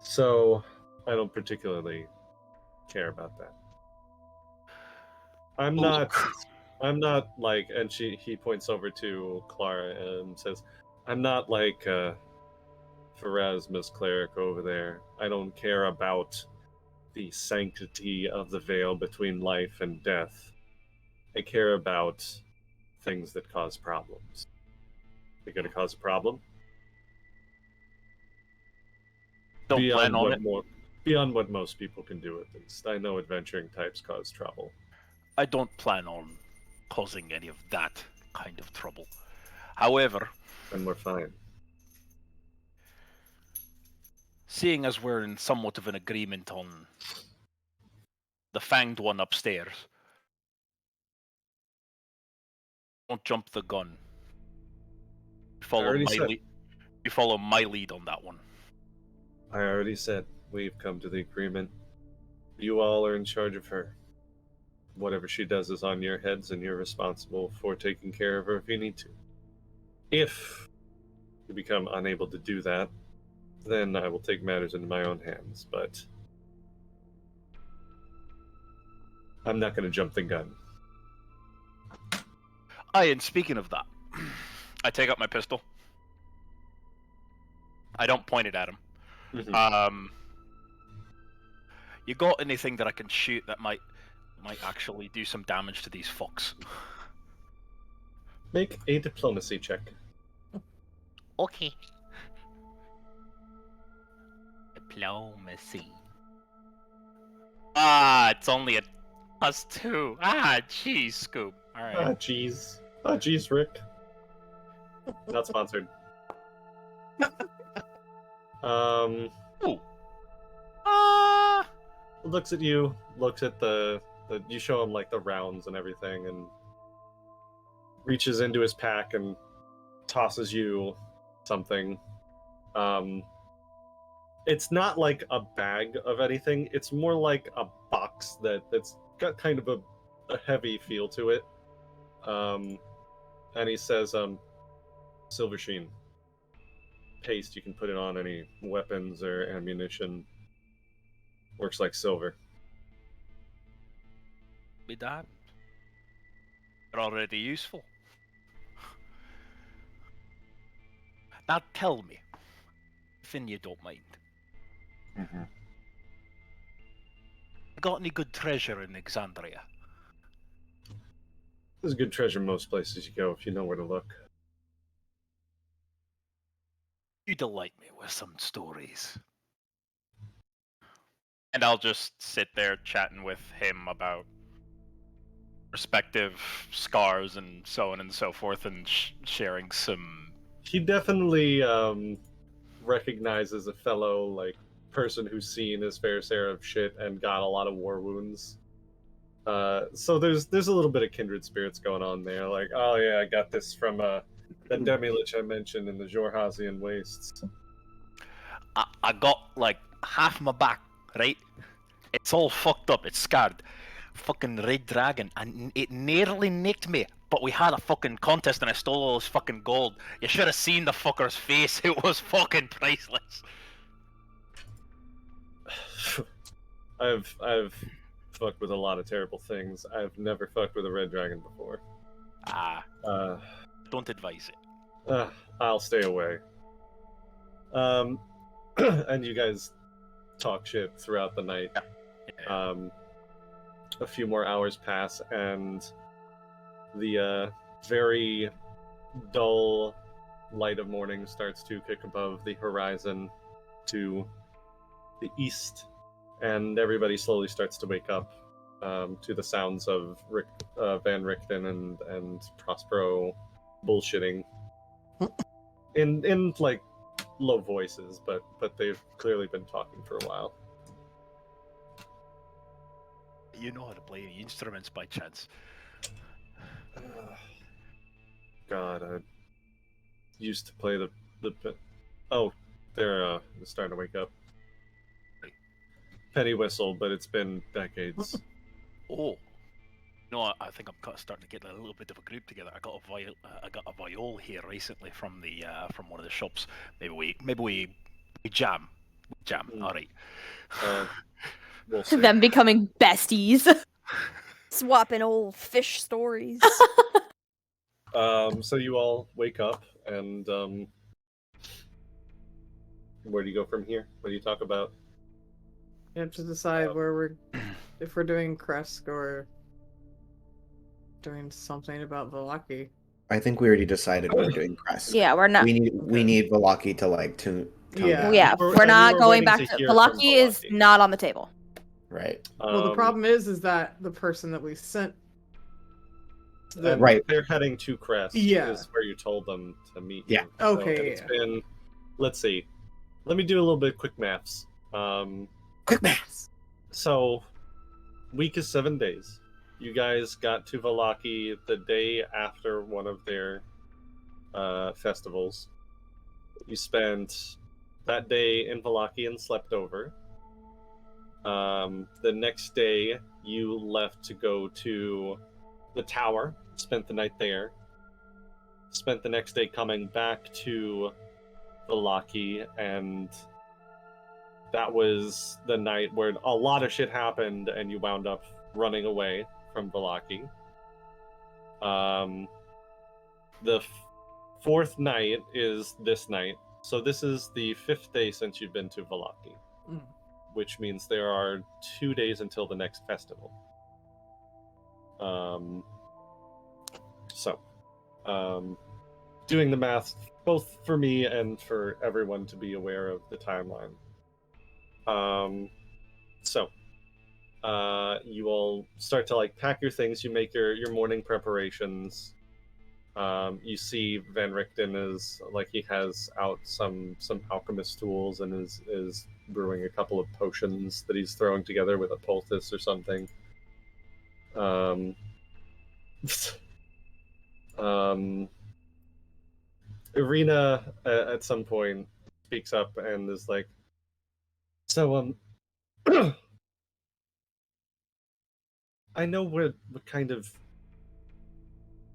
Speaker 1: So I don't particularly care about that. I'm not like, and he points over to Clara and says, I'm not like Pharasma's cleric over there. I don't care about the sanctity of the veil between life and death. I care about things that cause problems. They're going to cause a problem.
Speaker 4: Don't plan on it.
Speaker 1: Beyond what most people can do, at least. I know adventuring types cause trouble.
Speaker 8: I don't plan on causing any of that kind of trouble. However,
Speaker 1: And we're fine.
Speaker 8: seeing as we're in somewhat of an agreement on the fanged one upstairs, don't jump the gun. You follow my lead on that one.
Speaker 1: I already said we've come to the agreement. You all are in charge of her. Whatever she does is on your heads, and you're responsible for taking care of her if you need to. If you become unable to do that, then I will take matters into my own hands, but I'm not going to jump the gun.
Speaker 8: Aye, and speaking of that,
Speaker 4: I take out my pistol. I don't point it at him.
Speaker 1: Mhm.
Speaker 8: You got anything that I can shoot that might actually do some damage to these fucks?
Speaker 1: Make a diplomacy check.
Speaker 8: Okay. Diplomacy.
Speaker 4: It's only a +2. Jeez, Scoop. All right.
Speaker 1: Jeez, Rick. Not sponsored.
Speaker 4: Ooh.
Speaker 1: Looks at you, looks at the you show him like the rounds and everything, and reaches into his pack and tosses you something. It's not like a bag of anything, it's more like a box that's got kind of a heavy feel to it. And he says, silver sheen. Paste, you can put it on any weapons or ammunition. Works like silver.
Speaker 8: Be damned. They're already useful. Now tell me, if you don't mind.
Speaker 1: Mm-hmm.
Speaker 8: Got any good treasure in Exandria?
Speaker 1: There's good treasure most places you go if you know where to look.
Speaker 8: You delight me with some stories.
Speaker 4: And I'll just sit there chatting with him about respective scars and so on and so forth, and sharing some.
Speaker 1: He definitely recognizes a fellow person who's seen his fair share of shit and got a lot of war wounds. So there's a little bit of kindred spirits going on there. Like, oh yeah, I got this from that demi-lich I mentioned in the Jorhazian wastes.
Speaker 8: I got like half my back, right? It's all fucked up. It's scarred. Fucking red dragon, and it nearly nicked me. But we had a fucking contest, and I stole all his fucking gold. You should have seen the fucker's face. It was fucking priceless.
Speaker 1: I've fucked with a lot of terrible things. I've never fucked with a red dragon before.
Speaker 8: Don't advise it.
Speaker 1: I'll stay away. And you guys talk shit throughout the night.
Speaker 8: Yeah.
Speaker 1: A few more hours pass, and the very dull light of morning starts to kick above the horizon to the east, and everybody slowly starts to wake up to the sounds of Van Richten and Prospero bullshitting in like low voices, but they've clearly been talking for a while.
Speaker 8: You know how to play the instruments by chance?
Speaker 1: God, I used to play the oh, they're starting to wake up. Penny whistle, but it's been decades.
Speaker 8: Oh, no, I think I'm starting to get a little bit of a group together. I got a viol here recently from one of the shops. Maybe we jam. All right.
Speaker 1: We'll see.
Speaker 7: Them becoming besties.
Speaker 5: Swapping old fish stories.
Speaker 1: So you all wake up, and where do you go from here? What do you talk about?
Speaker 6: You have to decide if we're doing Kresk or doing something about Vallaki.
Speaker 2: I think we already decided we were doing Crest.
Speaker 7: Yeah, we're not.
Speaker 2: We need Vallaki to like tune.
Speaker 6: Yeah.
Speaker 7: Yeah,
Speaker 1: We're-
Speaker 7: we're
Speaker 1: and
Speaker 7: not
Speaker 1: we were
Speaker 7: going
Speaker 1: waiting
Speaker 7: back
Speaker 1: to
Speaker 7: to
Speaker 1: hear from
Speaker 7: Vallakovich is
Speaker 1: Vallaki.
Speaker 7: not on the table.
Speaker 2: Right.
Speaker 6: Well, the problem is that the person that we sent.
Speaker 1: And
Speaker 2: Right.
Speaker 1: They're heading to Crest.
Speaker 6: Yeah.
Speaker 1: Is where you told them to meet.
Speaker 2: Yeah.
Speaker 1: You.
Speaker 6: Okay,
Speaker 1: and it's
Speaker 6: yeah.
Speaker 1: been. Let's see. Let me do a little bit of quick maths.
Speaker 2: Quick maths.
Speaker 1: So, week is 7 days. You guys got to Vallaki the day after one of their festivals. You spent that day in Vallaki and slept over. The next day, you left to go to the tower, spent the night there. Spent the next day coming back to Vallaki, and that was the night where a lot of shit happened, and you wound up running away from Vallaki. The fourth night is this night, so this is the 5th day since you've been to Vallaki, which means there are 2 days until the next festival. Doing the math both for me and for everyone to be aware of the timeline. You all start to like pack your things. You make your morning preparations. You see Van Richten is like he has out some alchemist tools and is brewing a couple of potions that he's throwing together with a poultice or something. Ireena at some point speaks up and is like, so I know we're kind of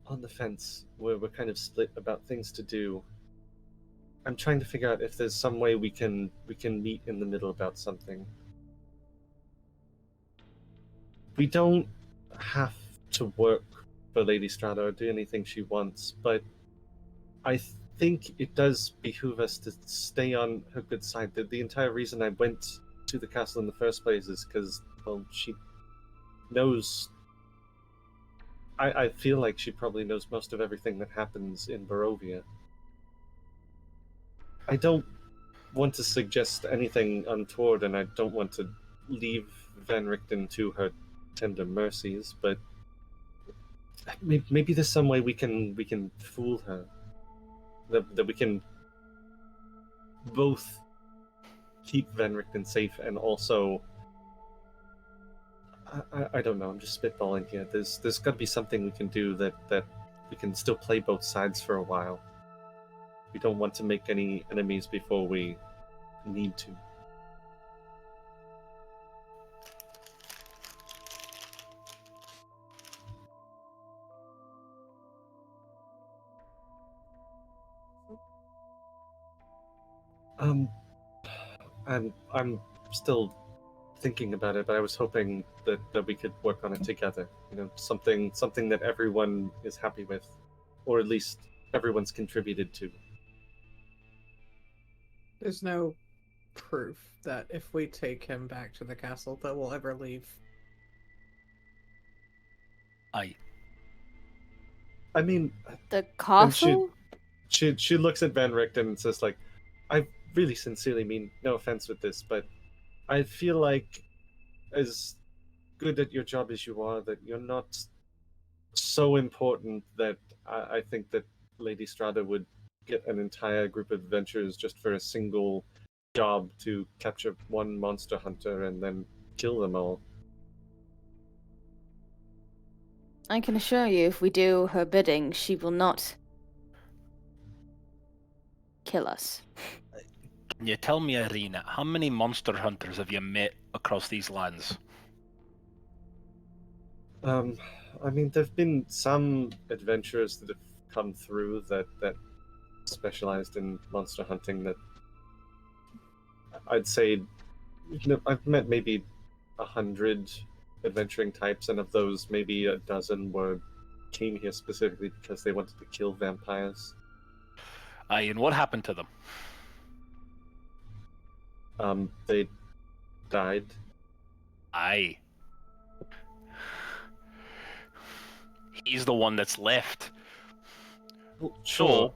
Speaker 1: on the fence. We're kind of split about things to do. I'm trying to figure out if there's some way we can meet in the middle about something. We don't have to work for Lady Strahda or do anything she wants, but I think it does behoove us to stay on her good side. The entire reason I went to the castle in the first place is because, well, she knows I feel like she probably knows most of everything that happens in Barovia. I don't want to suggest anything untoward, and I don't want to leave Van Richten to her tender mercies, but maybe there's some way we can fool her. That we can both keep Van Richten safe and also I don't know, I'm just spitballing here. There's gotta be something we can do that we can still play both sides for a while. We don't want to make any enemies before we need to. I'm still thinking about it, but I was hoping that we could work on it together. You know, something that everyone is happy with, or at least everyone's contributed to.
Speaker 6: There's no proof that if we take him back to the castle that we'll ever leave.
Speaker 8: Aye.
Speaker 1: I mean,
Speaker 7: The castle?
Speaker 1: she looks at Van Richten and says, like, I really sincerely mean no offense with this, but I feel like as good at your job as you are, that you're not so important that I think that Lady Strahda would get an entire group of adventurers just for a single job to capture one monster hunter and then kill them all.
Speaker 7: I can assure you, if we do her bidding, she will not kill us.
Speaker 8: Can you tell me, Ireena, how many monster hunters have you met across these lands?
Speaker 1: I mean, there've been some adventurers that have come through that specialized in monster hunting. That I'd say, I've met maybe 100 adventuring types, and of those, maybe a dozen came here specifically because they wanted to kill vampires.
Speaker 8: Aye, and what happened to them?
Speaker 1: They died.
Speaker 8: Aye. He's the one that's left.
Speaker 1: Well, sure.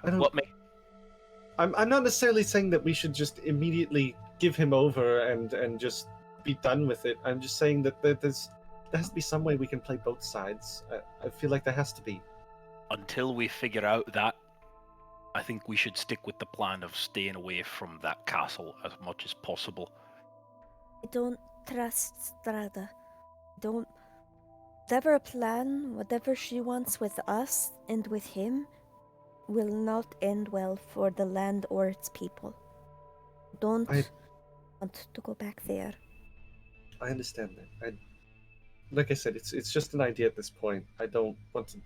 Speaker 1: I'm not necessarily saying that we should just immediately give him over and just be done with it. I'm just saying that there has to be some way we can play both sides. I feel like there has to be.
Speaker 8: Until we figure out that, I think we should stick with the plan of staying away from that castle as much as possible.
Speaker 5: I don't trust Strahda. Whatever plan, whatever she wants with us and with him, will not end well for the land or its people. Don't want to go back there.
Speaker 1: I understand that. Like I said, it's just an idea at this point. I don't want to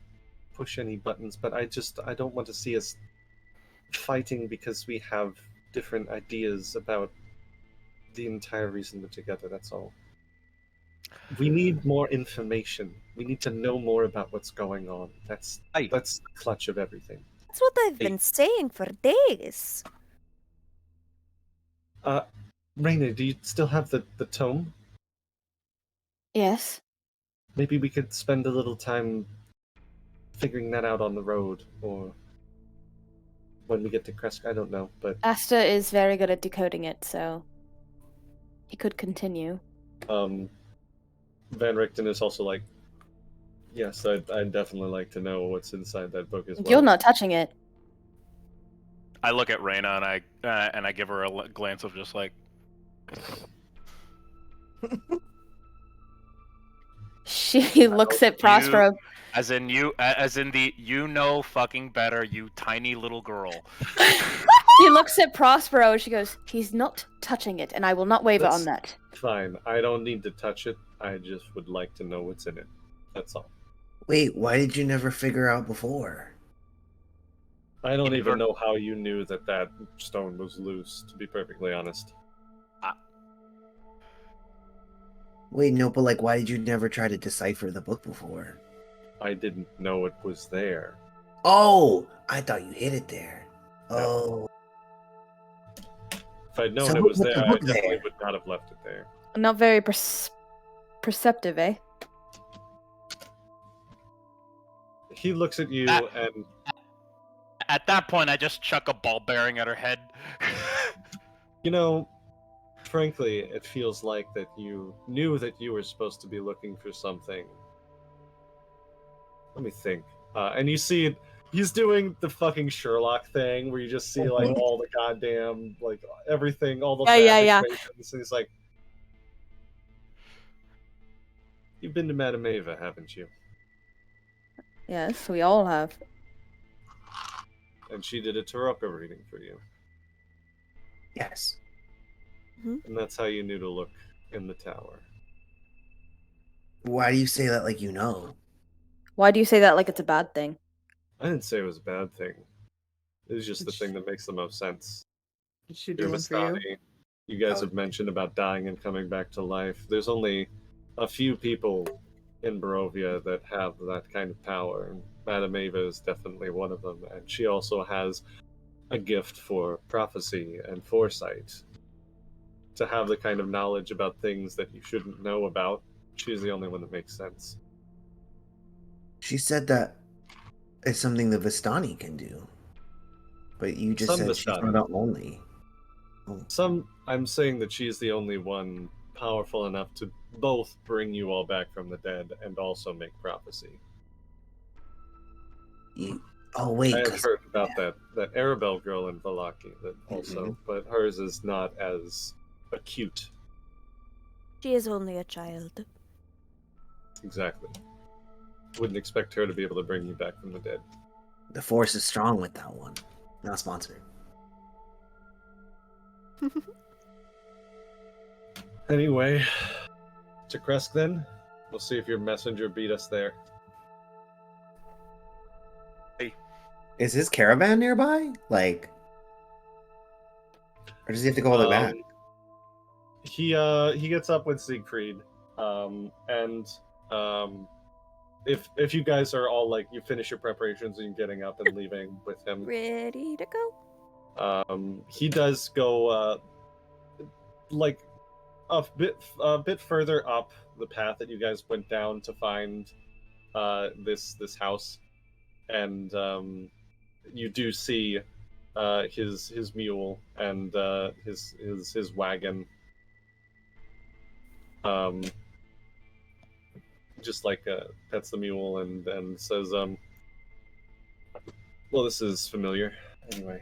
Speaker 1: push any buttons, but I don't want to see us fighting because we have different ideas about the entire reason we're together. That's all. We need more information. We need to know more about what's going on. That's the clutch of everything.
Speaker 5: That's what I've been saying for days.
Speaker 1: Raina, do you still have the tome?
Speaker 7: Yes.
Speaker 1: Maybe we could spend a little time figuring that out on the road, or when we get to Kresk. I don't know, but
Speaker 7: Asta is very good at decoding it, so he could continue.
Speaker 1: Van Richten is also like, yes, I'd definitely like to know what's inside that book as well.
Speaker 7: You're not touching it.
Speaker 4: I look at Raina and I give her a glance of just like.
Speaker 7: She looks at Prospero.
Speaker 4: As in the you know fucking better, you tiny little girl.
Speaker 7: She looks at Prospero and she goes, "He's not touching it, and I will not waver on that."
Speaker 1: Fine. I don't need to touch it. I just would like to know what's in it. That's all.
Speaker 2: Wait, why did you never figure out before?
Speaker 1: I don't even know how you knew that stone was loose, to be perfectly honest.
Speaker 2: Wait, no, but like, why did you never try to decipher the book before?
Speaker 1: I didn't know it was there.
Speaker 2: Oh, I thought you hid it there. Oh.
Speaker 1: If I'd known it was there, I definitely would not have left it there.
Speaker 7: Not very perceptive, eh?
Speaker 1: He looks at you
Speaker 4: That-
Speaker 1: and
Speaker 4: At that point, I just chuck a ball bearing at her head.
Speaker 1: you know, frankly, it feels like that you knew that you were supposed to be looking for something. Let me think. And you see he's doing the fucking Sherlock thing where you just see like all the goddamn like everything, all the
Speaker 5: Yeah.
Speaker 1: equations. And he's like, "You've been to Madame Ava, haven't you?"
Speaker 7: Yes, we all have.
Speaker 1: And she did a tarot reading for you.
Speaker 2: Yes.
Speaker 1: And that's how you knew to look in the tower.
Speaker 2: Why do you say that like you know?
Speaker 7: Why do you say that like it's a bad thing?
Speaker 1: I didn't say it was a bad thing. It was just the thing that makes the most sense.
Speaker 6: Did she
Speaker 1: You're
Speaker 6: do one for you?
Speaker 1: Vistani. You guys
Speaker 6: Oh.
Speaker 1: have mentioned about dying and coming back to life. There's only a few people in Barovia that have that kind of power, and Madame Ava is definitely one of them. And she also has a gift for prophecy and foresight. To have the kind of knowledge about things that you shouldn't know about, she's the only one that makes sense.
Speaker 2: She said that it's something the Vistani can do. But you just
Speaker 1: Some
Speaker 2: said she's
Speaker 1: Vistani.
Speaker 2: not the only.
Speaker 1: I'm saying that she's the only one powerful enough to both bring you all back from the dead and also make prophecy.
Speaker 2: Oh wait,
Speaker 1: I had heard about that Arabelle girl in Vallaki that also, but hers is not as acute.
Speaker 5: She is only a child.
Speaker 1: Exactly. Wouldn't expect her to be able to bring you back from the dead.
Speaker 2: the force is strong with that one. Not sponsored.
Speaker 1: Anyway, to Kresk then. We'll see if your messenger beat us there.
Speaker 2: Is his caravan nearby? Like, or does he have to go all the way back?
Speaker 1: He gets up with Siegfried, and if you guys are all like you finish your preparations and getting up and leaving with him,
Speaker 5: Ready to go?
Speaker 1: he does go like a bit further up the path that you guys went down to find this house, and you do see his mule and his wagon. Just like pets the mule and says, well, this is familiar. Anyway.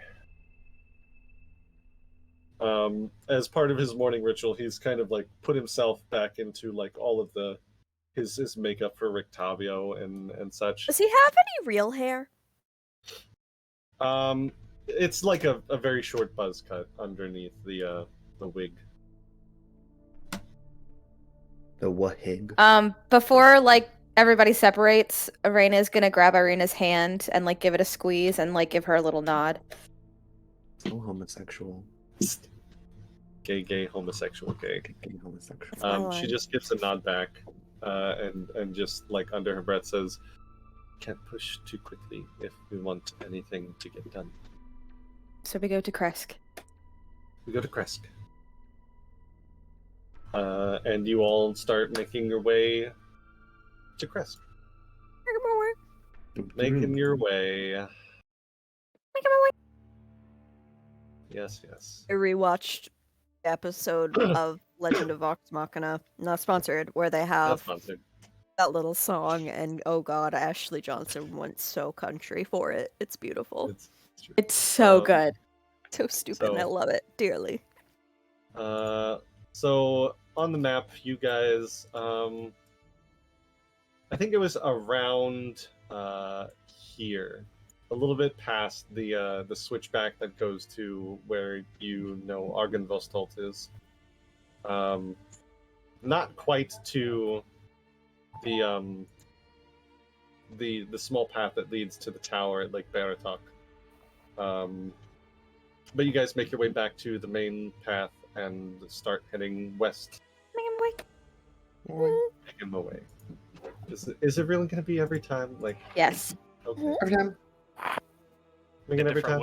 Speaker 1: As part of his morning ritual, he's kind of like put himself back into like all of his makeup for Rictavio and such.
Speaker 5: Does he have any real hair?
Speaker 1: It's like a very short buzz cut underneath the wig.
Speaker 2: The wahig.
Speaker 7: Before like everybody separates, Ireena is gonna grab Ireena's hand and like give it a squeeze and like give her a little nod.
Speaker 2: So homosexual.
Speaker 1: Gay, homosexual, gay.
Speaker 2: Gay homosexual.
Speaker 1: She just gives a nod back, and just like under her breath says, "Can't push too quickly if we want anything to get done."
Speaker 7: So we go to Kresk.
Speaker 1: We go to Kresk. And you all start making your way to Kresk. Making your way. Yes.
Speaker 5: I rewatched the episode of Legend of Vox Machina, not sponsored, where they
Speaker 1: Not
Speaker 5: have
Speaker 1: sponsored.
Speaker 5: that little song, and oh god, Ashley Johnson went so country for it. It's beautiful.
Speaker 1: It's true.
Speaker 7: It's so good.
Speaker 5: So stupid, and I love it dearly.
Speaker 1: So on the map, you guys, I think it was around here, a little bit past the switchback that goes to where you know Argenvostolt is. Not quite to the small path that leads to the tower at Lake Baratok. But you guys make your way back to the main path and start heading west. Make him away. Is it really going to be every time? Like,
Speaker 7: Yes.
Speaker 1: okay.
Speaker 2: Every time.
Speaker 1: Make it every time?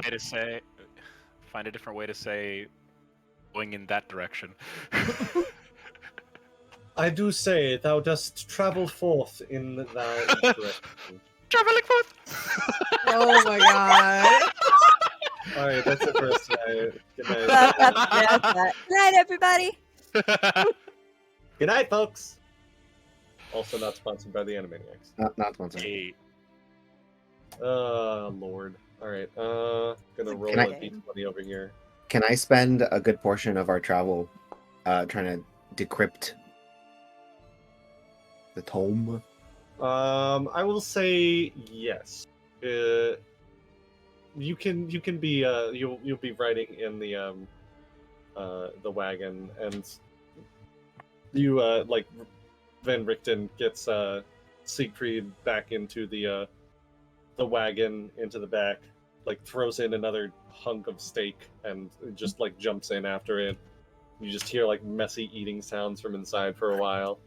Speaker 4: Find a different way to say going in that direction.
Speaker 1: I do say, thou dost travel forth in thy direction.
Speaker 4: traveling forth.
Speaker 6: Oh my god.
Speaker 1: All right, that's it for us tonight. Good night.
Speaker 5: That's that. Good night, everybody.
Speaker 1: Good night, folks. Also not sponsored by the Animaniacs.
Speaker 2: Not sponsored.
Speaker 4: Hey,
Speaker 1: Lord. All right. Gonna roll
Speaker 5: Can I-
Speaker 1: a d20 over here.
Speaker 2: Can I spend a good portion of our travel trying to decrypt the tome?
Speaker 1: I will say yes. You can be you'll be riding in the wagon, and you like Van Richten gets Siegfried back into the wagon into the back, like throws in another hunk of steak and just like jumps in after it. You just hear like messy eating sounds from inside for a while.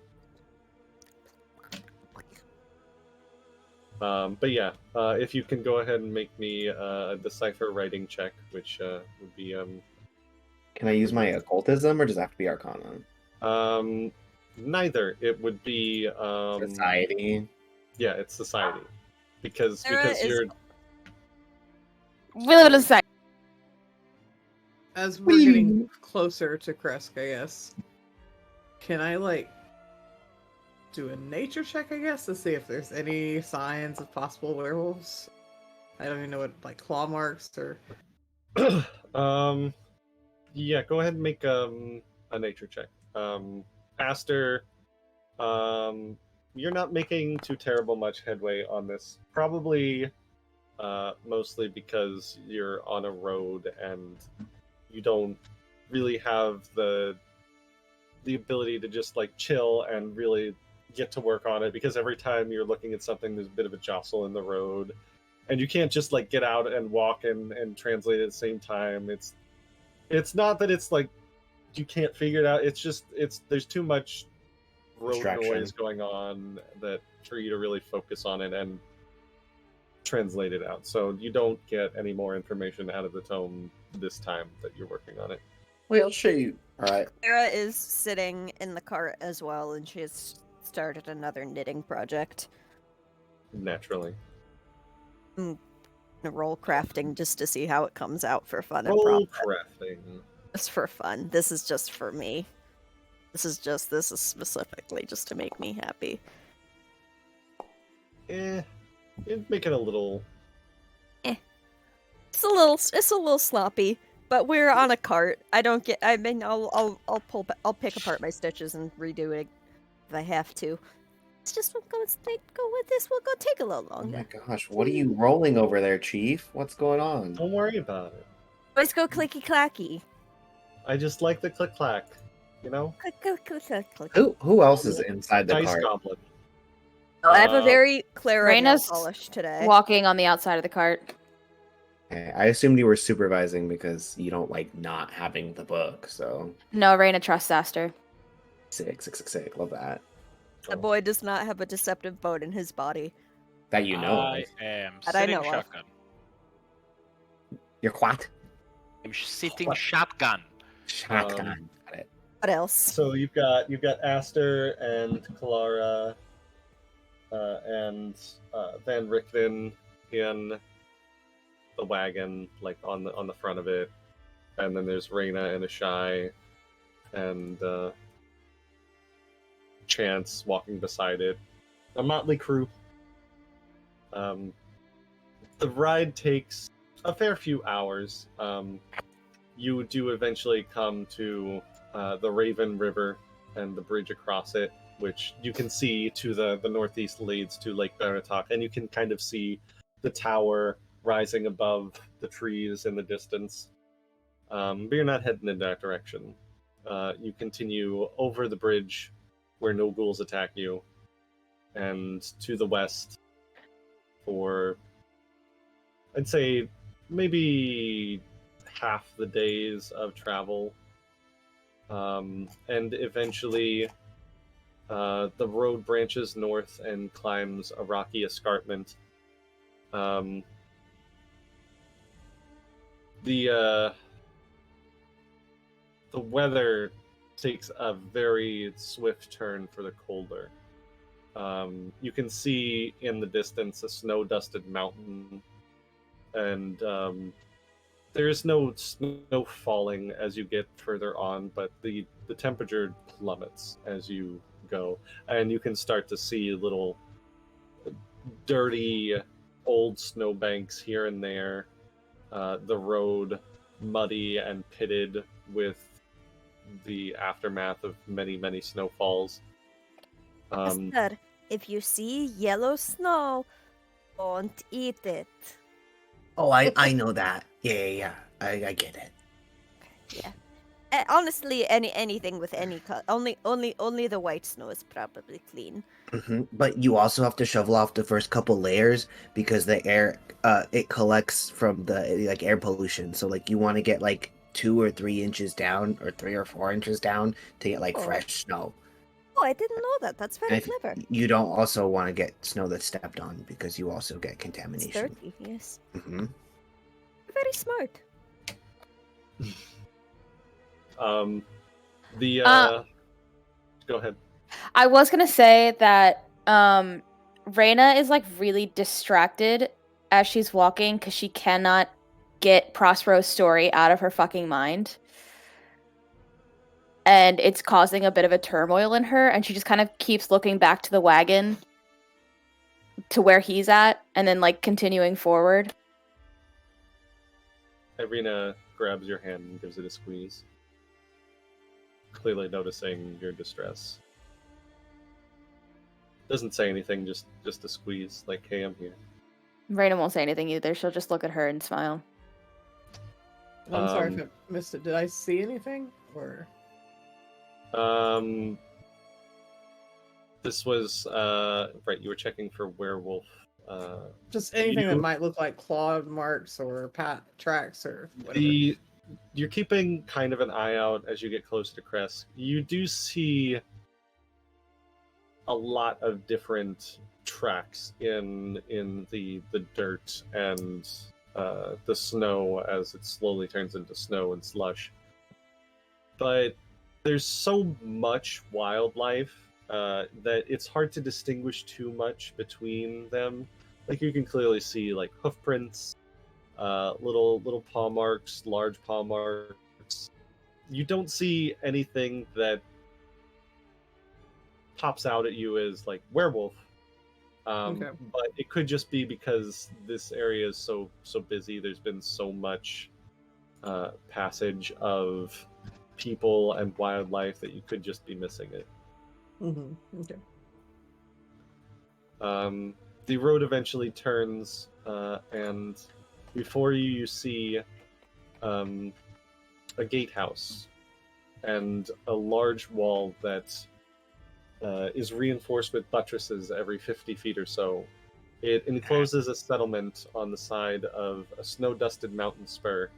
Speaker 1: But yeah, if you can go ahead and make me a decipher writing check, which would be
Speaker 2: Can I use my occultism, or does it have to be Arcana?
Speaker 1: neither. It would be
Speaker 2: Society.
Speaker 1: Yeah, it's society because
Speaker 5: Terra is-
Speaker 1: you're
Speaker 7: We live in a society.
Speaker 6: As we're getting closer to Kresk, I guess, can I, like, do a nature check, I guess, to see if there's any signs of possible werewolves? I don't even know what, like, claw marks or...
Speaker 1: yeah, go ahead and make a nature check. Aster, you're not making too terrible much headway on this. Probably mostly because you're on a road and you don't really have the ability to just like chill and really get to work on it, because every time you're looking at something there's a bit of a jostle in the road and you can't just like get out and walk and translate at the same time. It's not that it's like you can't figure it out, it's just there's too much road
Speaker 2: Distraction.
Speaker 1: noise going on that for you to really focus on it and translate it out. So you don't get any more information out of the tome this time that you're working on it.
Speaker 2: Wait, I'll show you. All right.
Speaker 5: Sarah is sitting in the cart as well, and she has started another knitting project.
Speaker 1: Naturally.
Speaker 5: Roll crafting just to see how it comes out for fun and
Speaker 1: Roll
Speaker 5: profit.
Speaker 1: crafting.
Speaker 5: Just for fun. This is just for me. This is specifically just to make me happy.
Speaker 1: It'd make it a little...
Speaker 5: It's a little sloppy, but we're on a cart. I'll pick apart my stitches and redo it if I have to. It's just go with this. We'll go take a little
Speaker 2: Oh
Speaker 5: longer.
Speaker 2: my gosh, what are you rolling over there, Chief? What's going on?
Speaker 1: Don't worry about it.
Speaker 5: Let's go clicky clacky.
Speaker 1: I just like the click clack, you know?
Speaker 5: Click click click click click.
Speaker 2: Who else is inside the
Speaker 1: Dice
Speaker 2: cart?
Speaker 1: goblin.
Speaker 5: Oh, I have a very clear nail
Speaker 7: Raina's
Speaker 5: polish today.
Speaker 7: walking on the outside of the cart.
Speaker 2: Okay, I assumed you were supervising because you don't like not having the book. So
Speaker 7: No, Raina trusts Aster.
Speaker 2: sick. Love that.
Speaker 5: The boy does not have a deceptive bone in his body.
Speaker 2: That you know.
Speaker 4: I
Speaker 2: of.
Speaker 4: am
Speaker 5: That I
Speaker 4: sitting
Speaker 5: know of.
Speaker 4: shotgun.
Speaker 2: You're what?
Speaker 4: I'm sitting
Speaker 2: What?
Speaker 4: shotgun.
Speaker 2: Shotgun. Got it.
Speaker 5: What else?
Speaker 1: So you've got Aster and Clara and Van Richten in the wagon, like on the front of it, and then there's Raina and Ashai and Chance walking beside it. A motley crew. The ride takes a fair few hours. You do eventually come to the Raven River and the bridge across it, which you can see to the northeast leads to Lake Barovia, and you can kind of see the tower rising above the trees in the distance. But you're not heading in that direction. You continue over the bridge where no ghouls attack you, and to the west for, I'd say, maybe half the days of travel. And eventually the road branches north and climbs a rocky escarpment. The weather takes a very swift turn for the colder. You can see in the distance a snow-dusted mountain, and there is no snow falling as you get further on, but the temperature plummets as you go, and you can start to see little dirty old snowbanks here and there, the road muddy and pitted with the aftermath of many snowfalls.
Speaker 5: Esther, if you see yellow snow, don't eat it.
Speaker 2: Oh, I know that. Yeah. I get it.
Speaker 5: Yeah. Honestly, anything with any color. Only the white snow is probably clean.
Speaker 2: But you also have to shovel off the first couple layers because the air it collects from the like air pollution. So like you want to get like 2 or 3 inches down, or 3 or 4 inches down to get like
Speaker 5: Oh.
Speaker 2: fresh snow.
Speaker 5: Oh, I didn't know that. That's very
Speaker 2: And
Speaker 5: clever.
Speaker 2: you don't also want to get snow that's stepped on because you also get
Speaker 5: It's
Speaker 2: contamination.
Speaker 5: dirty, yes.
Speaker 2: hmm
Speaker 5: Very smart.
Speaker 1: Go ahead.
Speaker 7: I was gonna say that Reina is like really distracted as she's walking because she cannot get Prospero's story out of her fucking mind. And it's causing a bit of a turmoil in her, and she just kind of keeps looking back to the wagon to where he's at, and then like continuing forward.
Speaker 1: Ireena grabs your hand and gives it a squeeze, clearly noticing your distress. Doesn't say anything, just a squeeze, like, hey, I'm here.
Speaker 7: Reina won't say anything either. She'll just look at her and smile.
Speaker 6: I'm sorry if I missed it. Did I see anything? Or
Speaker 1: this was right, you were checking for werewolf.
Speaker 6: just anything that might look like claw marks or pat tracks or whatever.
Speaker 1: You're keeping kind of an eye out as you get closer to Crest. You do see a lot of different tracks in the dirt and the snow as it slowly turns into snow and slush. But there's so much wildlife that it's hard to distinguish too much between them. Like, you can clearly see like hoof prints, little paw marks, large paw marks. You don't see anything that pops out at you as like werewolf.
Speaker 6: Okay.
Speaker 1: But it could just be because this area is so busy. There's been so much passage of people and wildlife that you could just be missing it.
Speaker 6: Okay.
Speaker 1: The road eventually turns, and before you see a gatehouse and a large wall that is reinforced with buttresses every 50 feet or so. It encloses a settlement on the side of a snow-dusted mountain spur.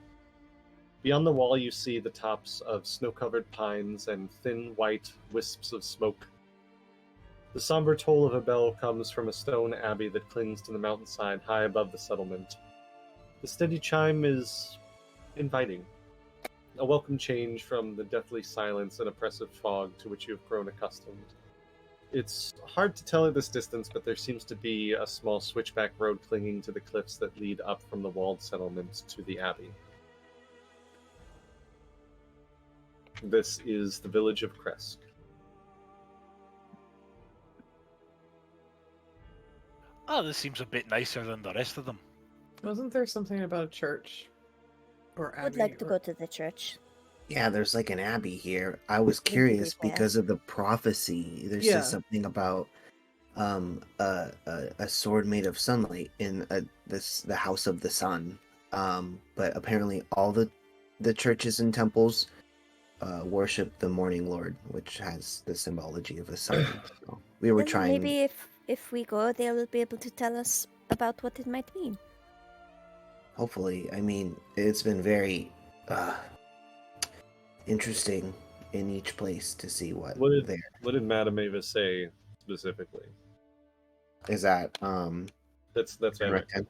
Speaker 1: Beyond the wall, you see the tops of snow-covered pines and thin white wisps of smoke. The somber toll of a bell comes from a stone abbey that clings to the mountainside high above the settlement. The steady chime is inviting, a welcome change from the deathly silence and oppressive fog to which you have grown accustomed. It's hard to tell at this distance, but there seems to be a small switchback road clinging to the cliffs that lead up from the walled settlement to the abbey. This is the village of Kresk.
Speaker 8: Oh, this seems a bit nicer than the rest of them.
Speaker 6: Wasn't there something about a church or abbey?
Speaker 5: I'd like to
Speaker 6: or-
Speaker 5: go to the church.
Speaker 2: Yeah, there's like an abbey here. I was
Speaker 5: Would be
Speaker 2: curious
Speaker 5: fair.
Speaker 2: because of the prophecy. There's
Speaker 6: Yeah.
Speaker 2: just something about a sword made of sunlight in the house of the sun. But apparently all the churches and temples worship the morning lord, which has the symbology of a sun. So we were
Speaker 5: Then
Speaker 2: trying.
Speaker 5: maybe if we go, they will be able to tell us about what it might mean.
Speaker 2: Hopefully, I mean, it's been very interesting in each place to see what
Speaker 1: What did Madame Ava say specifically?
Speaker 2: is that.
Speaker 1: That's Ava.
Speaker 2: Richten.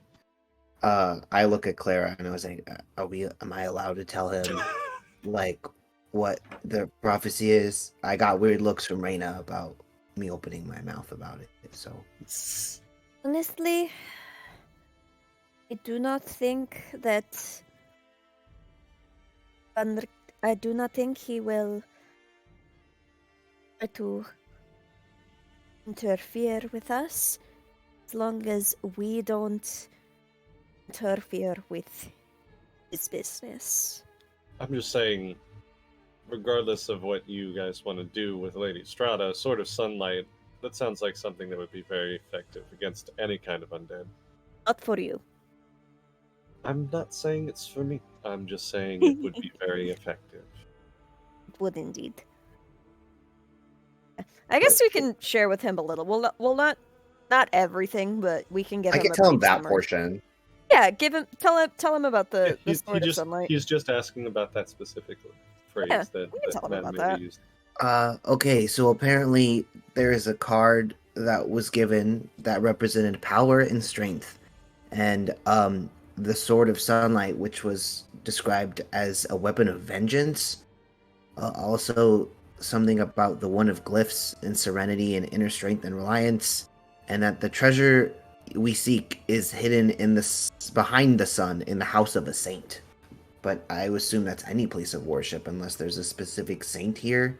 Speaker 2: I look at Clara and I was like, am I allowed to tell him like what the prophecy is? I got weird looks from Reina about me opening my mouth about it. So
Speaker 5: Honestly, I do not think that. I do not think he will try to interfere with us as long as we don't interfere with his business.
Speaker 1: I'm just saying, regardless of what you guys want to do with Lady Strahda, Sword of Sunlight, that sounds like something that would be very effective against any kind of undead.
Speaker 5: Not for you.
Speaker 1: I'm not saying it's for me. I'm just saying it would be very effective.
Speaker 5: It would indeed. I guess we can share with him a little. Well, not everything, but we can give
Speaker 2: I
Speaker 5: him
Speaker 2: can
Speaker 5: a
Speaker 2: tell him
Speaker 5: brief
Speaker 2: that
Speaker 5: summary.
Speaker 2: portion.
Speaker 5: Yeah, tell him about the Sword of
Speaker 1: just,
Speaker 5: Sunlight.
Speaker 1: he's just asking about that specific phrase
Speaker 5: Yeah,
Speaker 1: that,
Speaker 5: we can tell him
Speaker 1: Matt
Speaker 5: about
Speaker 1: may
Speaker 5: that.
Speaker 1: be using.
Speaker 2: Okay, so apparently there is a card that was given that represented power and strength. And the Sword of Sunlight, which was described as a weapon of vengeance. Also something about the one of glyphs and serenity and inner strength and reliance. And that the treasure we seek is hidden in behind the sun in the house of a saint. But I assume that's any place of worship unless there's a specific saint here.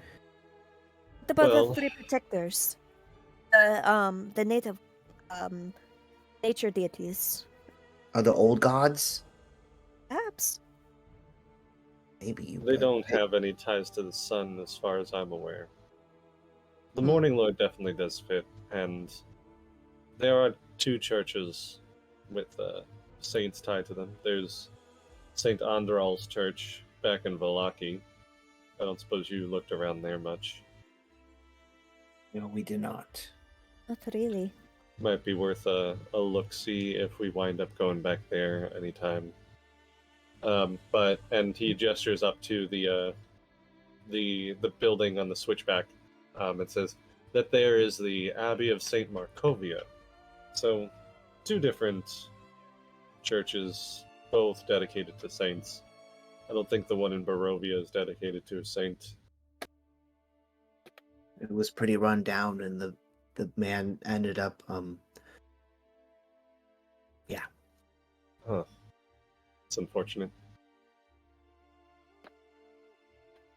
Speaker 5: What about
Speaker 1: Well-
Speaker 5: the three protectors? The native nature deities.
Speaker 2: Are the old gods?
Speaker 5: Perhaps.
Speaker 2: Maybe.
Speaker 1: They
Speaker 2: but
Speaker 1: don't have any ties to the sun, as far as I'm aware. The
Speaker 2: Hmm.
Speaker 1: Morning Lord definitely does fit, and there are two churches with saints tied to them. There's St. Andral's church back in Vallaki. I don't suppose you looked around there much.
Speaker 2: No, we did not.
Speaker 5: Not really.
Speaker 1: Might be worth a look-see if we wind up going back there anytime. And he gestures up to the building on the switchback. It says that there is the Abbey of Saint Markovia. So, two different churches, both dedicated to saints. I don't think the one in Barovia is dedicated to a saint.
Speaker 2: It was pretty run down, and the man ended up
Speaker 1: Huh. It's unfortunate.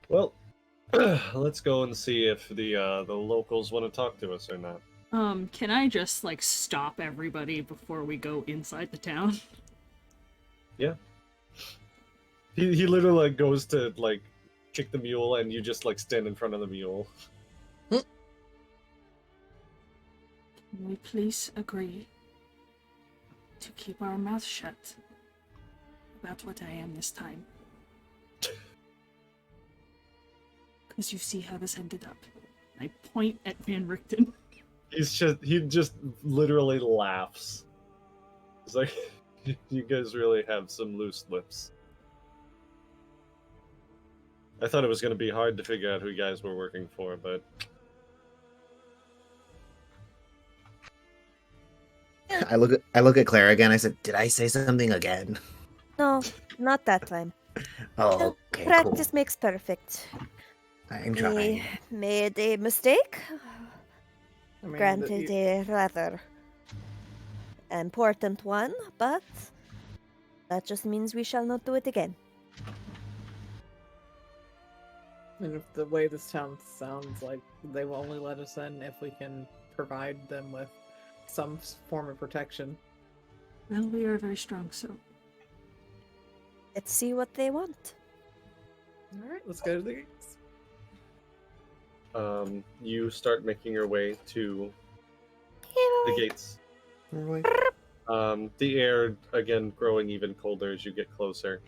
Speaker 1: Well, let's go and see if the locals want to talk to us or not.
Speaker 3: Can I just, like, stop everybody before we go inside the town?
Speaker 1: Yeah. He literally, like, goes to, like, kick the mule, and you just, like, stand in front of the mule.
Speaker 3: Can we please agree to keep our mouths shut about what I am this time? Because you see how this ended up. I point at Van Richten.
Speaker 1: He just literally laughs. He's like, you guys really have some loose lips. I thought it was going to be hard to figure out who you guys were working for, but
Speaker 2: I look at Claire again. I said, "Did I say something again?"
Speaker 5: No, not that time.
Speaker 2: Oh, okay,
Speaker 5: Practice
Speaker 2: cool.
Speaker 5: makes perfect.
Speaker 2: I'm trying.
Speaker 5: We made a mistake.
Speaker 6: I mean,
Speaker 5: Granted, a rather important one, but that just means we shall not do it again.
Speaker 6: and if the way this town sounds like they will only let us in if we can provide them with some form of protection.
Speaker 3: Well, we are very strong, so.
Speaker 5: Let's see what they want.
Speaker 6: Alright, let's go to the gates.
Speaker 1: you start making your way to the gates. The air, again, growing even colder as you get closer.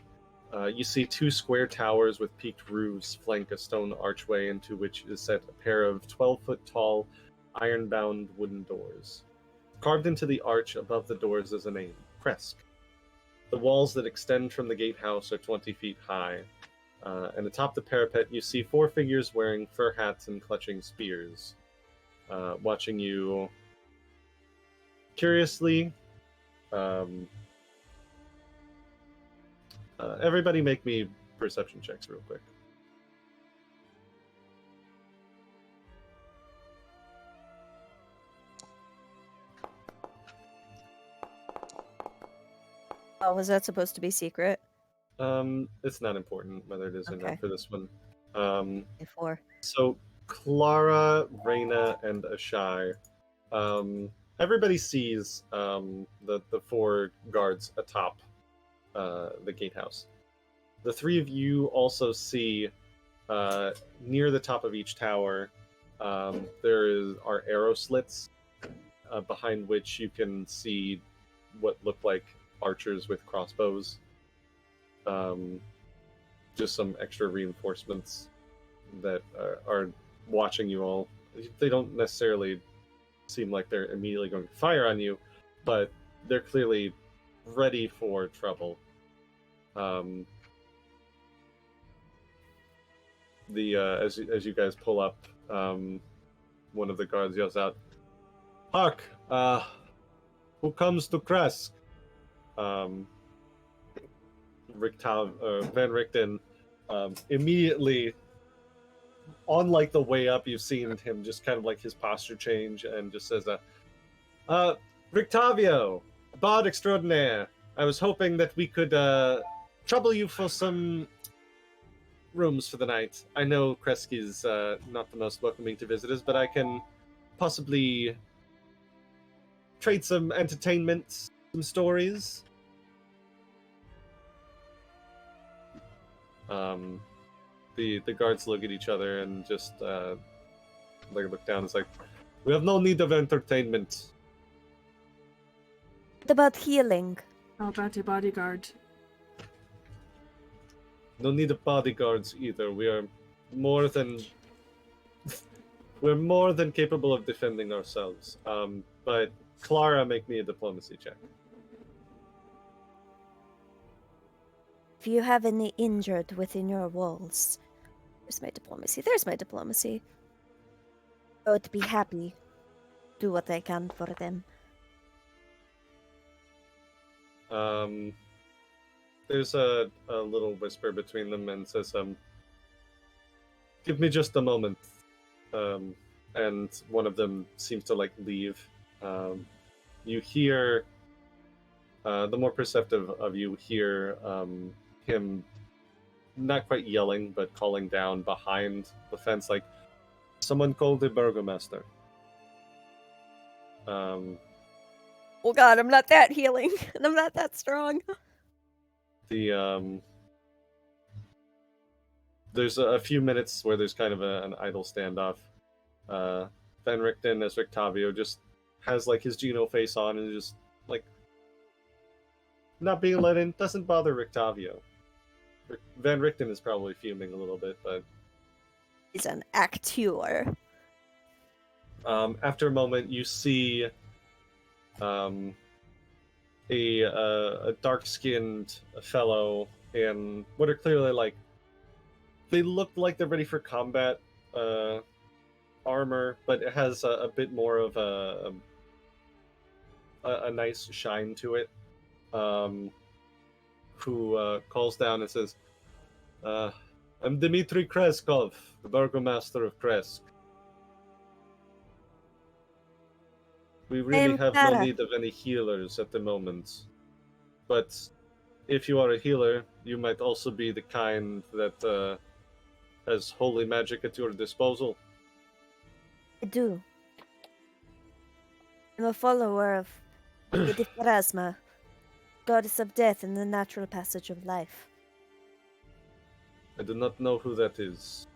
Speaker 1: You see two square towers with peaked roofs flank a stone archway into which is set a pair of 12-foot-tall, iron-bound wooden doors. Carved into the arch above the doors is a name, Kresk. The walls that extend from the gatehouse are 20 feet high, and atop the parapet you see four figures wearing fur hats and clutching spears, watching you curiously. Everybody make me perception checks real quick.
Speaker 5: Oh, was that supposed to be secret?
Speaker 1: It's not important whether it is or
Speaker 5: Okay.
Speaker 1: not for this one.
Speaker 5: Before.
Speaker 1: So Clara, Reina, and Ashai. Everybody sees the four guards atop the gatehouse. The three of you also see near the top of each tower are arrow slits behind which you can see what look like archers with crossbows. Just some extra reinforcements that are watching you all. They don't necessarily seem like they're immediately going to fire on you, but they're clearly ready for trouble. As you guys pull up, one of the guards yells out, "Hark! Who comes to Kresk?" Van Richten immediately, on like the way up, you've seen him just kind of like his posture change and just says, "Rictavio, bard extraordinaire, I was hoping that we could trouble you for some rooms for the night. I know Kresk is not the most welcoming to visitors, but I can possibly trade some entertainment, some stories." The guards look at each other and just they look down. It's like, "We have no need of entertainment."
Speaker 5: What about healing?
Speaker 3: How about your bodyguard?
Speaker 1: No need of bodyguards either. We're more than capable of defending ourselves. But Clara, make me a diplomacy check.
Speaker 5: If you have any injured within your walls, there's my diplomacy. I would be happy. Do what I can for them.
Speaker 1: There's a little whisper between them and says, "Give me just a moment." And one of them seems to like leave. You hear, the more perceptive of you hear him not quite yelling, but calling down behind the fence, like, "Someone call the burgomaster."
Speaker 5: Oh god, I'm not that healing, and I'm not that strong.
Speaker 1: There's a few minutes where there's kind of an idle standoff. Van Richten as Rictavio just has like his Geno face on and just like not being let in doesn't bother Rictavio. Van Richten is probably fuming a little bit, but
Speaker 5: He's an acteur.
Speaker 1: after a moment, you see a dark-skinned fellow in what are clearly like, they look like they're ready for combat armor, but it has a bit more of a nice shine to it. Who calls down and says, "I'm Dmitry Kreskov, the burgomaster of Kresk. We really have no need of any healers at the moment. But if you are a healer, you might also be the kind that has holy magic at your disposal."
Speaker 5: I do. I'm a follower of Lady Pharasma, goddess of death and the natural passage of life.
Speaker 1: I do not know who that is.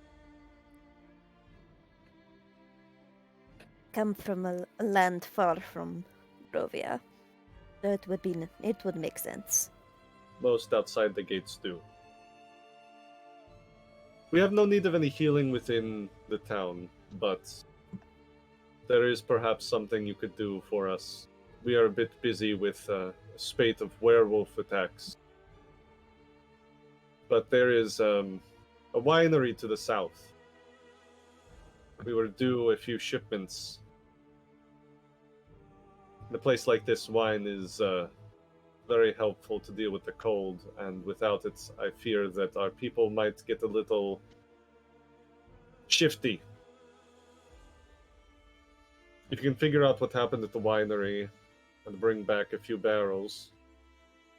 Speaker 5: Come from a land far from Barovia. So it would make sense.
Speaker 1: Most outside the gates do. We have no need of any healing within the town, but there is perhaps something you could do for us. We are a bit busy with a spate of werewolf attacks. But there is a winery to the south. We were due a few shipments. In a place like this, wine is very helpful to deal with the cold, and without it, I fear that our people might get a little shifty. If you can figure out what happened at the winery and bring back a few barrels,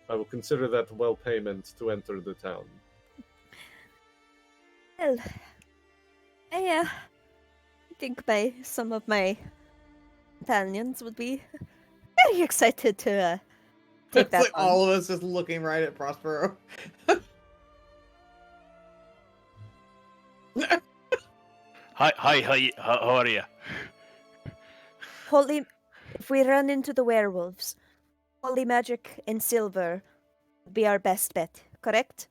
Speaker 1: I will consider that well payment to enter the town.
Speaker 5: Well, I think some of my companions would be very excited to take
Speaker 6: It's
Speaker 5: that
Speaker 6: like
Speaker 5: on.
Speaker 6: all of us just looking right at Prospero.
Speaker 8: Hi, how are you?
Speaker 5: Holy, if we run into the werewolves, holy magic and silver would be our best bet, correct?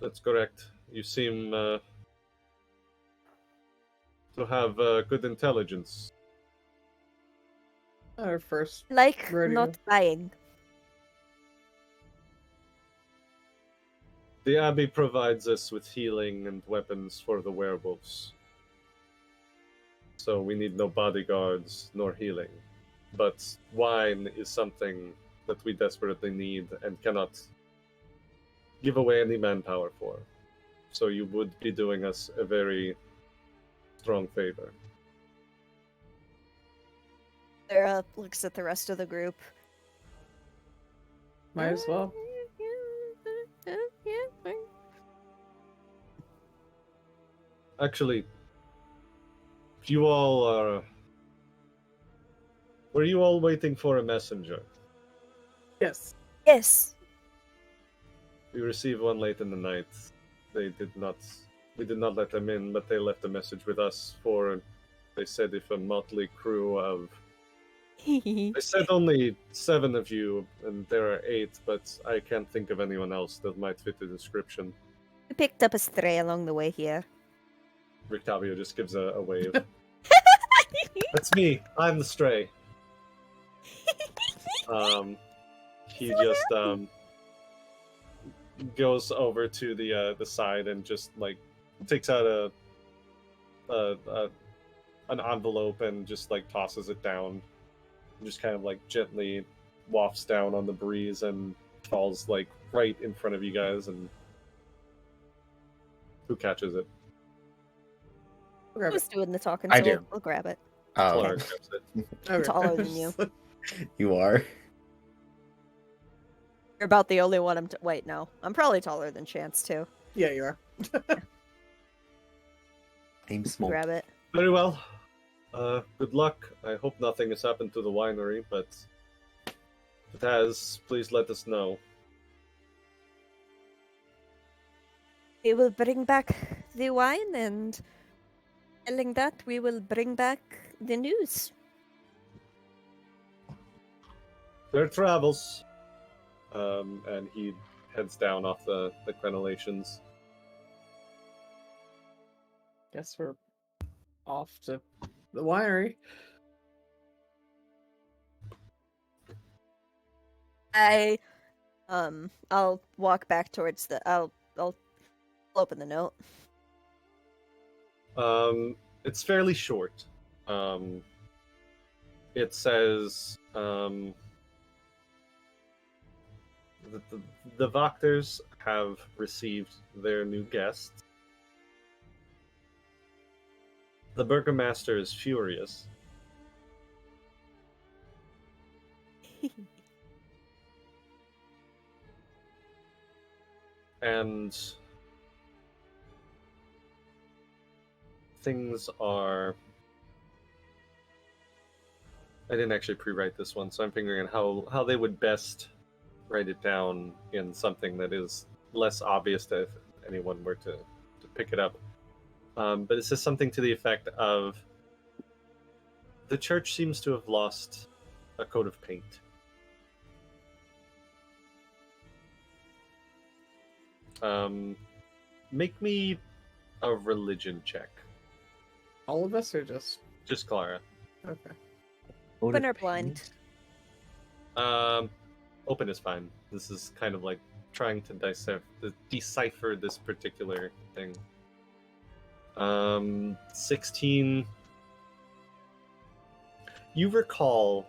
Speaker 1: That's correct. You seem to have good intelligence.
Speaker 6: Our first
Speaker 5: Like
Speaker 6: rodeo.
Speaker 5: not buying.
Speaker 1: The Abbey provides us with healing and weapons for the werewolves. So we need no bodyguards nor healing. But wine is something that we desperately need and cannot give away any manpower for. So you would be doing us a very strong favor.
Speaker 5: Sarah looks at the rest of the group.
Speaker 6: Might as well.
Speaker 1: Actually, you all are... Were you all waiting for a messenger?
Speaker 6: Yes.
Speaker 5: Yes.
Speaker 1: We received one late in the night. We did not let them in, but they left a message with us they said if a motley crew of... They said only 7 of you, and there are 8, but I can't think of anyone else that might fit the description.
Speaker 5: We picked up a stray along the way here.
Speaker 1: Rictavio just gives a wave. That's me. I'm the stray. He just goes over to the side and just like takes out an envelope and just like tosses it down. And just kind of like gently wafts down on the breeze and falls like right in front of you guys. And who catches it?
Speaker 6: Grab
Speaker 5: Who's
Speaker 6: it.
Speaker 5: doing the talking?
Speaker 2: I
Speaker 5: So
Speaker 2: do.
Speaker 5: we'll grab it.
Speaker 2: Oh,
Speaker 1: Clara grabs it.
Speaker 6: Okay.
Speaker 5: taller than you.
Speaker 2: you are.
Speaker 5: You're about the only one wait, no. I'm probably taller than Chance, too.
Speaker 6: Yeah, you are.
Speaker 2: I'm small.
Speaker 5: Grab it.
Speaker 1: Very well. Good luck. I hope nothing has happened to the winery, but if it has, please let us know.
Speaker 5: We will bring back the wine, and telling that, we will bring back the news.
Speaker 1: Fair travels. And he heads down off the crenellations.
Speaker 6: Guess we're off to the winery.
Speaker 5: I'll walk back towards I'll open the note.
Speaker 1: It's fairly short. It says, the Wachters have received their new guests. The Burgomaster is furious. And things are... I didn't actually pre-write this one, so I'm figuring out how they would best write it down in something that is less obvious to if anyone were to pick it up. But it says something to the effect of, the church seems to have lost a coat of paint. Make me a religion check.
Speaker 6: All of us, or just
Speaker 1: Just Clara.
Speaker 6: okay?
Speaker 5: Open or blind?
Speaker 1: Open is fine. This is kind of like trying to decipher this particular thing. 16. You recall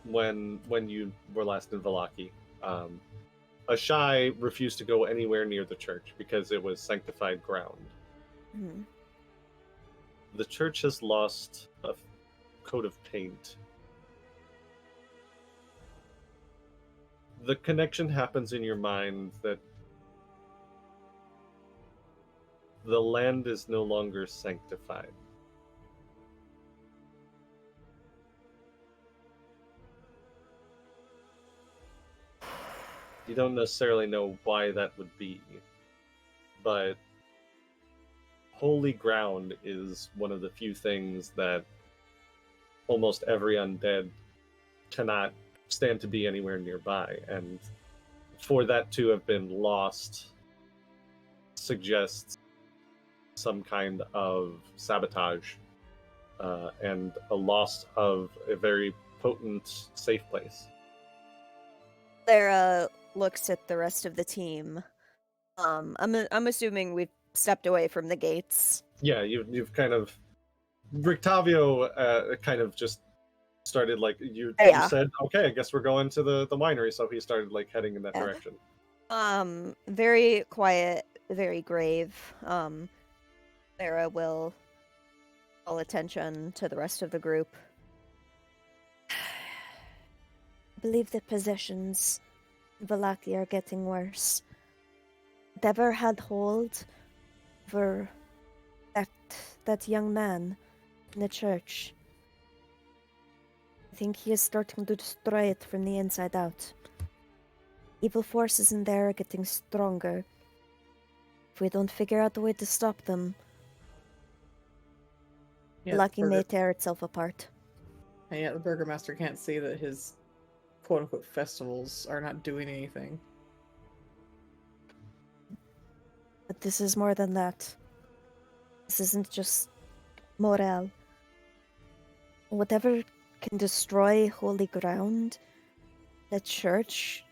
Speaker 1: when you were last in Vallaki, Ashai refused to go anywhere near the church because it was sanctified ground.
Speaker 5: Hmm.
Speaker 1: The church has lost a coat of paint. the connection happens in your mind that the land is no longer sanctified. You don't necessarily know why that would be, but holy ground is one of the few things that almost every undead cannot stand to be anywhere nearby, and for that to have been lost suggests some kind of sabotage and a loss of a very potent safe place.
Speaker 5: Clara looks at the rest of the team. I'm assuming we've stepped away from the gates.
Speaker 1: Yeah, you've kind of Rictavio kind of just started like you said, okay, I guess we're going to the winery, so he started like heading in that direction.
Speaker 5: Very quiet, very grave. Clara will call attention to the rest of the group. I believe the possessions in Vallaki are getting worse. Whatever had hold over that young man in the church, I think he is starting to destroy it from the inside out. Evil forces in there are getting stronger. If we don't figure out a way to stop them, Vallaki may tear itself apart.
Speaker 6: And yet the Burgermaster can't see that his quote-unquote festivals are not doing anything.
Speaker 5: But this is more than that. This isn't just morale. Whatever can destroy holy ground, the church,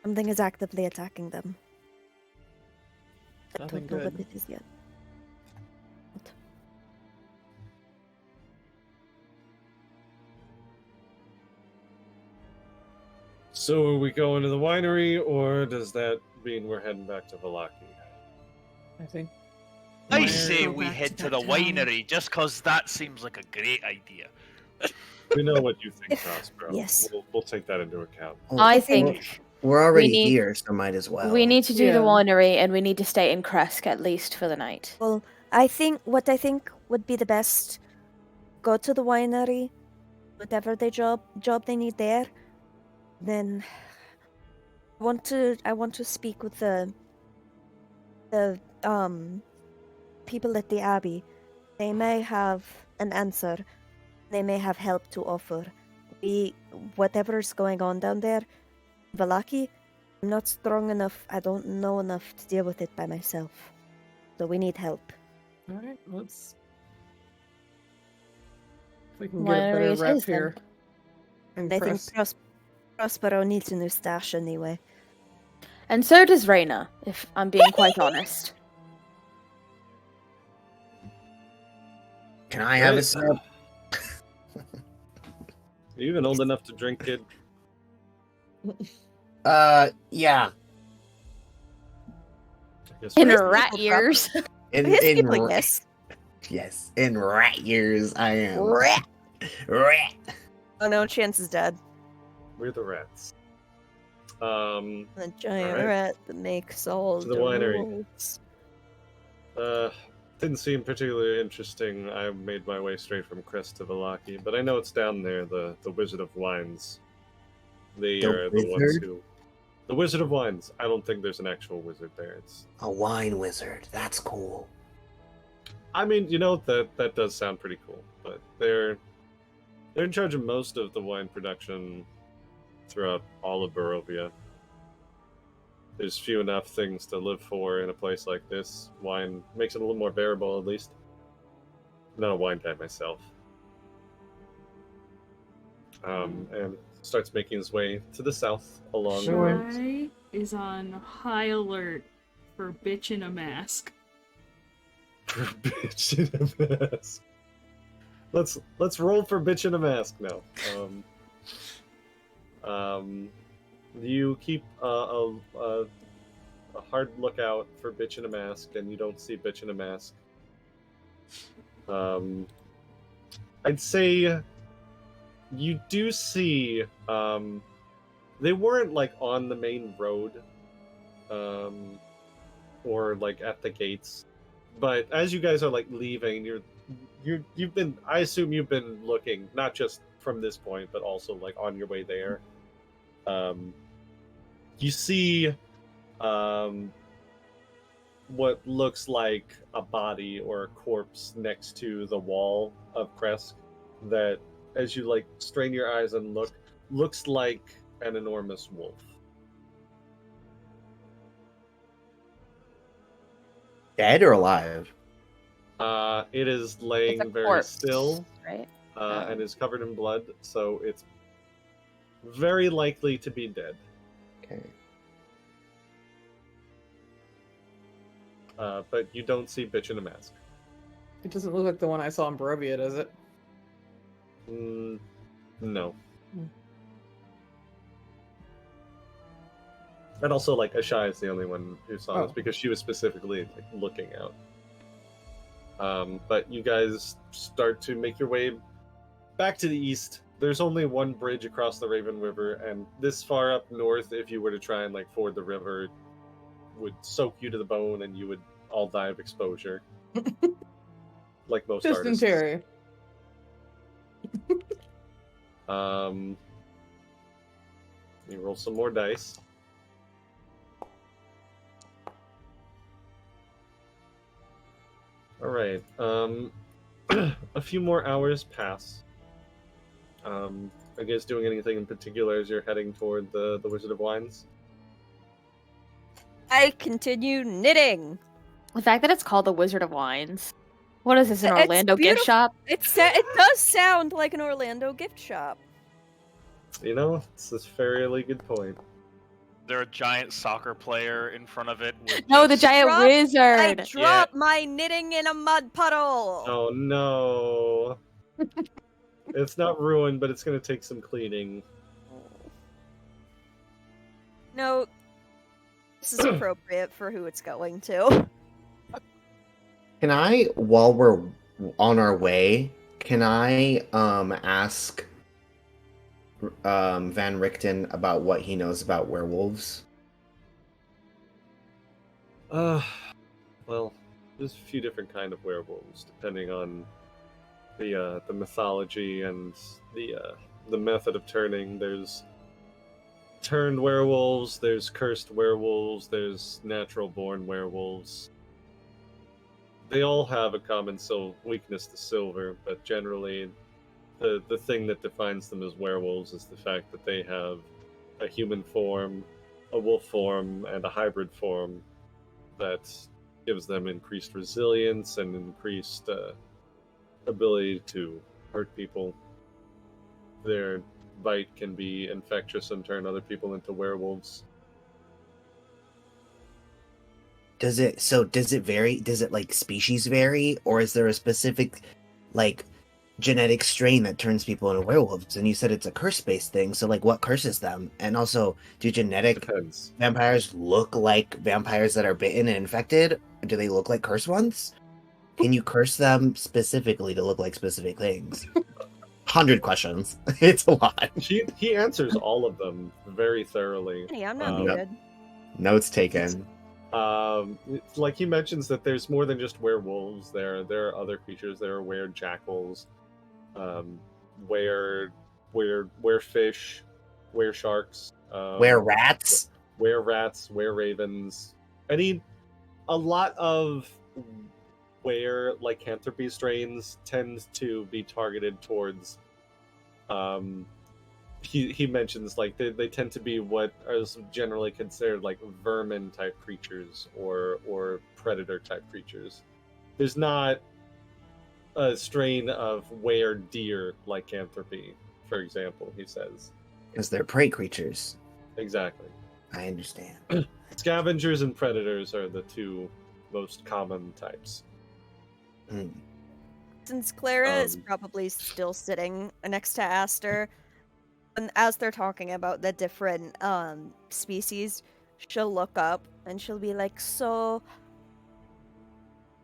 Speaker 5: something is actively attacking them. I don't know what it is yet.
Speaker 1: So are we going to the winery, or does that mean we're heading back to Vallaki?
Speaker 6: I think.
Speaker 8: I say
Speaker 3: Go
Speaker 8: we
Speaker 3: back
Speaker 8: head
Speaker 3: to
Speaker 8: to
Speaker 3: that
Speaker 8: the
Speaker 3: town.
Speaker 8: winery, just because that seems like a great idea.
Speaker 1: We know what you think, Prospero.
Speaker 5: Yes.
Speaker 1: We'll take that into account.
Speaker 7: I think
Speaker 2: we're already
Speaker 7: need-
Speaker 2: here, so might as well.
Speaker 7: we need to do the
Speaker 6: Yeah.
Speaker 7: winery, and we need to stay in Kresk at least for the night.
Speaker 5: Well, I think would be the best. Go to the winery, whatever they job they need there. Then I want to speak with the people at the abbey. They may have an answer. They may have help to offer. Whatever's going on down there, Vallaki, I'm not strong enough. I don't know enough to deal with it by myself. So we need help.
Speaker 6: Alright, let's. If we can
Speaker 7: Winery
Speaker 6: get a better
Speaker 7: it
Speaker 6: rep
Speaker 7: is, then.
Speaker 6: here. And
Speaker 5: I think
Speaker 6: Crest.
Speaker 5: Prospero needs a new stash anyway.
Speaker 7: And so does Reyna, if I'm being quite honest.
Speaker 2: Can I have a
Speaker 1: Right.
Speaker 2: sip?
Speaker 1: Are you even old enough to drink, kid?
Speaker 2: Yeah.
Speaker 1: I guess
Speaker 7: In
Speaker 1: we're-
Speaker 7: rat years.
Speaker 2: In
Speaker 5: Yes.
Speaker 2: yes, in rat years, I am.
Speaker 5: Rat.
Speaker 2: Rat.
Speaker 5: Oh no, Chance is dead.
Speaker 1: We're the rats.
Speaker 5: The giant
Speaker 1: Alright.
Speaker 5: rat that makes all
Speaker 1: To the winery.
Speaker 5: roads.
Speaker 1: Didn't seem particularly interesting. I made my way straight from Crest to Vallaki, but I know it's down there, the Wizard of Wines. They
Speaker 2: The
Speaker 1: are the ones
Speaker 2: wizard?
Speaker 1: who... The Wizard of Wines. I don't think there's an actual wizard there. It's...
Speaker 2: A wine wizard. That's cool.
Speaker 1: I mean, you know, that does sound pretty cool, but they're in charge of most of the wine production throughout all of Barovia. There's few enough things to live for in a place like this. Wine makes it a little more bearable, at least. I'm not a wine guy myself. And starts making his way to the south along the roads.
Speaker 3: Shy is on high alert for bitch in a mask.
Speaker 1: For bitch in a mask. Let's roll for bitch in a mask now. You keep a hard lookout for bitch in a mask, and you don't see bitch in a mask. I'd say you do see they weren't like on the main road or like at the gates, but as you guys are like leaving, you've been, I assume you've been looking not just from this point but also like on your way there. You see what looks like a body or a corpse next to the wall of Kresk that, as you like strain your eyes and look, looks like an enormous wolf.
Speaker 2: Dead or alive?
Speaker 1: It is
Speaker 7: It's a
Speaker 1: laying very
Speaker 7: corpse,
Speaker 1: still,
Speaker 7: right?
Speaker 1: and is covered in blood, so it's very likely to be dead.
Speaker 2: Okay.
Speaker 1: But you don't see bitch in a mask.
Speaker 6: It doesn't look like the one I saw in Barovia, does it?
Speaker 1: No.
Speaker 6: Hmm.
Speaker 1: And also, like, Ashai is the only one who saw this
Speaker 6: Oh.
Speaker 1: because she was specifically like looking out. But you guys start to make your way back to the east. There's only one bridge across the Raven River, and this far up north, if you were to try and like ford the river, would soak you to the bone, and you would all die of exposure, like most artists.
Speaker 6: Dysentery.
Speaker 1: You roll some more dice. All right. A few more hours pass. Are you guys doing anything in particular as you're heading toward the Wizard of Wines?
Speaker 5: I continue knitting.
Speaker 7: The fact that it's called the Wizard of Wines. What is this, an
Speaker 5: It's
Speaker 7: Orlando gift
Speaker 5: beautiful.
Speaker 7: shop?
Speaker 5: It does sound like an Orlando gift shop.
Speaker 1: You know, it's a fairly good point.
Speaker 4: There a giant soccer player in front of it. With
Speaker 7: No, the
Speaker 4: just-
Speaker 7: giant
Speaker 5: I
Speaker 7: wizard.
Speaker 5: dropped my knitting in a mud puddle.
Speaker 1: Oh no. It's not ruined, but it's going to take some cleaning.
Speaker 5: No, this is appropriate for who it's going to.
Speaker 2: Can I, while we're on our way, can I ask Van Richten about what he knows about werewolves?
Speaker 1: Well, there's a few different kind of werewolves depending on the mythology and the method of turning. There's turned werewolves, there's cursed werewolves, there's natural born werewolves. They all have a common weakness to silver, but generally the thing that defines them as werewolves is the fact that they have a human form, a wolf form, and a hybrid form that gives them increased resilience and increased ability to hurt people. Their bite can be infectious and turn other people into werewolves.
Speaker 2: Does it vary? Does it like species vary, or is there a specific like genetic strain that turns people into werewolves? And you said it's a curse-based thing, so like what curses them? And also, do genetic
Speaker 1: Depends.
Speaker 2: vampires look like vampires that are bitten and infected? Or do they look like cursed ones? Can you curse them specifically to look like specific things? 100 questions. It's a lot.
Speaker 1: He answers all of them very thoroughly.
Speaker 5: Hey, I'm not
Speaker 1: Yep.
Speaker 5: muted.
Speaker 2: Notes taken.
Speaker 1: It's like he mentions that there's more than just werewolves. There are other creatures. There are were jackals, were fish, were sharks,
Speaker 2: Were rats?
Speaker 1: were rats, were ravens. A lot of where lycanthropy strains tend to be targeted towards. He mentions like they tend to be what is generally considered like vermin type creatures or predator type creatures. There's not a strain of were deer lycanthropy, for example. He says
Speaker 2: Because they're prey creatures.
Speaker 1: exactly.
Speaker 2: I understand.
Speaker 1: Scavengers and predators are the two most common types.
Speaker 2: Hmm.
Speaker 5: Since Clara is
Speaker 1: Um,
Speaker 5: probably still sitting next to Aster, and as they're talking about the different species, she'll look up and she'll be like, so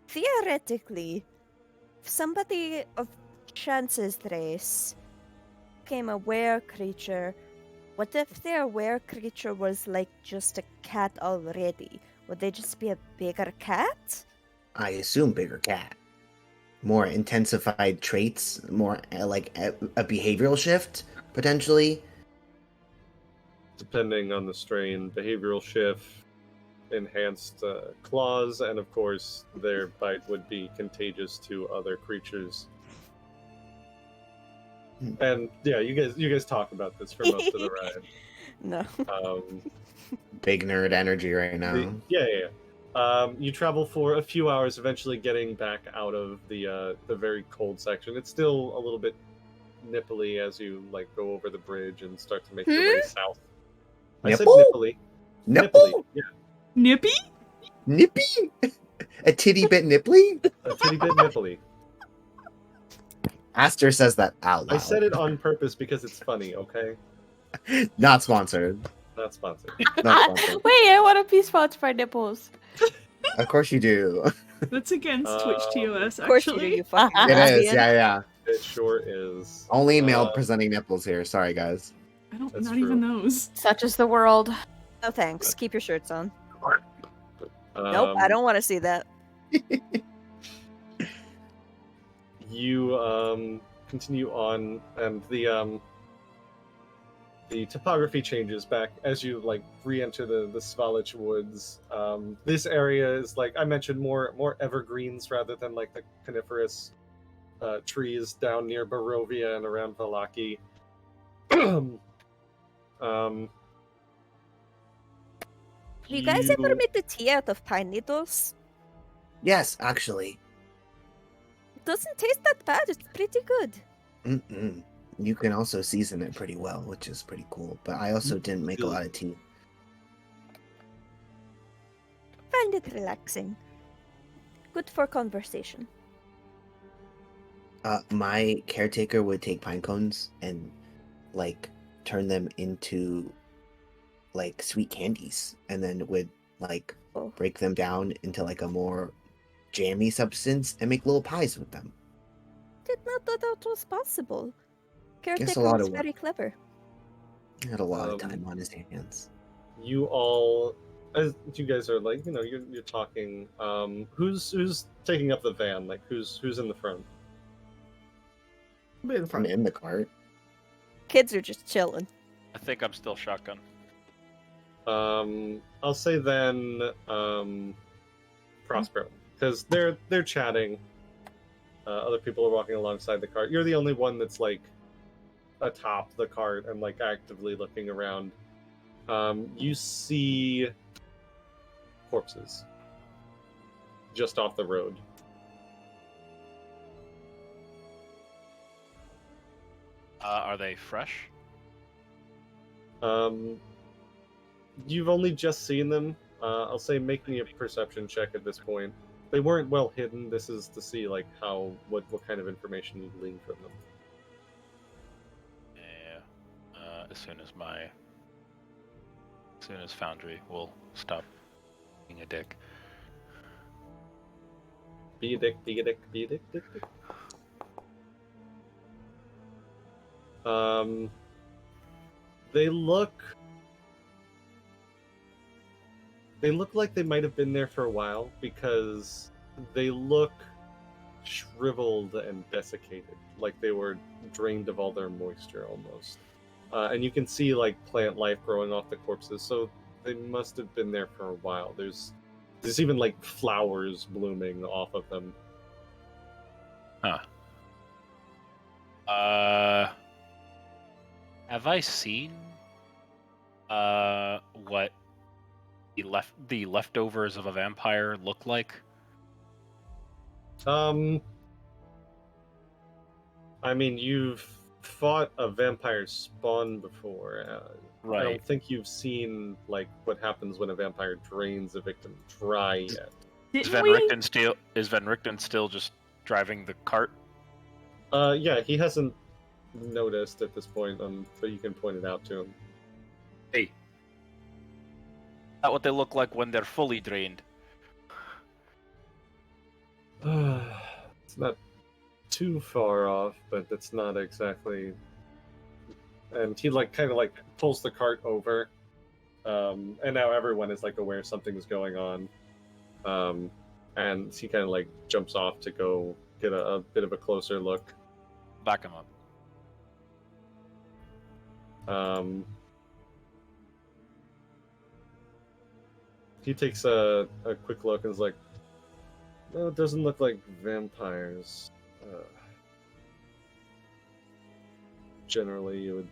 Speaker 5: theoretically, if somebody of Chance's race became a were creature, what if their were creature was like just a cat already? Would they just be a bigger cat?
Speaker 2: I assume bigger cat. More intensified traits, more like a behavioral shift, potentially.
Speaker 1: Depending on the strain, behavioral shift, enhanced claws, and of course, their bite would be contagious to other creatures. And yeah, you guys talk about this for most of the ride.
Speaker 5: No.
Speaker 2: Big nerd energy right now.
Speaker 1: You travel for a few hours, eventually getting back out of the very cold section. It's still a little bit nipply as you like go over the bridge and start to make your way south. I said
Speaker 2: Nipple?
Speaker 1: nipply.
Speaker 2: Nipple?
Speaker 1: Nipply. Yeah,
Speaker 3: Nippy?
Speaker 2: Nippy? A titty bit nipply?
Speaker 1: a titty bit nipply.
Speaker 2: Aster says that out loud.
Speaker 1: I said it on purpose because it's funny. Okay,
Speaker 2: Not sponsored.
Speaker 1: not sponsored.
Speaker 2: Not sponsored.
Speaker 7: Wait, I want to be sponsored by nipples.
Speaker 2: Of course you do.
Speaker 3: That's against Twitch TOS,
Speaker 5: Of course you do,
Speaker 3: actually.
Speaker 5: you fucking
Speaker 2: It is,
Speaker 5: lesbian.
Speaker 2: yeah.
Speaker 1: It sure is.
Speaker 2: Only male presenting nipples here. Sorry, guys.
Speaker 3: I don't,
Speaker 1: That's
Speaker 3: not
Speaker 1: true.
Speaker 3: even those.
Speaker 7: Such is the world.
Speaker 5: No thanks. Keep your shirts on. Nope, I
Speaker 1: Um,
Speaker 5: don't want to see that.
Speaker 1: You continue on, and the topography changes back as you like re-enter the Svalich woods. This area is, like I mentioned, more evergreens rather than like the coniferous trees down near Barovia and around Vallaki.
Speaker 5: Do you guys ever make the tea out of pine needles?
Speaker 2: Yes, actually.
Speaker 5: It doesn't taste that bad. It's pretty good.
Speaker 2: Mm-mm. You can also season it pretty well, which is pretty cool. But I also didn't make a lot of tea.
Speaker 5: Find it relaxing. Good for conversation.
Speaker 2: My caretaker would take pine cones and like turn them into like sweet candies, and then would like break them down into like a more jammy substance and make little pies with them.
Speaker 5: Did not know that was possible.
Speaker 2: Guess a
Speaker 5: Caretaker
Speaker 2: lot
Speaker 5: was
Speaker 2: of
Speaker 5: very clever.
Speaker 2: He had a lot of time on his hands.
Speaker 1: You all, as you guys are like, you're talking. Who's taking up the van? Like, who's in the front?
Speaker 6: Be in
Speaker 2: I'm
Speaker 6: front.
Speaker 2: in the cart.
Speaker 5: Kids are just chilling.
Speaker 4: I think I'm still shotgun.
Speaker 1: I'll say then, Prospero, because they're chatting. Other people are walking alongside the cart. You're the only one that's like atop the cart and like actively looking around. You see corpses just off the road.
Speaker 4: Are they fresh?
Speaker 1: You've only just seen them. I'll say make me a perception check at this point. They weren't well hidden. This is to see like what kind of information you glean from them.
Speaker 4: Yeah. As soon as Foundry will stop being a dick.
Speaker 1: Be a dick, be a dick, be a dick, dick, dick. They look like they might have been there for a while because they look shriveled and desiccated, like they were drained of all their moisture almost. And you can see like plant life growing off the corpses, so they must have been there for a while. There's even like flowers blooming off of them.
Speaker 4: Huh. Have I seen what the leftovers of a vampire look like?
Speaker 1: I mean, you've fought a vampire spawn before.
Speaker 4: Right.
Speaker 1: I don't think you've seen like what happens when a vampire drains a victim dry yet.
Speaker 4: Is Van Richten still just driving the cart?
Speaker 1: Yeah, he hasn't noticed at this point, but you can point it out to him.
Speaker 4: Hey. Is that what they look like when they're fully drained?
Speaker 1: It's not too far off, but it's not exactly and he like kind of like pulls the cart over, and now everyone is like aware something's going on, and he kind of like jumps off to go get a bit of a closer look.
Speaker 4: Back him up.
Speaker 1: He takes a quick look and is like, "No, it doesn't look like vampires. Generally,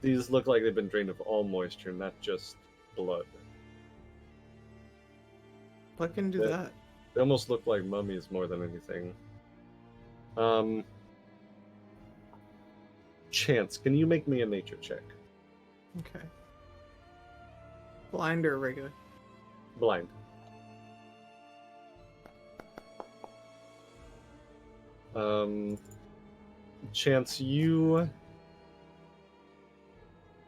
Speaker 1: these look like they've been drained of all moisture, not just blood.
Speaker 6: I can do that.
Speaker 1: They almost look like mummies more than anything." Chance, can you make me a nature check?
Speaker 6: Okay. Blind or regular?
Speaker 1: Blind. Chance, you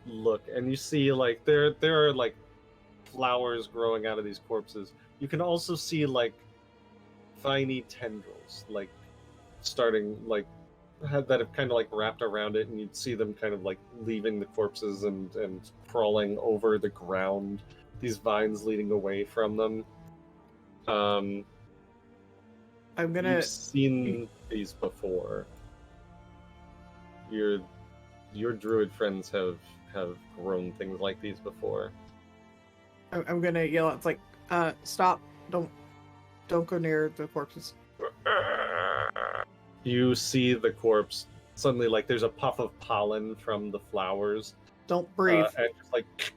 Speaker 1: look and you see like there are like flowers growing out of these corpses. You can also see like tiny tendrils like starting like that have kind of like wrapped around it, and you'd see them kind of like leaving the corpses and crawling over the ground, these vines leading away from them.
Speaker 6: I'm gonna...
Speaker 1: You've seen these before. Your druid friends have grown things like these before.
Speaker 6: I'm gonna yell out, it's like, stop, don't go near the corpses.
Speaker 1: You see the corpse suddenly, like there's a puff of pollen from the flowers.
Speaker 6: Don't breathe.
Speaker 1: And just like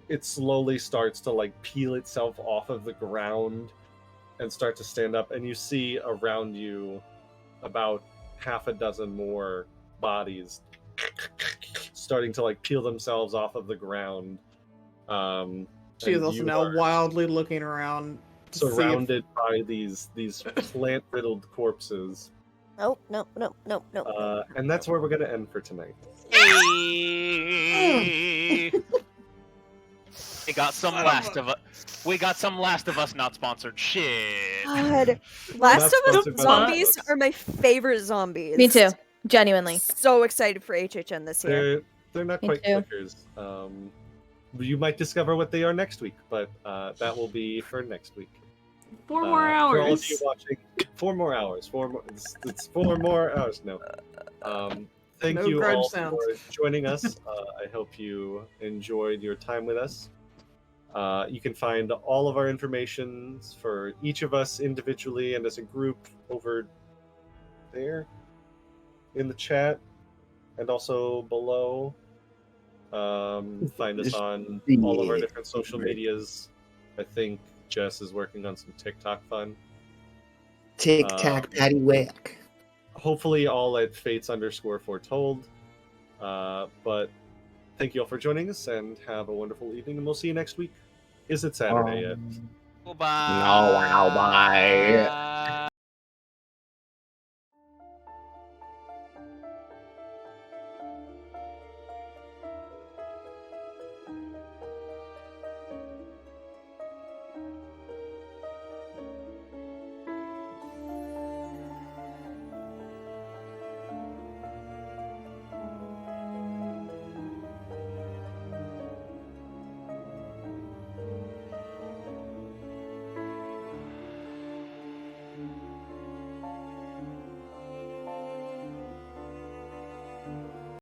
Speaker 1: it slowly starts to like peel itself off of the ground and start to stand up, and you see around you about half a dozen more bodies starting to like peel themselves off of the ground.
Speaker 6: She is also now wildly looking around,
Speaker 1: surrounded by these plant-riddled corpses.
Speaker 5: No.
Speaker 1: And that's where we're gonna end for tonight.
Speaker 4: We got some Last of Us. We got some Last of Us not sponsored. Shit.
Speaker 5: God, Last of Us
Speaker 1: sponsored by
Speaker 5: zombies
Speaker 1: Last of Us.
Speaker 5: are my favorite zombies.
Speaker 7: Me too. Genuinely.
Speaker 5: So excited for HHN this year.
Speaker 1: They're not
Speaker 7: Me
Speaker 1: quite
Speaker 7: too.
Speaker 1: clickers. You might discover what they are next week, but that will be for next week.
Speaker 3: 4 more hours.
Speaker 1: For all of you watching, 4 more hours. It's 4 more hours. No. Thank
Speaker 6: No
Speaker 1: you
Speaker 6: grudge
Speaker 1: all
Speaker 6: sounds.
Speaker 1: for joining us. I hope you enjoyed your time with us. You can find all of our information for each of us individually and as a group over there in the chat and also below. Find us on all of our different social medias. I think Jess is working on some TikTok fun.
Speaker 2: Tic-tac, patty whack.
Speaker 1: Hopefully all at Fates_foretold. But thank you all for joining us and have a wonderful evening, and we'll see you next week. Is it Saturday yet?
Speaker 4: Bye.
Speaker 2: No, wow, bye.